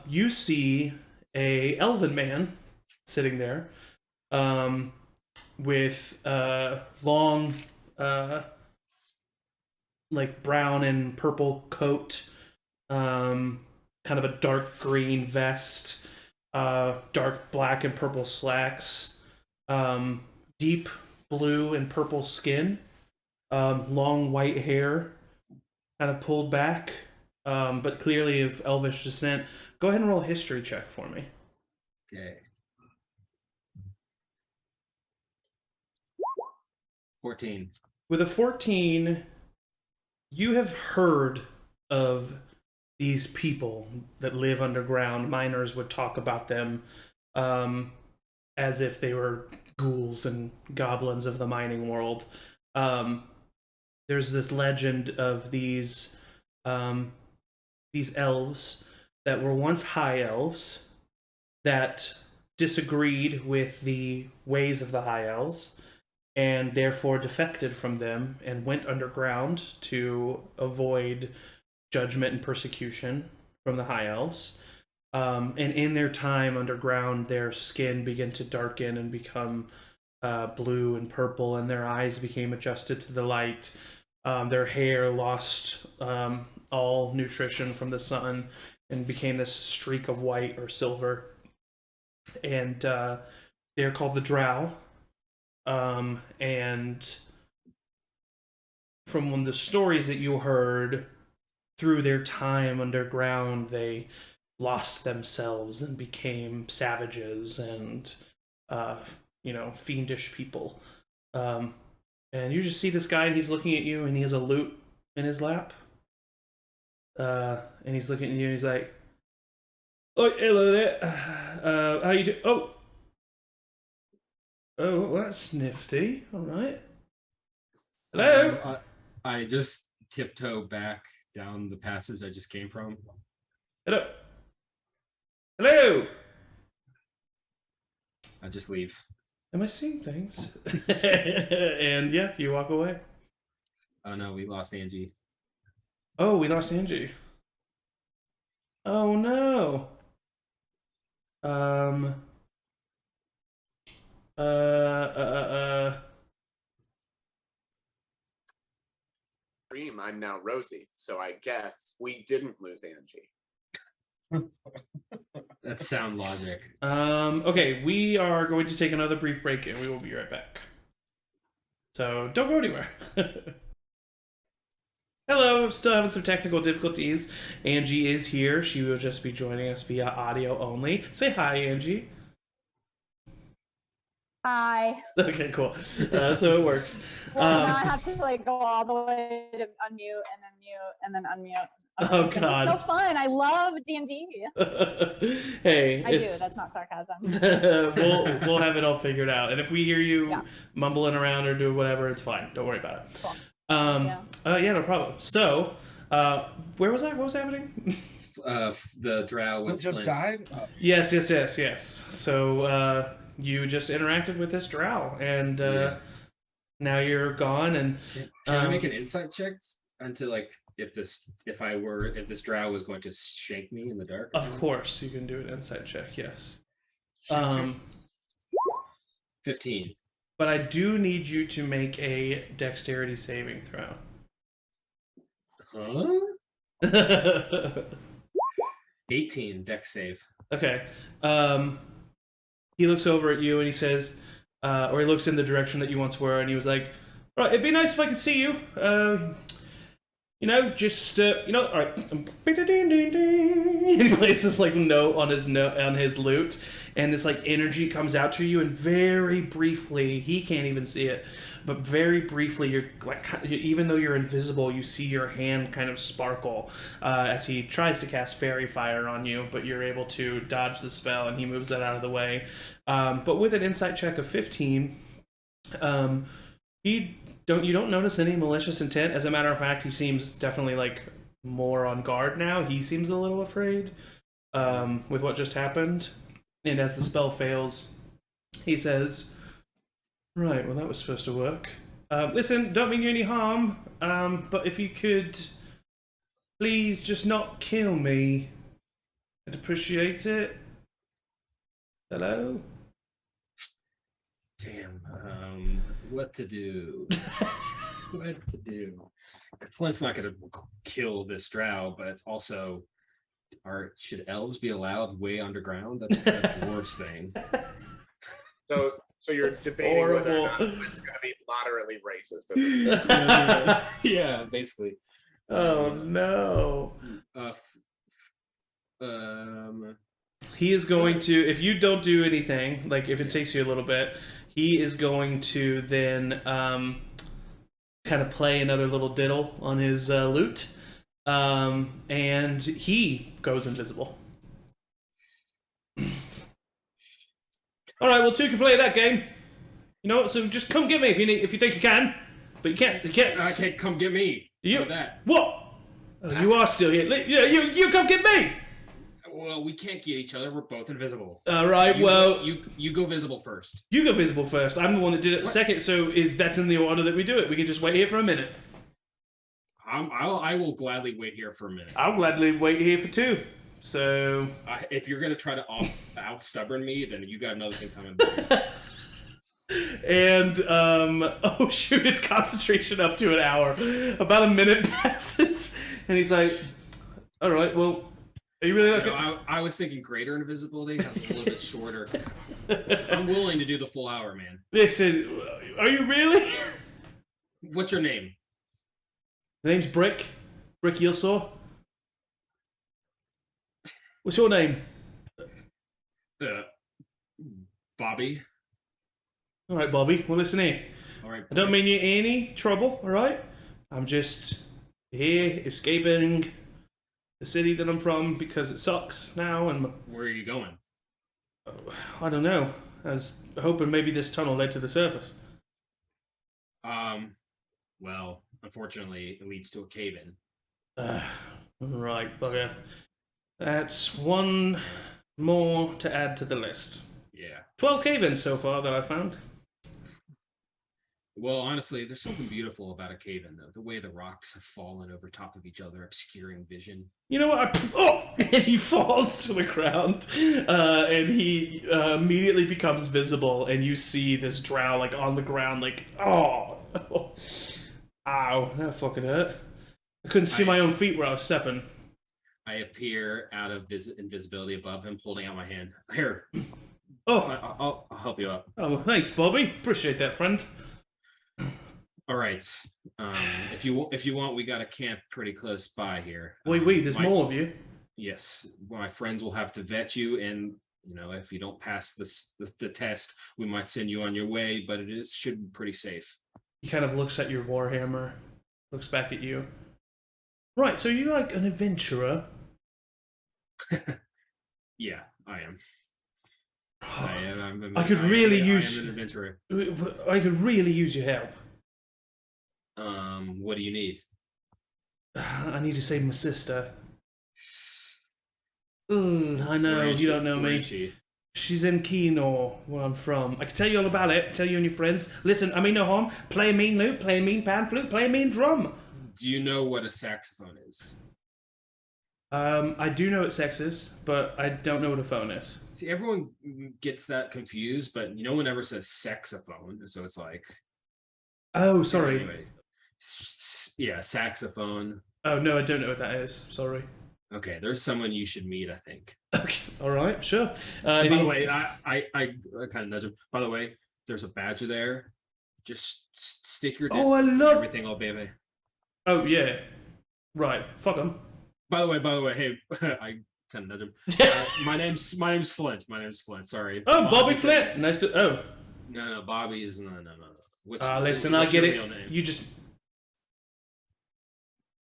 You see a elven man sitting there, with long, like brown and purple coat, kind of a dark green vest, dark black and purple slacks, deep blue and purple skin, long white hair, kind of pulled back, but clearly of elvish descent. Go ahead and roll a history check for me. Okay. 14. With a 14, you have heard of these people that live underground. Miners would talk about them as if they were ghouls and goblins of the mining world. There's this legend of these elves that were once high elves that disagreed with the ways of the high elves and therefore defected from them and went underground to avoid judgment and persecution from the high elves. And in their time underground, their skin began to darken and become blue and purple, and their eyes became adjusted to the light. Their hair lost all nutrition from the sun and became this streak of white or silver. And they're called the Drow. And from one of the stories that you heard, through their time underground, they lost themselves and became savages and, fiendish people. And you just see this guy, and he's looking at you, and he has a lute in his lap. And he's looking at you, and he's like, "Oh, hello there. How you doing? Oh, well, that's nifty. All right. Hello." I just tiptoe back down the passage I just came from. Hello. I just leave. Am I seeing things? And yeah, you walk away. Oh no, we lost Angie. Oh, we lost Angie. Oh no. Dream, I'm now Rosie, so I guess we didn't lose Angie. That's sound logic. Okay, we are going to take another brief break, and we will be right back. So don't go anywhere. Hello, still having some technical difficulties. Angie is here. She will just be joining us via audio only. Say hi, Angie. Hi. Okay, cool. So it works. Well, now I have to like go all the way to unmute and then mute and then unmute. Oh It's God! so fun. I love D&D. Hey, I do. That's not sarcasm. we'll have it all figured out. And if we hear you Yeah. mumbling around or do whatever, it's fine. Don't worry about it. Cool. Yeah, no problem. So, where was I? What was happening? The drow Who with just Flint. died? Oh. Yes. So, you just interacted with this drow, and now you're gone. And Can I make an insight check into like if this drow was going to shank me in the dark? Of course, you can do an insight check. Yes. 15. But I do need you to make a dexterity saving throw. Huh? 18 dex save. Okay. He looks over at you and he says, or he looks in the direction that you once were, and he was like, "Right, it'd be nice if I could see you. Just all right." And he plays this like note on his lute, and this like energy comes out to you, and very briefly, he can't even see it, but very briefly, you're like, even though you're invisible, you see your hand kind of sparkle as he tries to cast fairy fire on you, but you're able to dodge the spell, and he moves that out of the way. But with an insight check of 15, you don't notice any malicious intent. As a matter of fact, he seems definitely like more on guard now. He seems a little afraid with what just happened. And as the spell fails, he says, "Right, well, that was supposed to work. Listen, don't mean you any harm, but if you could please just not kill me, I'd appreciate it. Hello?" Damn. What to do? What to do? Flint's not going to kill this drow, but also, should elves be allowed way underground? That's a dwarf's thing. So you're debating horrible. whether or not it's going to be moderately racist. Yeah, basically. Oh no. He is going to, if you don't do anything, like if it takes you a little bit, he is going to then kind of play another little diddle on his lute, and he goes invisible. All right, well, two can play that game. You know what? So just come get me if you think you can, but you can't. You can't. I can't come get me. You that? What? Oh, you are still here. Yeah, you come get me. Well, we can't get each other. We're both invisible. All right. You go visible first. You go visible first. I'm the one that did it second. So if that's in the order that we do it, we can just wait here for a minute. I will gladly wait here for a minute. I'll gladly wait here for 2. So if you're gonna try to out stubborn me, then you got another thing coming. And oh shoot, it's concentration up to an hour. About a minute passes, and he's like, "All right, well, are you really looking?" I was thinking greater invisibility. That's a little bit shorter. I'm willing to do the full hour, man. Listen, are you really? What's your name? The name's Brick Yilsaw. What's your name? Bobby. All right, Bobby. Well, listen here. All right. I don't mean you any trouble, all right? I'm just here escaping the city that I'm from because it sucks now. And where are you going? I don't know. I was hoping maybe this tunnel led to the surface. Well, unfortunately, it leads to a cave-in. Right, bugger. That's one more to add to the list. Yeah. 12 cave-ins so far that I found. Well, honestly, there's something beautiful about a cave-in, though. The way the rocks have fallen over top of each other, obscuring vision. You know what? And he falls to the ground, and he immediately becomes visible, and you see this drow like on the ground, like, oh, ow, that fucking hurt. I couldn't see my own feet where I was stepping. I appear out of invisibility above him, holding out my hand. Here. Oh, I'll help you up. Oh, thanks, Bobby. Appreciate that, friend. All right. If you want, we got a camp pretty close by here. Wait, there's more of you. Yes, my friends will have to vet you, and if you don't pass the test, we might send you on your way. But should be pretty safe. He kind of looks at your warhammer, looks back at you. Right, so you're like an adventurer. Yeah, I am. I could really use. I am an adventurer. I could really use your help. What do you need? I need to save my sister. I know you don't know me. She's in Kino, where I'm from. I can tell you all about it. Tell you and your friends. Listen, I mean no harm. Play a mean lute, play a mean pan flute, play a mean drum. Do you know what a saxophone is? I do know what sex is, but I don't know what a phone is. See, everyone gets that confused, but no one ever says saxophone, so it's like... Oh, sorry. Anyway. Yeah, saxophone. Oh, no, I don't know what that is. Sorry. Okay, there's someone you should meet, I think. Okay, all right, sure. By the way, I kind of nudge him. By the way, there's a badger there. Just stick your distance. Oh, I love everything, oh baby. Oh yeah, right. Fuck him. By the way, hey, I kind of nudge him. My name's Flint. My name's Flint. Sorry. Oh, Bobby Flint. Nice to. Oh. No, Bobby is no. Listen, I get it. You just.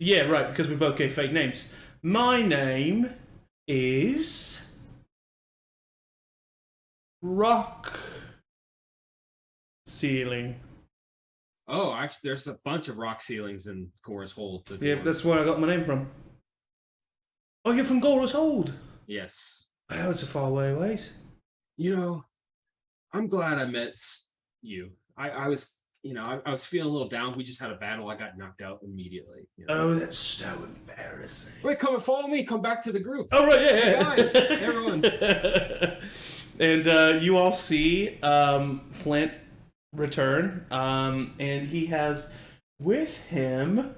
Yeah, right. Because we both gave fake names. My name is Rock Ceiling. Oh, actually, there's a bunch of rock ceilings in Gora's Hold. Yeah, that's where I got my name from. Oh, you're from Gora's Hold? Yes. Oh, it's a far way ways. I'm glad I met you. I was feeling a little down. We just had a battle. I got knocked out immediately. Oh, that's so embarrassing. Wait, come and follow me. Come back to the group. Oh, right, yeah. Hey, guys, everyone. And you all see Flint return, and he has with him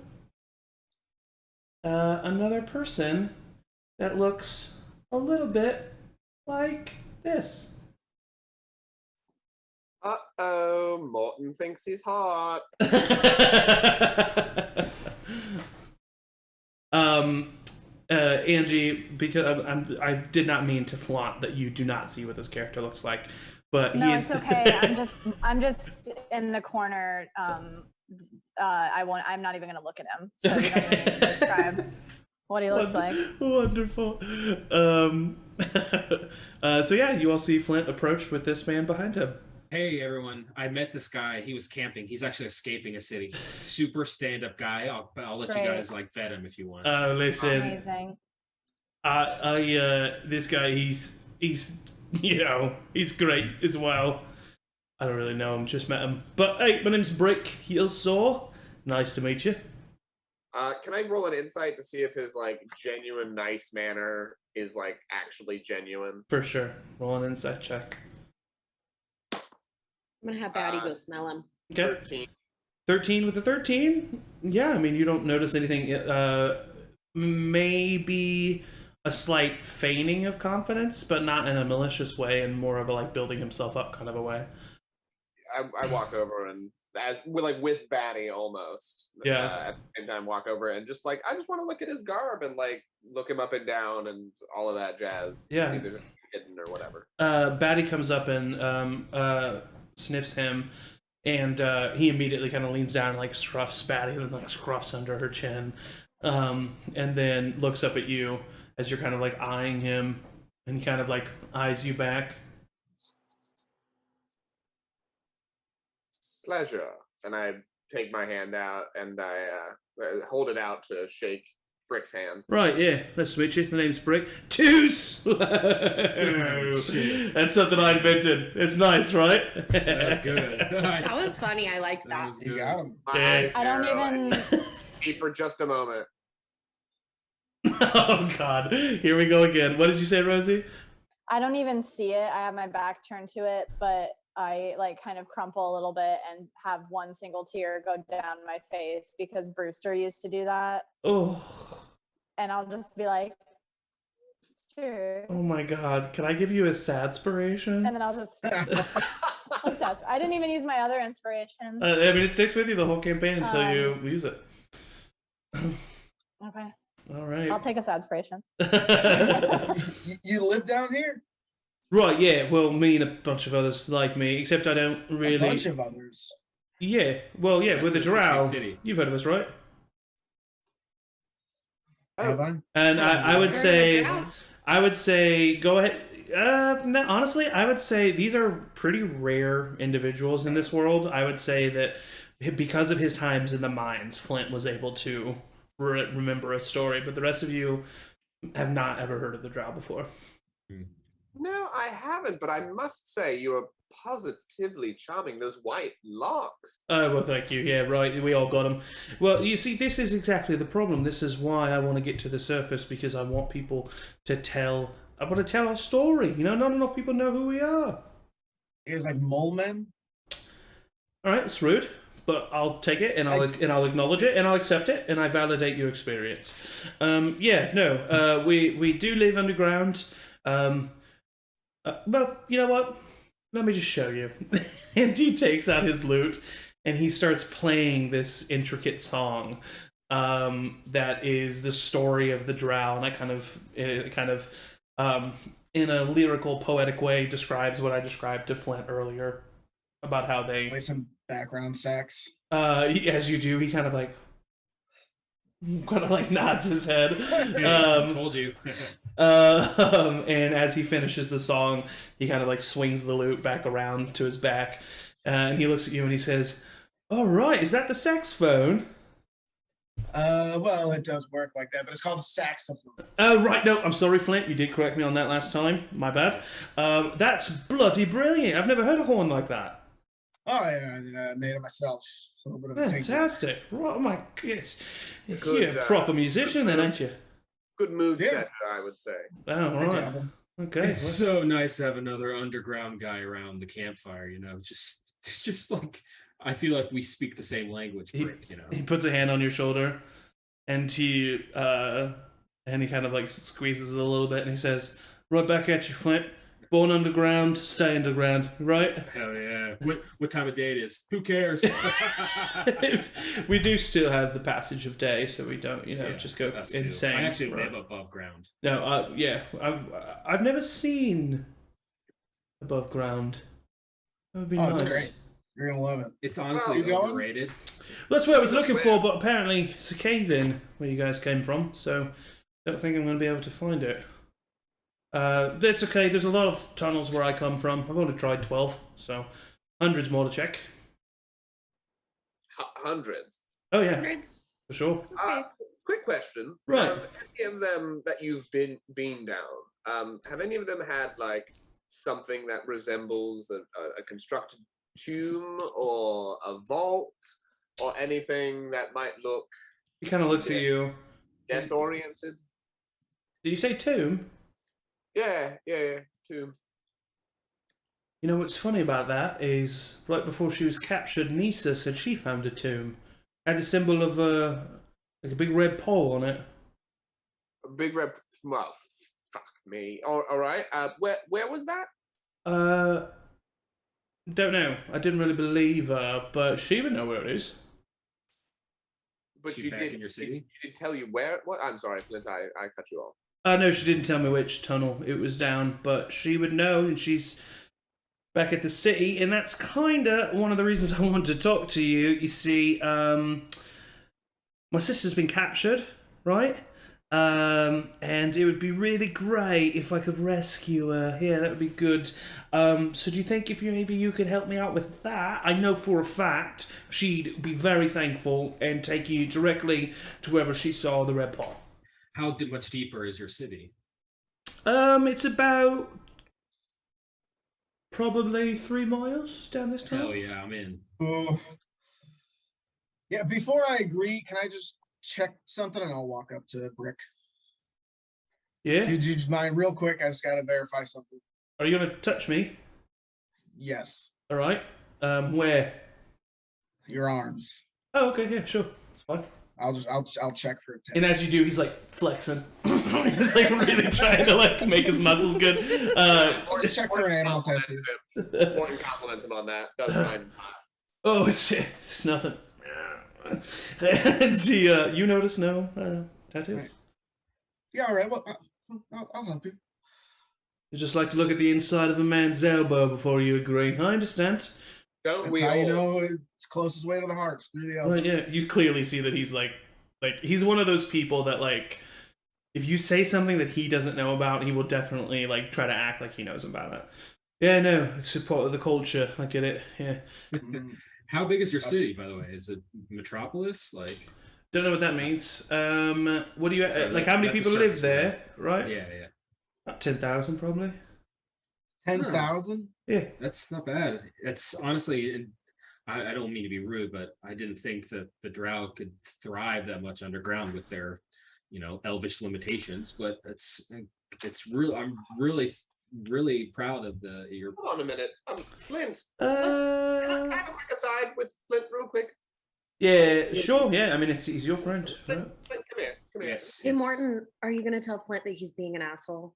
another person that looks a little bit like this. Uh-oh, Morton thinks he's hot. Angie, because I did not mean to flaunt that you do not see what this character looks like, but no, it's okay. I'm just in the corner. I'm not even gonna look at him, so you don't even need to describe what he looks like. Wonderful. So yeah, you all see Flint approach with this man behind him. Hey everyone, I met this guy. He was camping. He's actually escaping a city. Super stand-up guy. I'll let you guys vet him if you want. Listen. Amazing. This guy, he's he's great as well. I don't really know him, just met him. But hey, my name's Brick Heelsaw. Nice to meet you. Can I roll an insight to see if his genuine nice manner is actually genuine? For sure. Roll an insight check. I'm gonna have Batty go smell him. Okay. 13. 13 with a 13? Yeah, I mean, you don't notice anything. Maybe a slight feigning of confidence, but not in a malicious way, and more of a building himself up kind of a way. I walk over and with Batty almost. Yeah. At the same time, walk over and just I just want to look at his garb and look him up and down and all of that jazz. Yeah. See if there's hidden or whatever. Batty comes up and sniffs him, and he immediately kind of leans down and scruffs Batty and scruffs under her chin, and then looks up at you as you're kind of eyeing him, and he kind of eyes you back. Pleasure. And I take my hand out and I hold it out to shake Brick's hand. Right, yeah. Nice to meet you. My name's Brick. Toos! That's something I invented. It's nice, right? That's good. That was funny. I liked that. You got him. Yeah. I don't even. For just a moment. Oh, God. Here we go again. What did you say, Rosie? I don't even see it. I have my back turned to it, but I kind of crumple a little bit and have one single tear go down my face because Brewster used to do that. Oh. And I'll just be like, sure. Oh my God. Can I give you a sad-spiration? And then I'll just I didn't even use my other inspiration. I mean, it sticks with you the whole campaign until you use it. Okay. All right. I'll take a sad inspiration. You live down here? Right, yeah. Well, me and a bunch of others like me, except I don't really. A bunch of others. Yeah. Well, yeah. We're the Drow. City. You've heard of us, right? Have I? And I would say, go ahead. No, honestly, I would say these are pretty rare individuals in this world. I would say that because of his times in the mines, Flint was able to remember a story, but the rest of you have not ever heard of the Drow before. No, I haven't, but I must say you are positively charming. Those white locks. Oh, well, thank you. Yeah, right. We all got them. Well, you see, this is exactly the problem. This is why I want to get to the surface, because I want people to tell. I want to tell our story. You know, not enough people know who we are. You guys like mole men? All right, it's rude, but I'll take it and I'll acknowledge it and I'll accept it and I validate your experience. We do live underground. Well, you know what? Let me just show you. And he takes out his lute and he starts playing this intricate song that is the story of the Drow, and it kind of in a lyrical, poetic way describes what I described to Flint earlier about how they Play some background sax. As you do, he kind of like nods his head. Told you. And as he finishes the song, he kind of like swings the lute back around to his back, and he looks at you and he says, "All right, is that the saxophone?" Well, it does work like that, but it's called a saxophone. Oh, right. No, I'm sorry, Flint. You did correct me on that last time. My bad. That's bloody brilliant. I've never heard a horn like that. Oh, yeah, I made it myself. So a little bit of a Fantastic. Oh, my goodness. Good, You're a proper musician then, aren't you? Good mood Yeah. setter, I would say. Oh, all right. Okay. It's so nice to have another underground guy around the campfire, you know. Just like I feel like we speak the same language, Brick, you know. He puts a hand on your shoulder, and he kind of like squeezes it a little bit, and he says, "Right back at you, Flint. Born underground, stay underground, right?" Hell yeah. What time of day it is? Who cares? We do still have the passage of day, so we don't, Yeah, just go us too. insane. I actually right? live above ground. No, yeah. I've never seen above ground. That would be nice. It's great. You're going to love it. It's honestly overrated. Well, that's what I was looking for, but apparently it's a cave in where you guys came from, so I don't think I'm going to be able to find it. That's okay. There's a lot of tunnels where I come from. I've only tried 12, so hundreds more to check. Hundreds? Oh, yeah. Hundreds? For sure. Quick question. Right. Have any of them that you've been down, have any of them had, like, something that resembles a constructed tomb or a vault or anything that might look He kind of looks at you. death-oriented? Did you say tomb? Yeah, tomb. You know what's funny about that is right before she was captured, Nisa said she found a tomb. Had the symbol of a big red pole on it. A big red. Well, fuck me. All right. Where was that? Don't know. I didn't really believe her, but she would know where it is. But She she back did. in your city? She did tell you where. What? I'm sorry, Flint. I cut you off. No, she didn't tell me which tunnel it was down, but she would know, and she's back at the city, and that's kinda one of the reasons I wanted to talk to you. You see, my sister's been captured, right? And it would be really great if I could rescue her. Yeah, that would be good. So do you think if maybe you could help me out with that? I know for a fact she'd be very thankful and take you directly to wherever she saw the red paw. How much deeper is your city? It's about probably 3 miles down this tunnel. Hell yeah, I'm in. Ooh. Yeah, before I agree, can I just check something and I'll walk up to Brick? Yeah? Do you just mind real quick? I just got to verify something. Are you going to touch me? Yes. All right. Where? Your arms. Oh, okay, yeah, sure. It's fine. I'll check for it. And as you do, he's like flexing. He's like really trying to like make his muscles good. I'll just check for an animal tattoo. One compliment him on that. Does fine. Oh, it's nothing. And he, you notice no tattoos? Right. Yeah, all right. Well, I'll help you. You just like to look at the inside of a man's elbow before you agree. I understand. Don't That's we how all? you know it's closest way to the heart's through the elbow. Well, yeah, you clearly see that he's like he's one of those people that like, if you say something that he doesn't know about, he will definitely like try to act like he knows about it. Yeah, no, it's a part of the culture. I get it. Yeah. How big is your city, by the way? Is it metropolis? Like, Don't know what that means. What do you So like? How many that's a people live surface there? area. Right? yeah. About 10,000 probably. 10,000? Yeah. That's not bad. It's honestly, I don't mean to be rude, but I didn't think that the Drow could thrive that much underground with their, elvish limitations. But it's real. I'm really proud of your. Hold on a minute. Flint. Can Uh, I have a quick aside with Flint real quick? yeah, sure. Yeah, I mean, he's your friend. Right? Flint, come here. Come here. Yes. Hey, Morton, are you gonna tell Flint that he's being an asshole?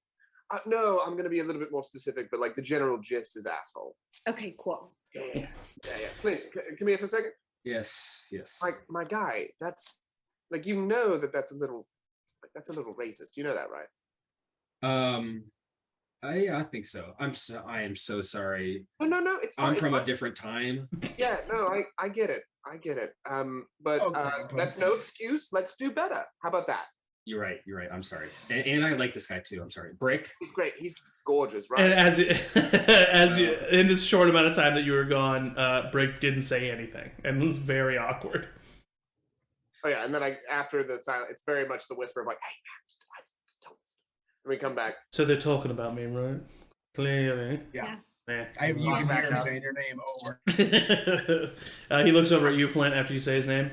No, I'm going to be a little bit more specific, but like the general gist is asshole. Okay, cool. Yeah. Flint, come here for a second. Yes. Like my guy, that's like that's a little racist. You know that, right? I think so. I am so sorry. No, it's fine. I'm it's from a fine. different time. Yeah, no, I get it. But Okay, that's no excuse. Let's do better. How about that? You're right. I'm sorry. And I like this guy too. I'm sorry. Brick. He's great. He's gorgeous, right? And in this short amount of time that you were gone, Brick didn't say anything and was very awkward. Oh yeah, and then after the silence, it's very much the whisper of like, "Hey man, just don't listen." And we come back. So they're talking about me, right? Clearly. Yeah. Yeah. You can hear him saying your name over. He looks over at you, Flint, after you say his name.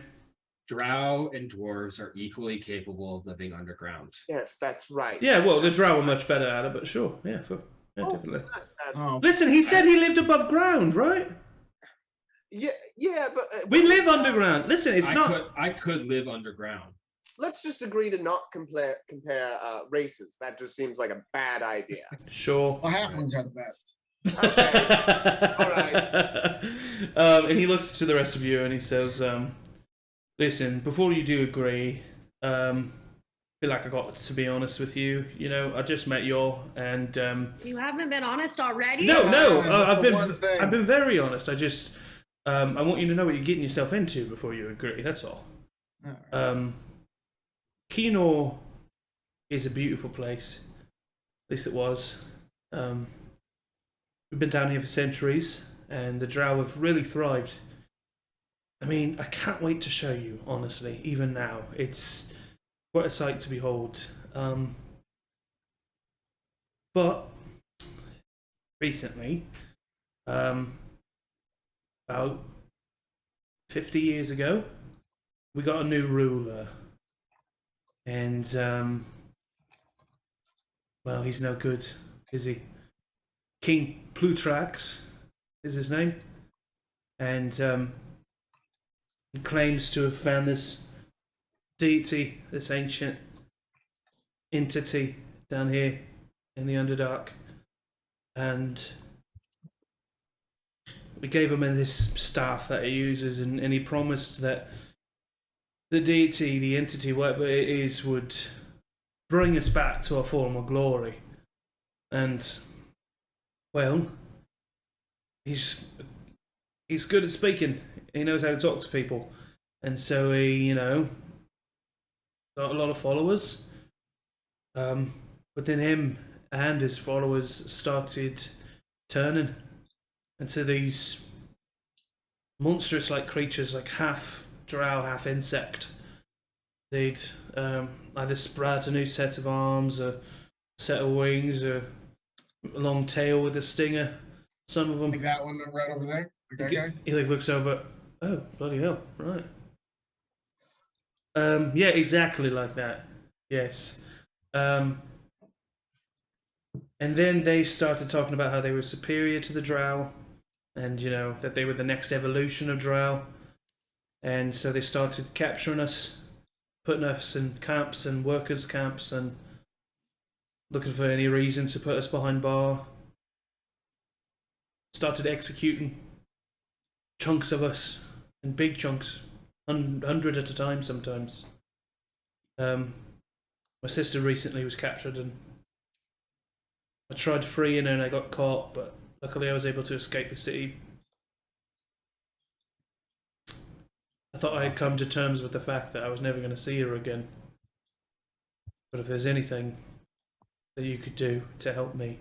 Drow and dwarves are equally capable of living underground. Yes, that's right. Yeah, well, the Drow are much better at it, but sure. Yeah, definitely. That's, Oh. Listen, he said he lived above ground, right? yeah, but We live underground. Listen, it's not. I could live underground. let's just agree to not compare races. That just seems like a bad idea. Sure. Well, halflings are the best. Okay. All right. And he looks to the rest of you and he says, listen, before you do agree, I feel like I got to be honest with you. I just met y'all, and You haven't been honest already? no, That's the one thing. I've been very honest. I just I want you to know what you're getting yourself into before you agree. That's all. Keenor is a beautiful place. At least it was. We've been down here for centuries, and the Drow have really thrived. I mean, I can't wait to show you, honestly, even now. It's quite a sight to behold. But recently, about 50 years ago, we got a new ruler. And, well, he's no good, is he? King Plutrax is his name. And he claims to have found this deity, this ancient entity down here in the Underdark. And we gave him this staff that he uses, and he promised that the deity, the entity, whatever it is, would bring us back to our former glory. And, well, he's good at speaking. He knows how to talk to people. And so he, got a lot of followers. But then him and his followers started turning into these monstrous like creatures, like half drow, half insect. They'd either sprout a new set of arms, a set of wings, a long tail with a stinger. Some of them. Like that one right over there? Like that guy? He like looks over. Oh, bloody hell! Right. Yeah, exactly like that. Yes. And then they started talking about how they were superior to the drow, and that they were the next evolution of drow. And so they started capturing us, putting us in camps and workers' camps and looking for any reason to put us behind bar. Started executing chunks of us, in big chunks, 100 at a time sometimes. My sister recently was captured and I tried freeing her and I got caught, but luckily I was able to escape the city. I thought I had come to terms with the fact that I was never going to see her again. But if there's anything that you could do to help me,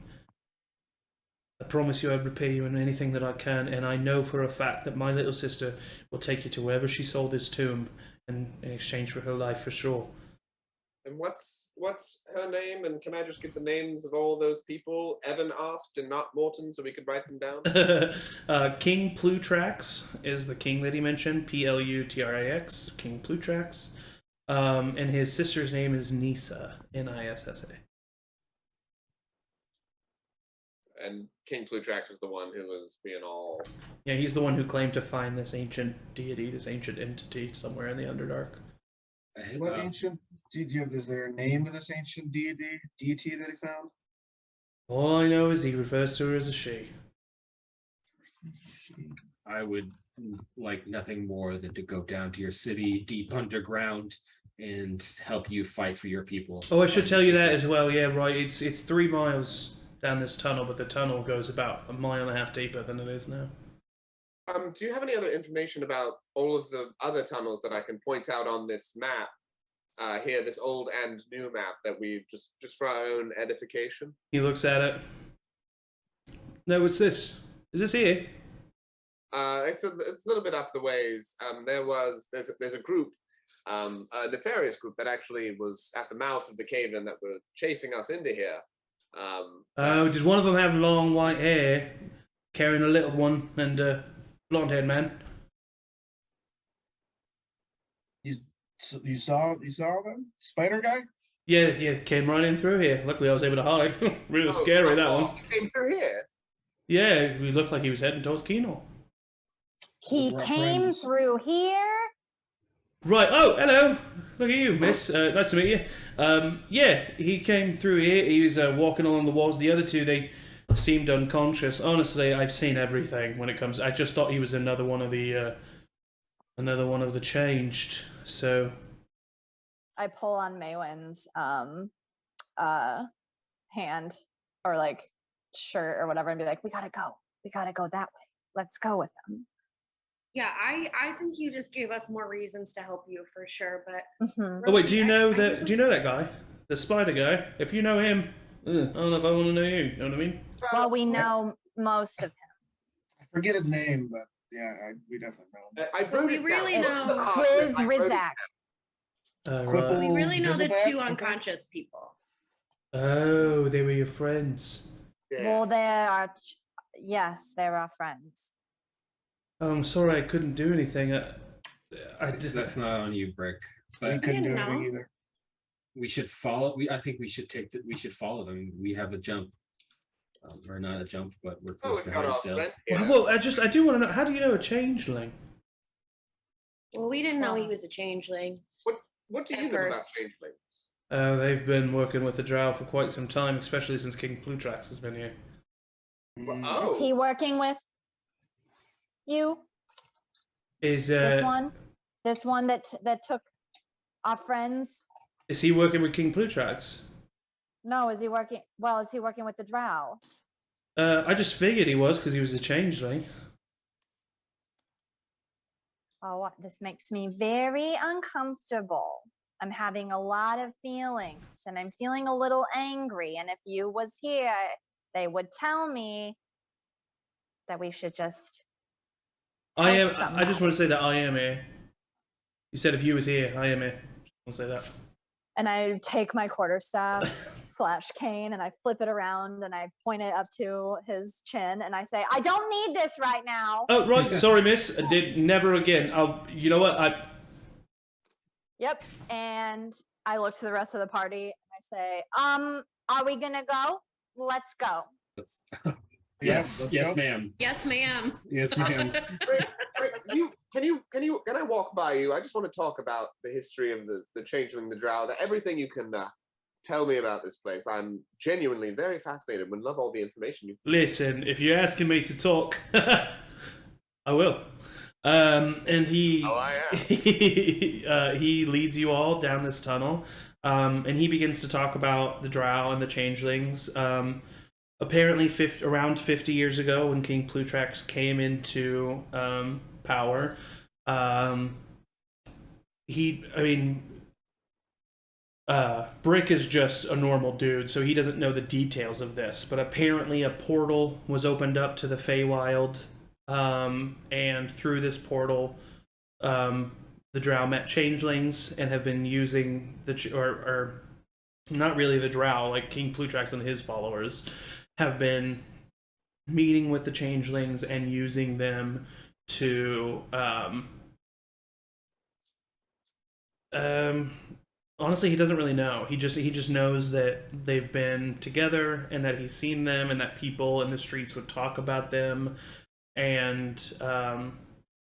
I promise you I'd repay you in anything that I can, and I know for a fact that my little sister will take you to wherever she saw this tomb in exchange for her life for sure. And what's her name? And can I just get the names of all those people Evan asked and not Morton so we could write them down? King Plutrax is the king that he mentioned, Plutrax, King Plutrax. And his sister's name is Nissa, Nissa. And King Plutrax was the one who was being all... Yeah, he's the one who claimed to find this ancient deity, this ancient entity somewhere in the Underdark. What ancient... Is there a name to this ancient deity that he found? All I know is he refers to her as a she. I would like nothing more than to go down to your city, deep underground, and help you fight for your people. Oh, I should tell you that as well. Yeah, right. It's 3 miles down this tunnel, but the tunnel goes about 1.5 miles deeper than it is now. Do you have any other information about all of the other tunnels that I can point out on this map? Here, this old and new map that we just for our own edification. He looks at it. No, what's this? Is this here? It's a little bit up the ways. There's a group, a nefarious group that actually was at the mouth of the cave and that were chasing us into here. Did one of them have long white hair, carrying a little one, and a blonde-haired man? You saw them? Spider guy? Yeah, came right in through here. Luckily, I was able to hide. Really scary, that one. He came through here? Yeah, he looked like he was heading towards Kino. He came through here? Right, oh, hello. Look at you, miss. Nice to meet you. Yeah, he came through here. He was walking along the walls. The other two, they seemed unconscious. Honestly, I've seen everything when it comes... I just thought he was another one of the changed, so... I pull on Maewyn's hand, or like shirt or whatever, and be like, we gotta go that way. Let's go with them. Yeah, I think you just gave us more reasons to help you for sure, but... Oh wait, do you know that guy? The spider guy? If you know him, I don't know if I want to know you, you know what I mean? Well, we know most of him. I forget his name, but yeah, we definitely know him. But we really know... Quiz Rizak. Right. We really know the 2 unconscious people. Oh, they were your friends. Yeah. Well, yes, they're our friends. Oh, I'm sorry I couldn't do anything. That's not on you, Brick. We But couldn't do didn't anything know. either. we should follow. I think we should we should follow them. We have a jump, or not a jump, but we're close behind still. Well, I do want to know. How do you know a changeling? Well, we didn't know he was a changeling. What do you At know about first. changelings? They've been working with the Drow for quite some time, especially since King Plutrax has been here. Oh. Is he working with you? Is This one that took our friends? Is he working with King Plutrax? No, is he working? Well, is he working with the Drow? I just figured he was because he was a changeling. Oh, this makes me very uncomfortable. I'm having a lot of feelings, and I'm feeling a little angry. And if you was here, they would tell me that we should just. I just want to say that I am here. You said if you was here, I am here. Just want to say that. And I take my quarterstaff / cane and I flip it around and I point it up to his chin and I say, I don't need this right now. Oh, right. Sorry, miss. I did never again. You know what? Yep. And I look to the rest of the party and I say, are we gonna go? Let's go. Yes, let's go. ma'am. Yes, ma'am. Yes, ma'am. Do can I walk by you? I just want to talk about the history of the changeling, the drow, everything you can tell me about this place. I'm genuinely very fascinated. Would love all the information you. Listen, if you're asking me to talk, I will. And he he leads you all down this tunnel, and he begins to talk about the drow and the changelings. Apparently, around 50 years ago, when King Plutrax came into power, Brick is just a normal dude, so he doesn't know the details of this. But apparently, a portal was opened up to the Feywild, and through this portal, the drow met changelings and have been using or not really the drow, like King Plutrax and his followers, have been meeting with the changelings and using them to honestly, he doesn't really know. He just knows that they've been together and that he's seen them and that people in the streets would talk about them, and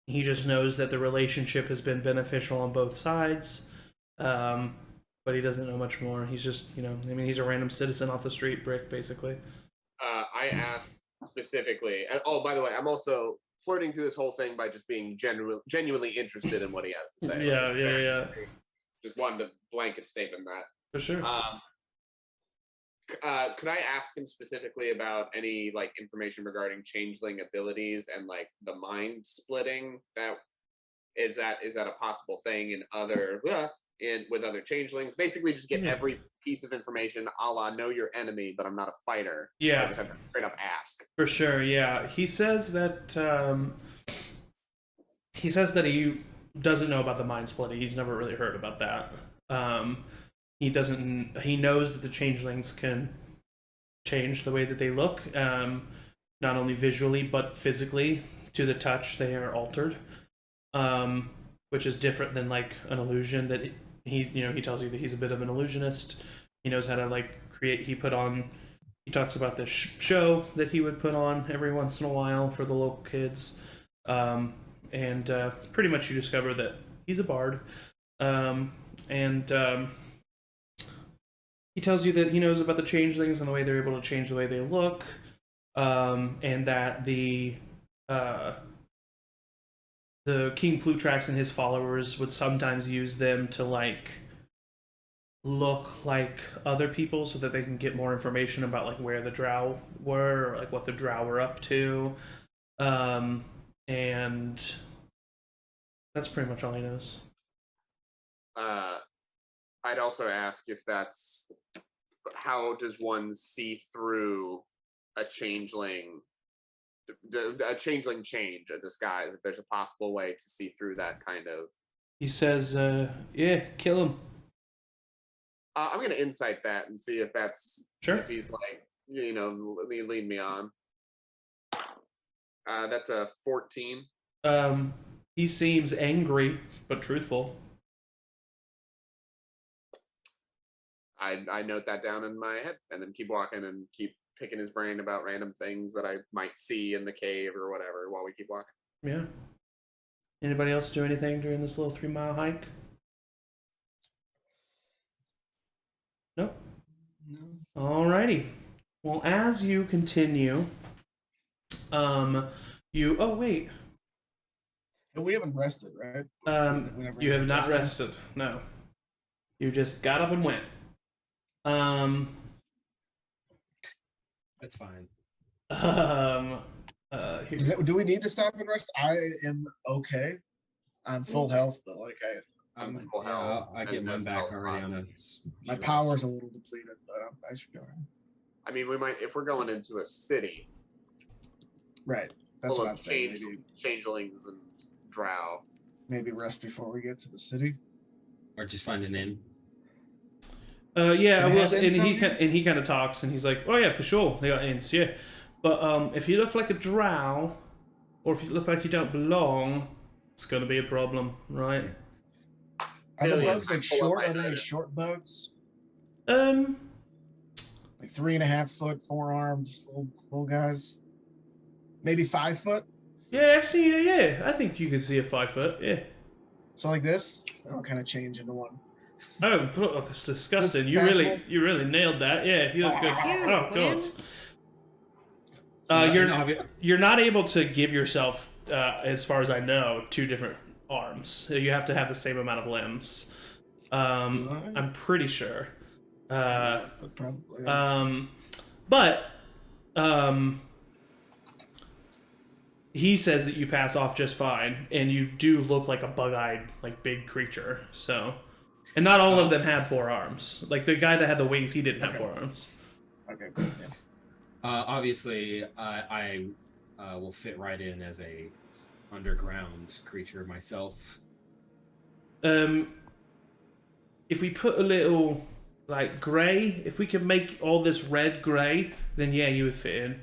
he just knows that the relationship has been beneficial on both sides. But he doesn't know much more. He's just, he's a random citizen off the street, Brick, basically. I asked specifically. Oh, by the way, I'm also flirting through this whole thing by just being genuinely interested in what he has to say. Yeah. Just wanted to blanket statement that. For sure. Could I ask him specifically about any information regarding changeling abilities and the mind splitting? Is that a possible thing in other with other changelings? Basically, just get every piece of information, a la know your enemy, but I'm not a fighter. Yeah, so I just have to straight up ask. For sure. Yeah, he says that he doesn't know about the mind splitting. He's never really heard about that. He knows that the changelings can change the way that they look, not only visually but physically. To the touch, they are altered, which is different than an illusion. That he tells you that he's a bit of an illusionist. He knows how to create. He talks about this show that he would put on every once in a while for the local kids, and pretty much you discover that he's a bard, and he tells you that he knows about the changelings and the way they're able to change the way they look, and that the King Plutrax and his followers would sometimes use them to look like other people so that they can get more information about where the drow were, or what the drow were up to, and that's pretty much all he knows. I'd also ask if that's how does one see through a changeling change, a disguise, if there's a possible way to see through that kind of. He says, yeah, kill him. I'm going to insight that and see if that's, sure. If he's lead me on. That's a 14. He seems angry, but truthful. I note that down in my head and then keep walking and keep picking his brain about random things that I might see in the cave or whatever while we keep walking. Yeah. Anybody else do anything during this little 3-mile hike? Nope. No. Alrighty. Well, as you continue, oh wait. We haven't rested, right? You have not rested. No. You just got up and went. That's fine. Do we need to stop and rest? I am okay. I'm full health, but I'm full health. I get mine back already on a. My power's a little depleted, but I should go ahead. I mean, we might if we're going into a city. Right. That's what I'm saying. Maybe changelings and drow. Maybe rest before we get to the city. Or just find an inn. Yeah, I will. And he kind of talks, and he's like, "Oh yeah, for sure, they got inns, yeah. But if you look like a drow, or if you look like you don't belong, it's gonna be a problem, right?" Are the bugs short? Are there any short bugs? 3.5 foot, 4 arms, little guys. Maybe 5 foot. Yeah, I've seen it. Yeah, I think you could see a 5 foot. Yeah. So like this, I'll kind of change into one. Oh, that's disgusting. You Passable? really nailed that. Yeah, you look good. Cute, Oh god. Cuinn. You're not able to give yourself, as far as I know, 2 different arms. You have to have the same amount of limbs. I'm pretty sure. Probably. But he says that you pass off just fine, and you do look like a bug-eyed, like big creature. So, and not all of them had 4 arms. Like the guy that had the wings, he didn't have 4 arms. Okay, cool. Yeah. Obviously, I will fit right in as a underground creature myself. If we put a little like gray, if we could make all this red gray, then yeah, you would fit in.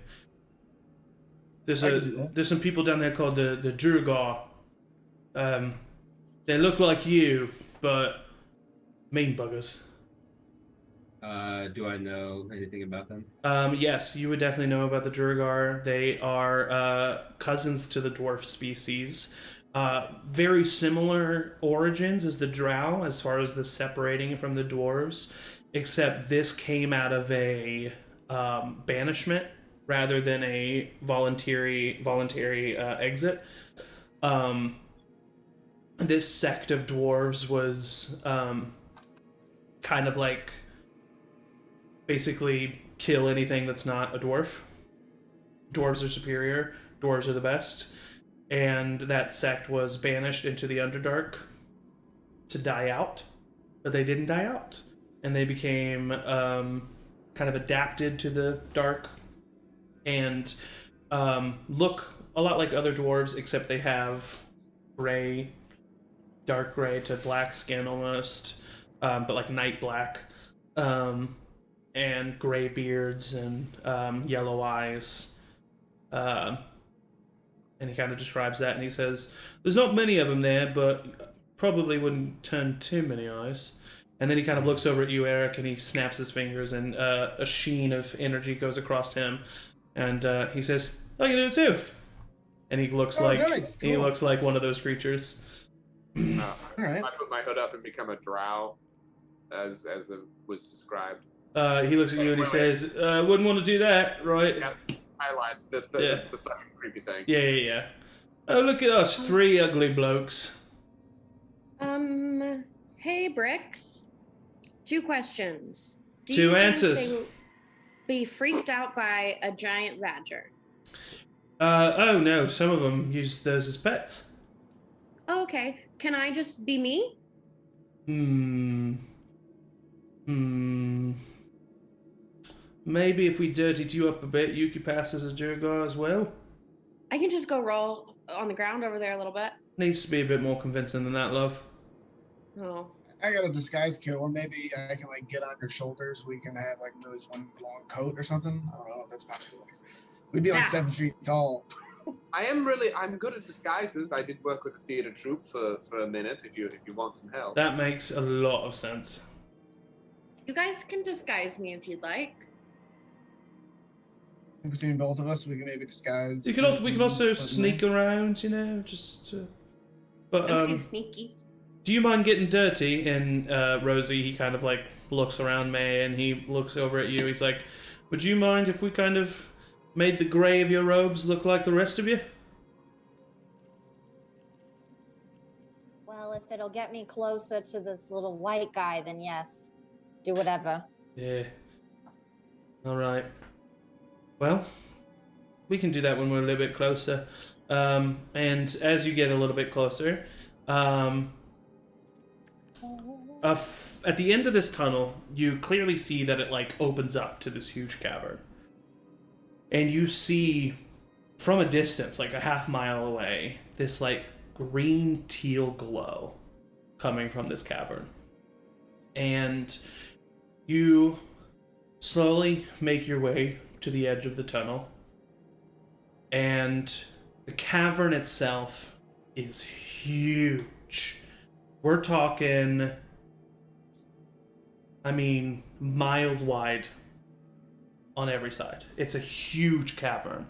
There's some people down there called the Durgar. They look like you, but mean buggers. Do I know anything about them? Yes, you would definitely know about the Durgar. They are cousins to the dwarf species. Very similar origins as the Drow as far as the separating from the dwarves, except this came out of a banishment rather than a voluntary exit. This sect of dwarves was kind of like basically kill anything that's not a dwarf. Dwarves are superior. Dwarves are the best. And that sect was banished into the Underdark to die out. But they didn't die out. And they became kind of adapted to the dark. And look a lot like other dwarves, except they have gray, dark gray to black skin almost. But like night black. And gray beards and yellow eyes. And he kind of describes that, and he says, there's not many of them there, but probably wouldn't turn too many eyes. And then he kind of looks over at you, Eric, and he snaps his fingers, and a sheen of energy goes across him. And he says, I can do it too. And he looks nice. Cool. He looks like one of those creatures. All right. I put my hood up and become a drow, as it was described. He looks at you and he says, wouldn't want to do that, right? Yeah, I lied. The fucking creepy thing. Yeah. Oh, look at us, 3 ugly blokes. Hey, Brick. 2 questions. Do 2 you think answers. they will be freaked out by a giant badger? Oh no, some of them use those as pets. Oh, okay. Can I just be me? Maybe if we dirtied you up a bit, you could pass as a Durgar as well. I can just go roll on the ground over there a little bit. Needs to be a bit more convincing than that, love. Oh. I got a disguise kit, or maybe I can like get on your shoulders. We can have like really one long coat or something. I don't know if that's possible. We'd be like 7 feet tall. I'm good at disguises. I did work with a theater troupe for a minute. If you want some help. That makes a lot of sense. You guys can disguise me if you'd like. Between both of us, we can maybe disguise. We can also sneak around, just. But I'm pretty sneaky. do you mind getting dirty? And Rosie, he kind of like looks around May and he looks over at you. He's like, would you mind if we kind of made the gray of your robes look like the rest of you? Well, if it'll get me closer to this little white guy, then yes. Do whatever. Yeah. All right. Well, we can do that when we're a little bit closer. And as you get a little bit closer, at the end of this tunnel, you clearly see that it like opens up to this huge cavern. And you see from a distance, like a half mile away, this like green teal glow coming from this cavern. And you slowly make your way to the edge of the tunnel. And the cavern itself is huge. We're talking, miles wide on every side. It's a huge cavern.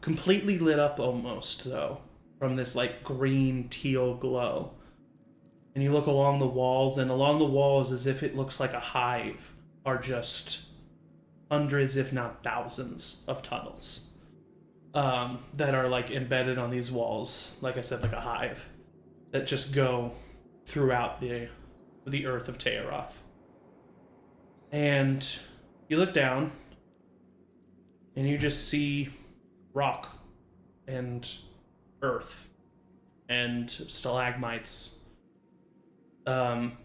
completely lit up almost, though, from this, like, green teal glow. And you look along the walls, and along the walls, as if it looks like a hive, are just hundreds, if not thousands, of tunnels that are, like, embedded on these walls, like I said, like a hive, that just go throughout the earth of Tayaroth. And you look down, and you just see rock and earth and stalagmites. And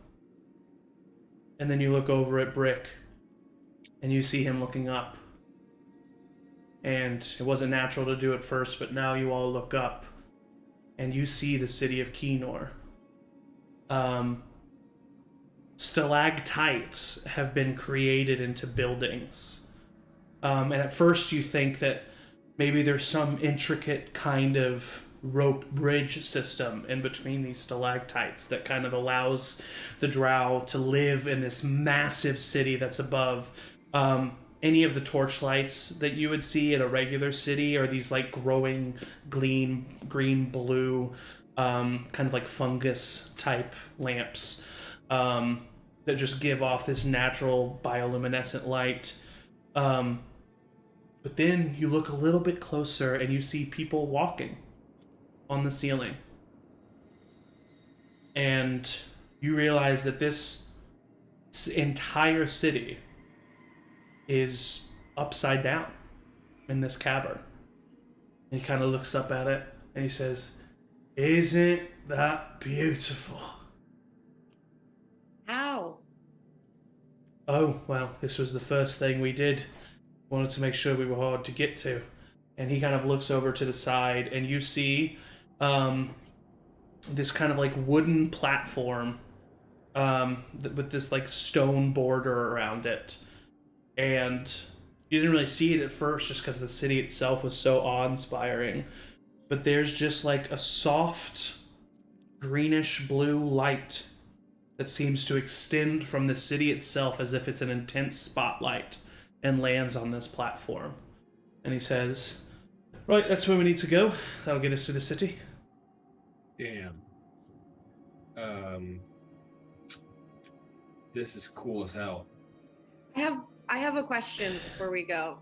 then you look over at Brick, and you see him looking up. And it wasn't natural to do it first, but now you all look up, and you see the city of Kinnor. Stalactites have been created into buildings. And at first you think that maybe there's some intricate kind of rope bridge system in between these stalactites that kind of allows the drow to live in this massive city that's above. Any of the torchlights that you would see in a regular city are these like growing green blue kind of like fungus type lamps that just give off this natural bioluminescent light. But then you look a little bit closer and you see people walking on the ceiling. And you realize that this entire city is upside down in this cavern. And he kind of looks up at it and he says, "Isn't that beautiful?" How? Oh, well, this was the first thing we did. Wanted to make sure we were hard to get to. And he kind of looks over to the side, and you see this kind of like wooden platform with this like stone border around it. And you didn't really see it at first just because the city itself was so awe-inspiring. But there's just like a soft greenish blue light that seems to extend from the city itself as if it's an intense spotlight and lands on this platform. And he says, "Right, that's where we need to go. That'll get us to the city." Damn. This is cool as hell. I have a question before we go.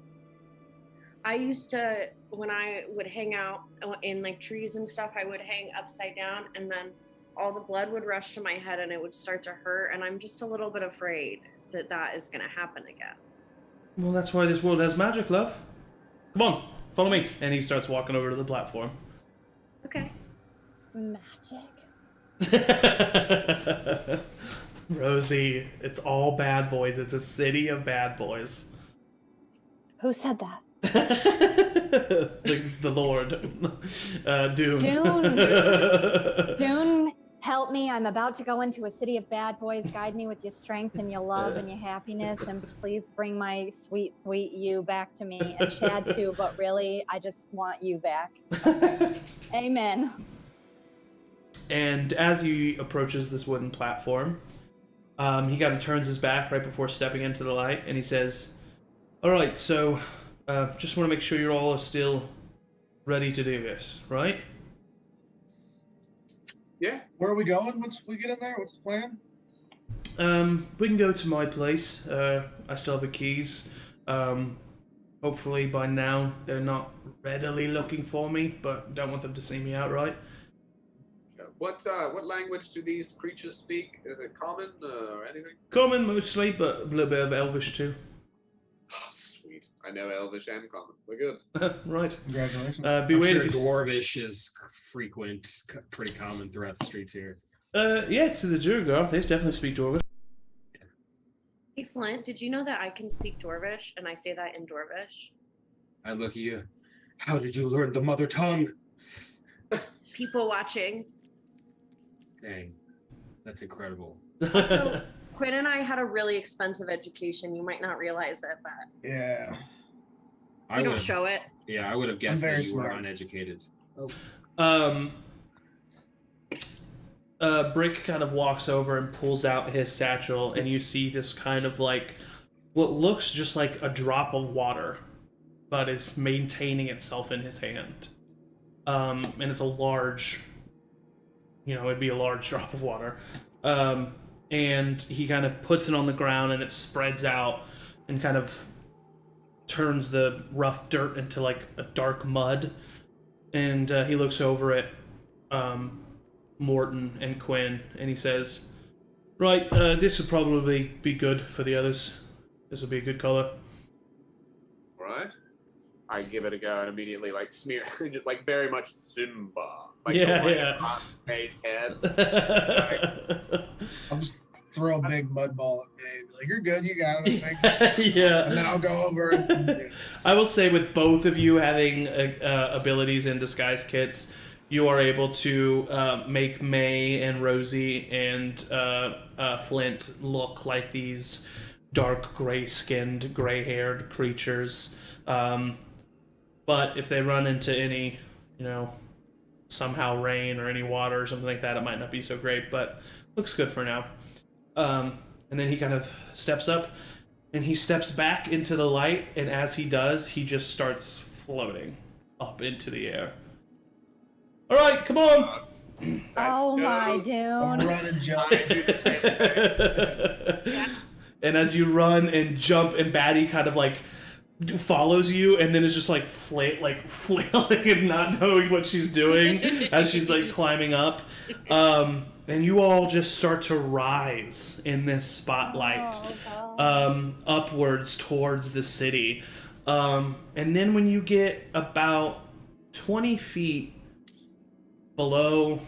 I used to, when I would hang out in like trees and stuff, I would hang upside down, and then all the blood would rush to my head and it would start to hurt, and I'm just a little bit afraid that that is going to happen again. Well, that's why this world has magic, love. Come on, follow me. And he starts walking over to the platform. Okay. Magic? Rosie, it's all bad boys. It's a city of bad boys. Who said that? the Lord. Dune. Dune, help me. I'm about to go into a city of bad boys. Guide me with your strength and your love and your happiness. And please bring my sweet, sweet you back to me. And Chad too, but really, I just want you back. Okay. Amen. And as he approaches this wooden platform, he kind of turns his back right before stepping into the light, and he says, "All right, so just want to make sure you all are still ready to do this, right?" Yeah. Where are we going once we get in there? What's the plan? We can go to my place. I still have the keys. Hopefully by now they're not readily looking for me, but don't want them to see me outright. What language do these creatures speak? Is it common or anything? Common mostly, but a little bit of Elvish too. Oh, sweet. I know Elvish and common. We're good. Right. Congratulations. Be I'm weird sure if you... Dwarvish is frequent, pretty common throughout the streets here. Yeah, to the Durgar, they definitely speak Dwarvish. Hey, Flint, did you know that I can speak Dwarvish, and I say that in Dwarvish? I look at you. How did you learn the mother tongue? People watching. Dang, that's incredible. So, Cuinn and I had a really expensive education. You might not realize it, but Yeah. we don't show it. Yeah, I would have guessed very that you were smart. uneducated. Brick kind of walks over and pulls out his satchel, and you see this kind of like what looks just like a drop of water but is maintaining itself in his hand. And it's a large, it'd be a large drop of water. And he kind of puts it on the ground, and it spreads out and kind of turns the rough dirt into like a dark mud. And he looks over at Morton and Cuinn, and he says, "Right, this will probably be good for the others. This will be a good color." Right. I give it a go and immediately like smear, just like very much Simba. Like Yeah. Mate's head. I'll just throw a big mud ball at me. Be like, "You're good. You got it. I think." Yeah. And then I'll go over and I will say, with both of you having abilities in disguise kits, you are able to make May and Rosie and Flint look like these dark gray-skinned, gray-haired creatures. But if they run into any, somehow rain or any water or something like that, it might not be so great, but looks good for now. And then he kind of steps up, and he steps back into the light, and as he does, he just starts floating up into the air. All right, come on! Oh my I'll dude. run and jump. And as you run and jump, and Batty kind of like follows you, and then is just like flailing and not knowing what she's doing as she's like climbing up. And you all just start to rise in this spotlight upwards towards the city. And then when you get about 20 feet above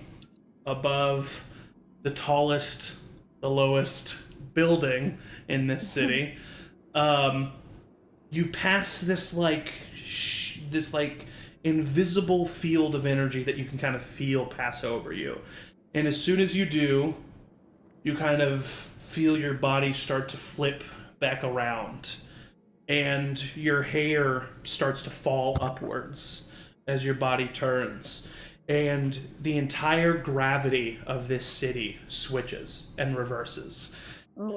the tallest, the lowest building in this city, you pass this invisible field of energy that you can kind of feel pass over you. And as soon as you do, you kind of feel your body start to flip back around, and your hair starts to fall upwards as your body turns. And the entire gravity of this city switches and reverses.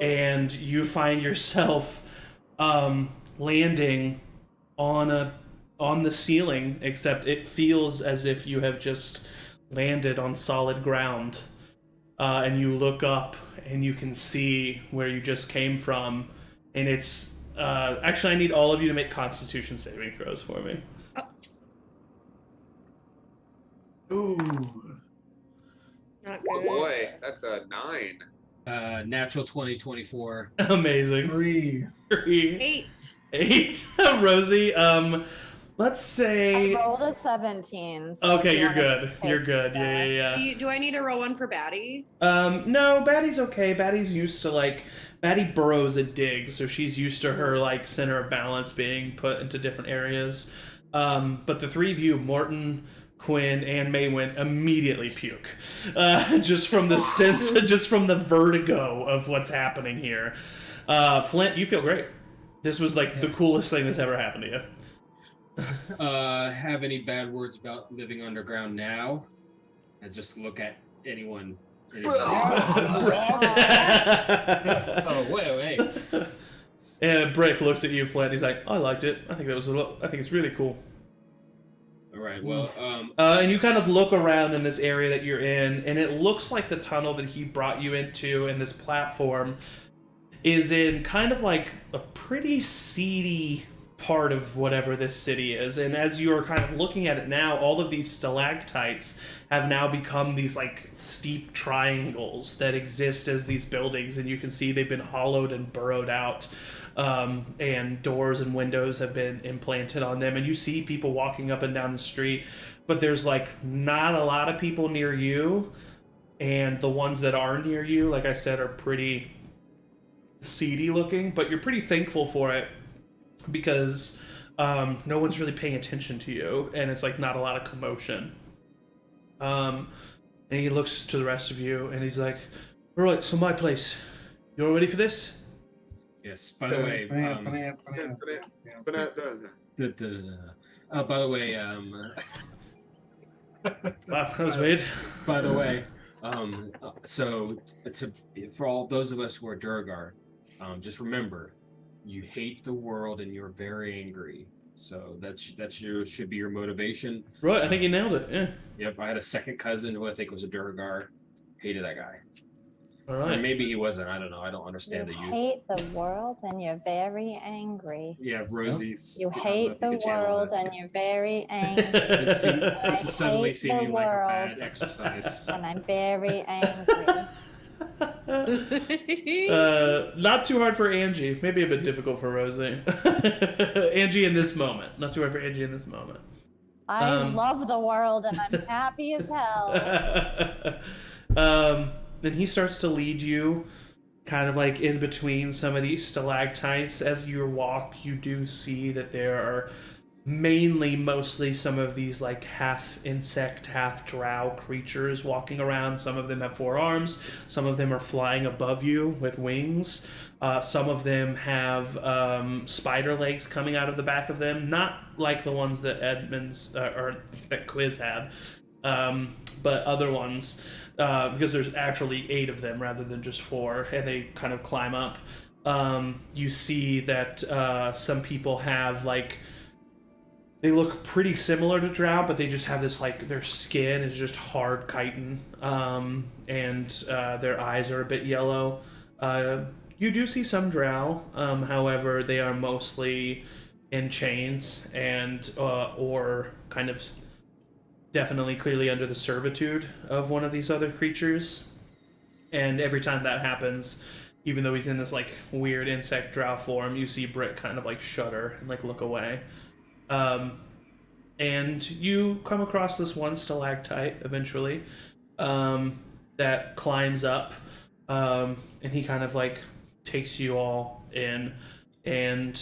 And you find yourself landing on the ceiling, except it feels as if you have just landed on solid ground. And you look up, and you can see where you just came from. And it's... actually, I need all of you to make Constitution saving throws for me. Ooh. Not Oh good. boy, that's a 9. Natural 2024. Amazing. 3. 8. Rosie, let's say... I rolled a 17. So Okay, if you you're wanna good. just You're take good. that. Yeah. Do I need to roll one for Batty? No, Batty's okay. Batty's used to, Batty burrows at dig, so she's used to her, center of balance being put into different areas. But the three of you, Morton, Cuinn, and Maewyn, immediately puke. Just from the sense, just from the vertigo of what's happening here. Flint, you feel great. This was, the coolest thing that's ever happened to you. Have any bad words about living underground now? And just look at anyone. Oh, wait. And Brick looks at you, Flint. He's like, "I liked it. I think it's really cool." All right. Well, and you kind of look around in this area that you're in, and it looks like the tunnel that he brought you into, and this platform is in kind of like a pretty seedy part of whatever this city is. And as you're kind of looking at it now, all of these stalactites have now become these steep triangles that exist as these buildings, and you can see they've been hollowed and burrowed out, and doors and windows have been implanted on them, and you see people walking up and down the street, but there's not a lot of people near you, and the ones that are near you, like I said, are pretty seedy looking, but you're pretty thankful for it because no one's really paying attention to you, and it's not a lot of commotion. And he looks to the rest of you, and he's like, "All right, so my place. You all ready for this?" yes. By the way, by the way, Wow, that was weird. by the way, so for all those of us who are Durgar, just remember, you hate the world and you're very angry. So that should be your motivation. Right, I think you nailed it. Yeah. Yep, I had a second cousin who I think was a Durgar. Hated that guy. All Or right. maybe he wasn't. I don't know. I don't understand You the youth. hate the world and you're very angry. Yeah, Rosie's. You I don't know hate if the you could channel world that. and you're very angry. This I is suddenly hate seeming the like a world. bad exercise. And I'm very angry. Not too hard for Angie. Maybe a bit difficult for Rosie. Angie in this moment. Not too hard for Angie in this moment. I love the world and I'm happy as hell. Then he starts to lead you kind of like in between some of these stalactites. As you walk, you do see that there are mostly some of these like half insect, half drow creatures walking around. Some of them have 4 arms. Some of them are flying above you with wings. Some of them have spider legs coming out of the back of them. Not like the ones that or that Quiz had, but other ones. Because there's actually 8 of them rather than just 4, and they kind of climb up. You see that some people have like, they look pretty similar to drow, but they just have this like, their skin is just hard chitin, and their eyes are a bit yellow. You do see some drow, however, they are mostly in chains and or kind of definitely clearly under the servitude of one of these other creatures. And every time that happens, even though he's in this like weird insect drow form, you see Britt kind of like shudder and like look away. And you come across this one stalactite eventually that climbs up, and he kind of like takes you all in. And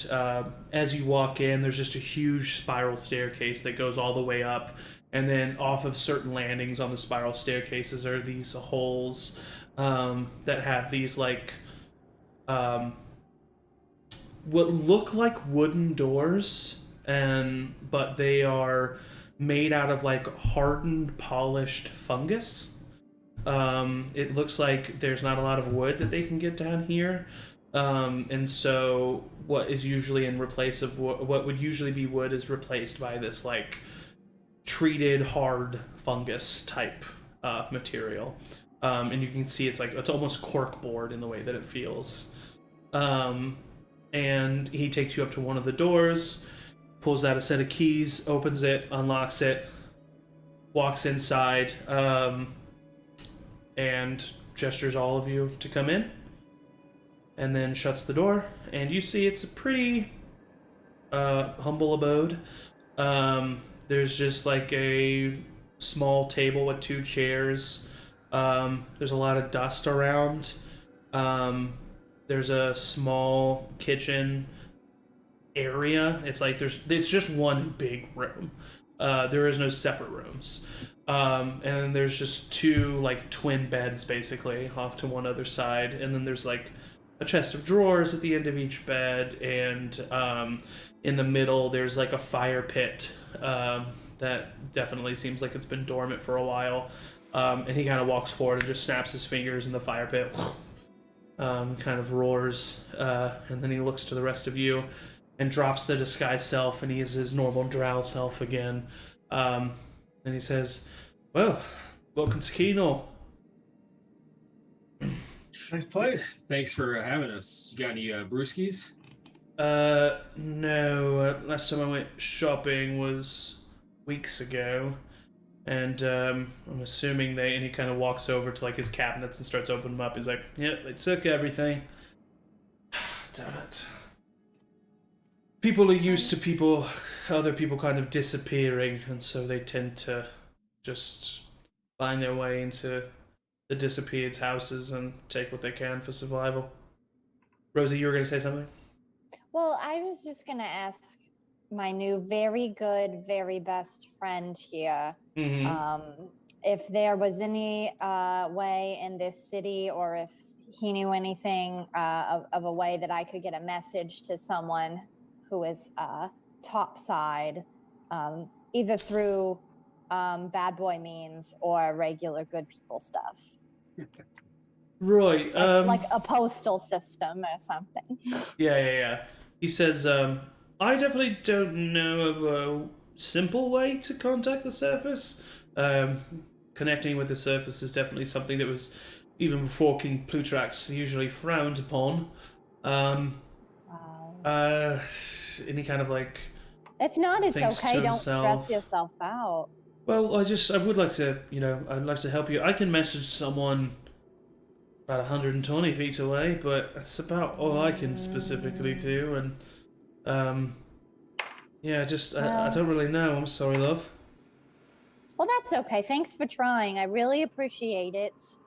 as you walk in, there's just a huge spiral staircase that goes all the way up. And then off of certain landings on the spiral staircases are these holes that have these like what look like wooden doors, but they are made out of like hardened, polished fungus. It looks like there's not a lot of wood that they can get down here. And so what is usually in place of what would usually be wood is replaced by this like treated hard fungus type material. And you can see it's almost cork board in the way that it feels. And he takes you up to one of the doors, pulls out a set of keys, opens it, unlocks it, walks inside, and gestures all of you to come in, and then shuts the door. And you see it's a pretty humble abode. There's just like a small table with 2 chairs. There's a lot of dust around. There's a small kitchen area. It's just one big room. There is no separate rooms. And there's just 2 like twin beds basically off to one other side. And then there's like a chest of drawers at the end of each bed, and in the middle there's like a fire pit that definitely seems like it's been dormant for a while. And he kind of walks forward and just snaps his fingers, and the fire pit kind of roars, and then he looks to the rest of you and drops the disguised self, and he is his normal drow self again. And he says, "Well, welcome to Kino." Nice place. Thanks for having us. You got any brewskis? No. Last time I went shopping was weeks ago, and I'm assuming and he kind of walks over to like his cabinets and starts opening them up. He's like, "Yep, they took everything." Damn it. People are used to other people kind of disappearing, and so they tend to just find their way into the disappeared's houses and take what they can for survival. Rosie, you were going to say something? Well, I was just going to ask my new very good, very best friend here, if there was any way in this city, or if he knew anything of a way that I could get a message to someone who is topside, either through bad boy means or regular good people stuff. Right. Like a postal system or something. Yeah. He says, I definitely don't know of a simple way to contact the surface. Connecting with the surface is definitely something that was, even before King Plutrax, usually frowned upon. Wow. Any kind of like. If not, it's thinks okay. to Don't himself. stress yourself out. Well, I would like to, I'd like to help you. I can message someone about 120 feet away, but that's about all I can specifically do, and, yeah, I don't really know. I'm sorry, love. Well, that's okay. Thanks for trying. I really appreciate it.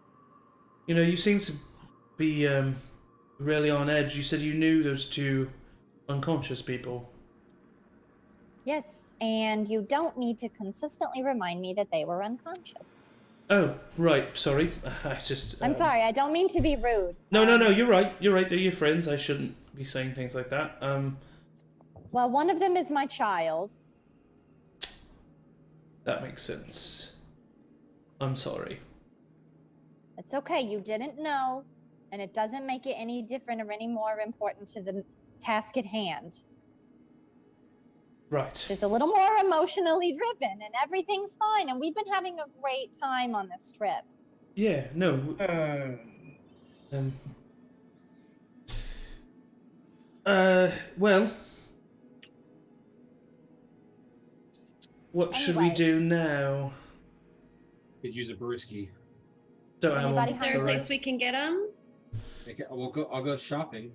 You seem to be, really on edge. You said you knew those two unconscious people. Yes, and you don't need to consistently remind me that they were unconscious. Oh, right. Sorry. I'm sorry. I don't mean to be rude. No, you're right. You're right. They're your friends. I shouldn't be saying things like that. Well, one of them is my child. That makes sense. I'm sorry. It's okay. You didn't know, and it doesn't make it any different or any more important to the task at hand. Right. Just a little more emotionally driven, and everything's fine. And we've been having a great time on this trip. Yeah, no. Well. What should we do now? Could use a brewski. So Anybody Is there a place we can get them? I'll go shopping.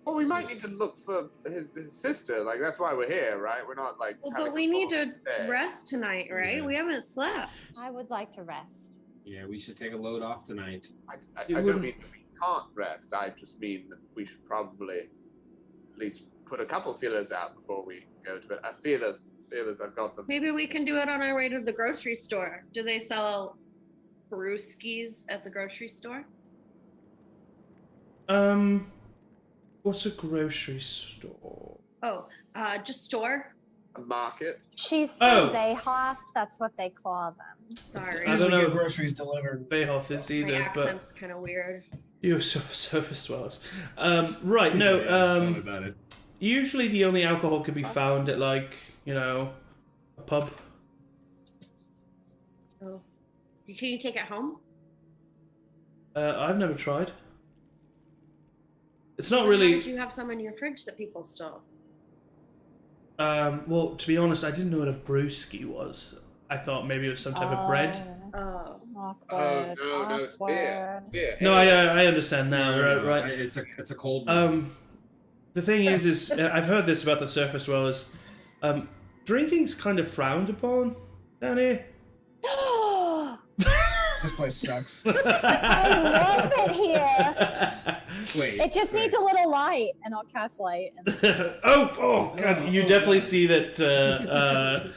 Well, we might need to look for his sister. Like, that's why we're here, right? We're not like. Well, but we need to rest tonight, right? Yeah. We haven't slept. I would like to rest. Yeah, we should take a load off tonight. I don't mean we can't rest. I just mean that we should probably at least put a couple feelers out before we go to bed. Feelers, I've got them. Maybe we can do it on our way to the grocery store. Do they sell brewskis at the grocery store? What's a grocery store? Oh, just store. A market. She's from Bayhoff. That's what they call them. Sorry. I don't know. Get groceries delivered. Bayhoff is either, My accent's kind of weird. You're surface dwellers. Right, no, Tell me about it. usually the only alcohol can be found at, like, a pub. Oh. Can you take it home? I've never tried. It's not Why really... did you have some in your fridge that people stole? Well, to be honest, I didn't know what a brewski was. I thought maybe it was some type of bread. Oh. Awkward. No, it's beer. No, I understand now. Right. It's a cold one. The thing is I've heard this about the surface dwellers. Drinking's kind of frowned upon down here. This place sucks. I love it here. Wait. It just needs a little light, and I'll cast light. oh God! You definitely see that.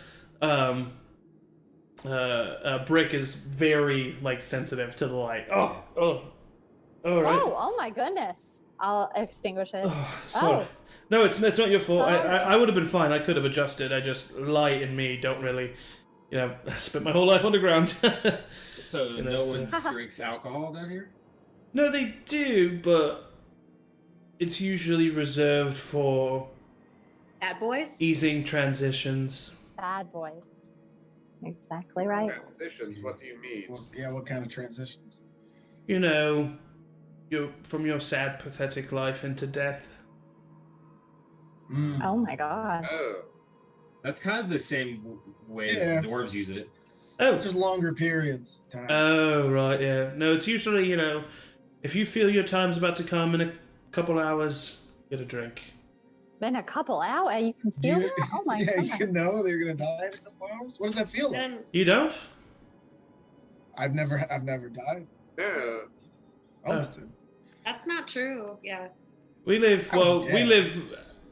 Brick is very sensitive to the light. All right. Oh my goodness! I'll extinguish it. Sorry. No, it's not your fault. Sorry. I would have been fine. I could have adjusted. I just light and me don't really, spent my whole life underground. So no one drinks alcohol down here? No, they do, but it's usually reserved for Bad boys? easing transitions. Bad boys. Exactly right. Transitions, what do you mean? What kind of transitions? From your sad, pathetic life into death. Oh my God. Oh. That's kind of the same way Yeah. dwarves use it. Oh. Just longer periods of time. Oh, right, yeah. No, it's usually, if you feel your time's about to come in a couple hours, get a drink. Been a couple hours. You can feel that? Oh my yeah, God. you can know that you're gonna die in a couple hours. What does that feel like? Then You don't? I've never died. No. Almost did. that's not true. Yeah. We live, I was dead.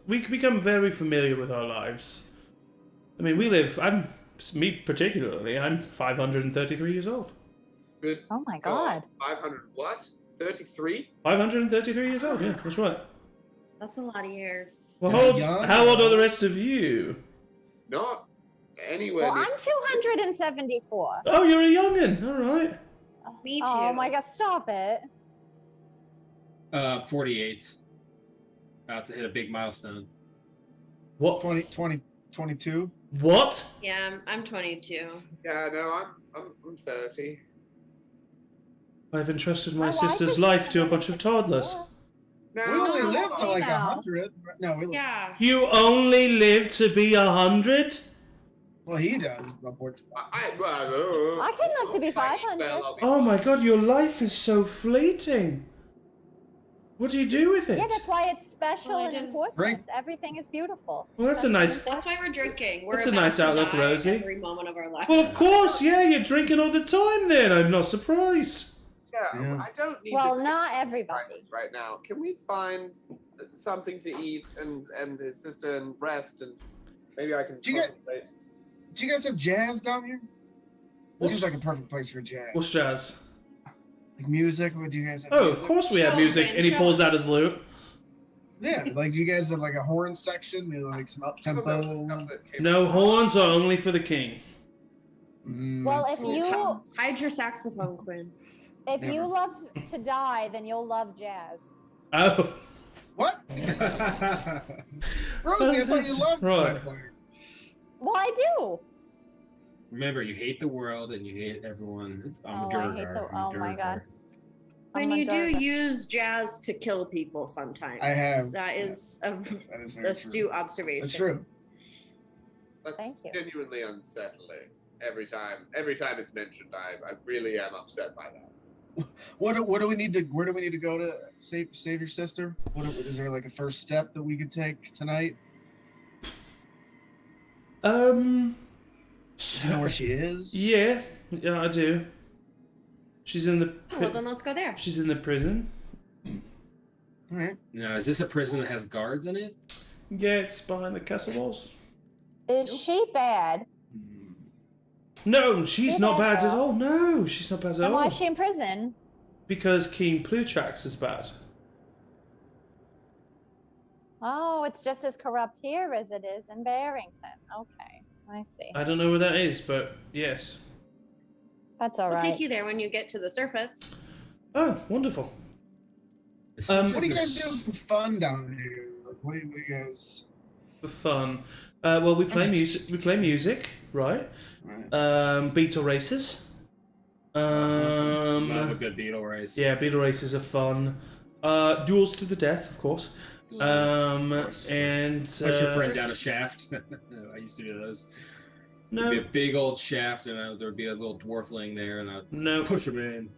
we become very familiar with our lives. I mean, me particularly, I'm 533 years old. Good. Oh my God. 500 what? 33? 533 years old, yeah, that's right. That's a lot of years. Well, Young. how old are the rest of you? Not anywhere Well, near. I'm 274. Oh, you're a youngin', all right. Me too. Oh my God, stop it. 48. About to hit a big milestone. What? 22. What? Yeah, I'm 22. Yeah, no, I'm 30. I've entrusted my My wife sister's is life to a 7 bunch of toddlers. No, We only no, lived to like no. 100. No, we. Yeah. You only live to be 100? Well, he does. Upwards. I can live to be 500. Oh my god, your life is so fleeting. What do you do with it? Yeah, that's why it's special Well, I and didn't- important. Drink. Everything is beautiful. Well, that's a nice... That's why we're drinking. We're That's a about nice to outlook, die Rosie. Every moment of our life. Well, of course, yeah, you're drinking all the time then. I'm not surprised. Yeah, I don't need Well, this not everybody. crisis right now. Can we find something to eat and his sister and rest and maybe I can. Do you get- contemplate? Do you guys have jazz down here? What's- Seems like a perfect place for jazz. What's jazz? Like music? What do you guys have? Oh, of music? course we have Show music. him, And he show pulls him. out his lute. Yeah, like do you guys have like a horn section? Maybe like some up Some of those tempo. stuff that came No, out. horns are only for the king. Well, if you Hide your saxophone, Cuinn. you love to die, then you'll love jazz. Oh. What? Rosie, I thought you loved Right. my playing. Well, I do. Remember, you hate the world and you hate everyone. Oh, I hate the. Oh my god. When I'm a you do Durga. use jazz to kill people sometimes. I have. That is a That is very astute true. observation. That's true. That's Thank you. genuinely unsettling. Every time it's mentioned, I really am upset by that. What do we need to? Where do we need to go to save your sister? Is there like a first step that we could take tonight? Do you know where she is? Yeah, I do. She's in the Well, then let's go there. she's in the prison. All right. Now, is this a prison that has guards in it? Yeah, it's behind the castle walls. Is she bad? No, she's She's not bad, bad at though. all. No, she's not bad at Then why all. is she in prison? Because Keen Plutrax is bad. Oh, it's just as corrupt here as it is in Barrington. Okay, I see. I don't know where that is, but yes. That's all We'll right. take you there when you get to the surface. Oh, wonderful. This- Um, What do you this guys is- do for fun down here? Like, what do you guys? For fun. Well, we play music. We play music, right? Right. Beetle races. Love a good beetle race. Yeah, beetle races are fun. Duels to the death, of course. And Push your friend down a shaft. I used to do those. There'd be no, a big old shaft, and there'd be a little dwarfling there, and I'd no. push him in.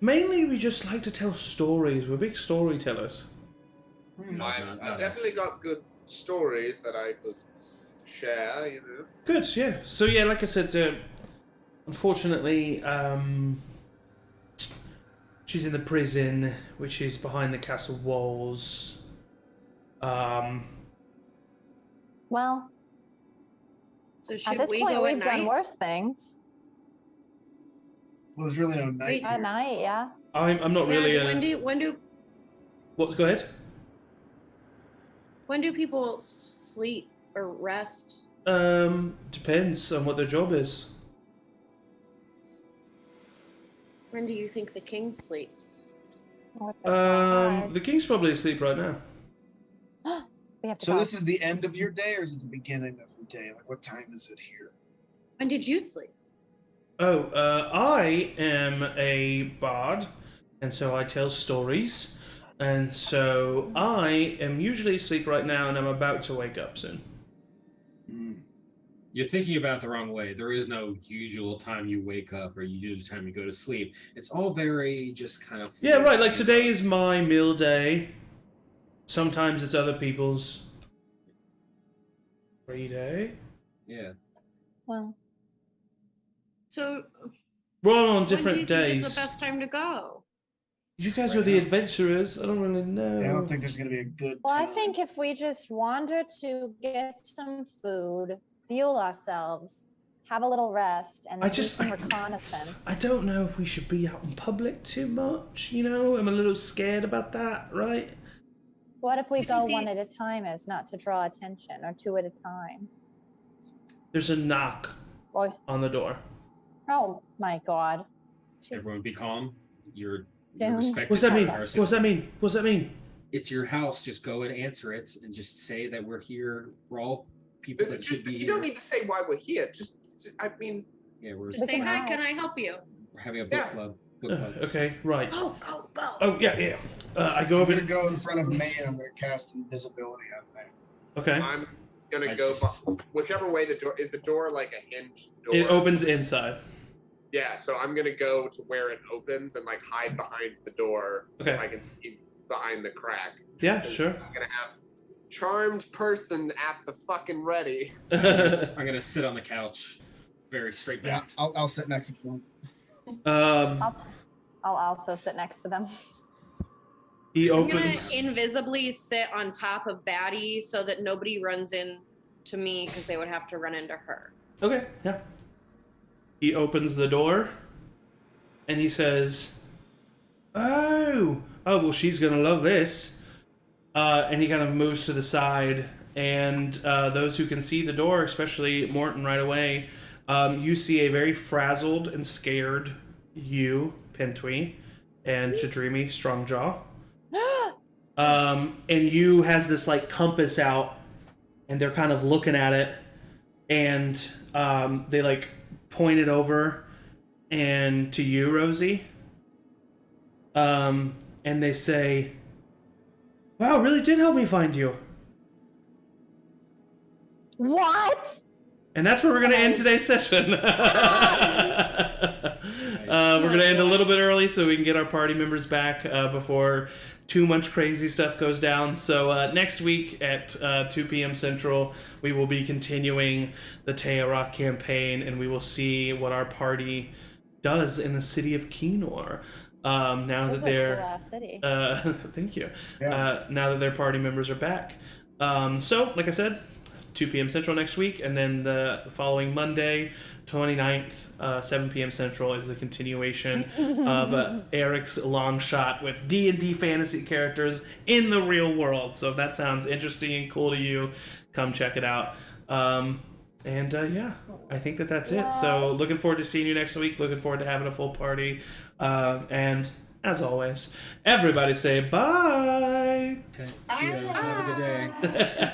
Mainly, we just like to tell stories. We're big storytellers. No, I've not definitely us. got good stories that I could share, you know. Good, yeah. So yeah, like I said, unfortunately, she's in the prison, which is behind the castle walls. Well, So at should this we point, go at we've done night? worse things. Well, there's really no night. At here. night, yeah. I'm not really. When do What? Go ahead. when do people sleep or rest? Depends on what their job is. When do you think the king sleeps? What the God. The king's probably asleep right now. We have to So talk. this is the end of your day, or is it the beginning of your day? Like, what time is it here? When did you sleep? Oh, I am a bard, and so I tell stories. And so I am usually asleep right now, and I'm about to wake up soon. You're thinking about it the wrong way. There is no usual time you wake up or usual time you go to sleep. It's all very just kind of... Yeah, right, like today is my meal day. Sometimes it's other people's free day. Yeah. Well, So We're all on when do different you think days. is the best time to go? You guys Right are the now. adventurers. I don't really know. Yeah, I don't think there's gonna be a good. well, I time. think if we just wander to get some food, fuel ourselves, have a little rest, and I do just- some reconnaissance. I don't know if we should be out in public too much, you know? I'm a little scared about that, right? What if we You go see- one at a time as not to draw attention, or two at a time? There's a knock Boy, on the door. oh my God. Everyone be calm. You're Doomed. respected What's that mean? person. What's that mean? What's that mean? it's your house. Just go and answer it, and just say that we're here. We're all people that should be You here. don't need to say why we're here. Yeah, we're Just say hi. Can I help you? having a book club. Book club. Okay, right. Go, go, go. Oh, yeah. I go I'm over gonna go in front of May and I'm gonna cast invisibility on May. Okay. I'm gonna go whichever way the door is. The door like a hinged door. It opens inside. Yeah, so I'm gonna go to where it opens and like hide behind the door. Okay. So I can see behind the crack. Yeah, sure. I'm gonna have charmed person at the fucking ready. I'm gonna sit on the couch, very straight Yeah, back. I'll sit next to Flint. I'll also sit next to them. He I'm opens. gonna invisibly sit on top of Batty so that nobody runs in to me because they would have to run into her. Okay, yeah. He opens the door, and he says, "Oh, well, she's gonna love this." And he kind of moves to the side, and those who can see the door, especially Morton right away, you see a very frazzled and scared Pentwee, and Shadrimi Strongjaw. And you has this like compass out, and they're kind of looking at it, and they like point it over and to you, Rosie. And they say, "Wow, it really did help me find you." What? And that's where we're going to end today's session. We're going to end a little bit early so we can get our party members back before too much crazy stuff goes down. So next week at 2 p.m. Central, we will be continuing the Tayaroth campaign, and we will see what our party does in the city of Kinnor. Now that they're city. thank you. Yeah. Now that their party members are back. So, like I said, 2 p.m. Central next week, and then the following Monday, 29th, 7 p.m. Central is the continuation of Eric's LongShot with D&D fantasy characters in the real world. So if that sounds interesting and cool to you, come check it out. Yeah, I think that's it. So looking forward to seeing you next week. Looking forward to having a full party. And as always, everybody say bye. Okay. See you. Have a good day.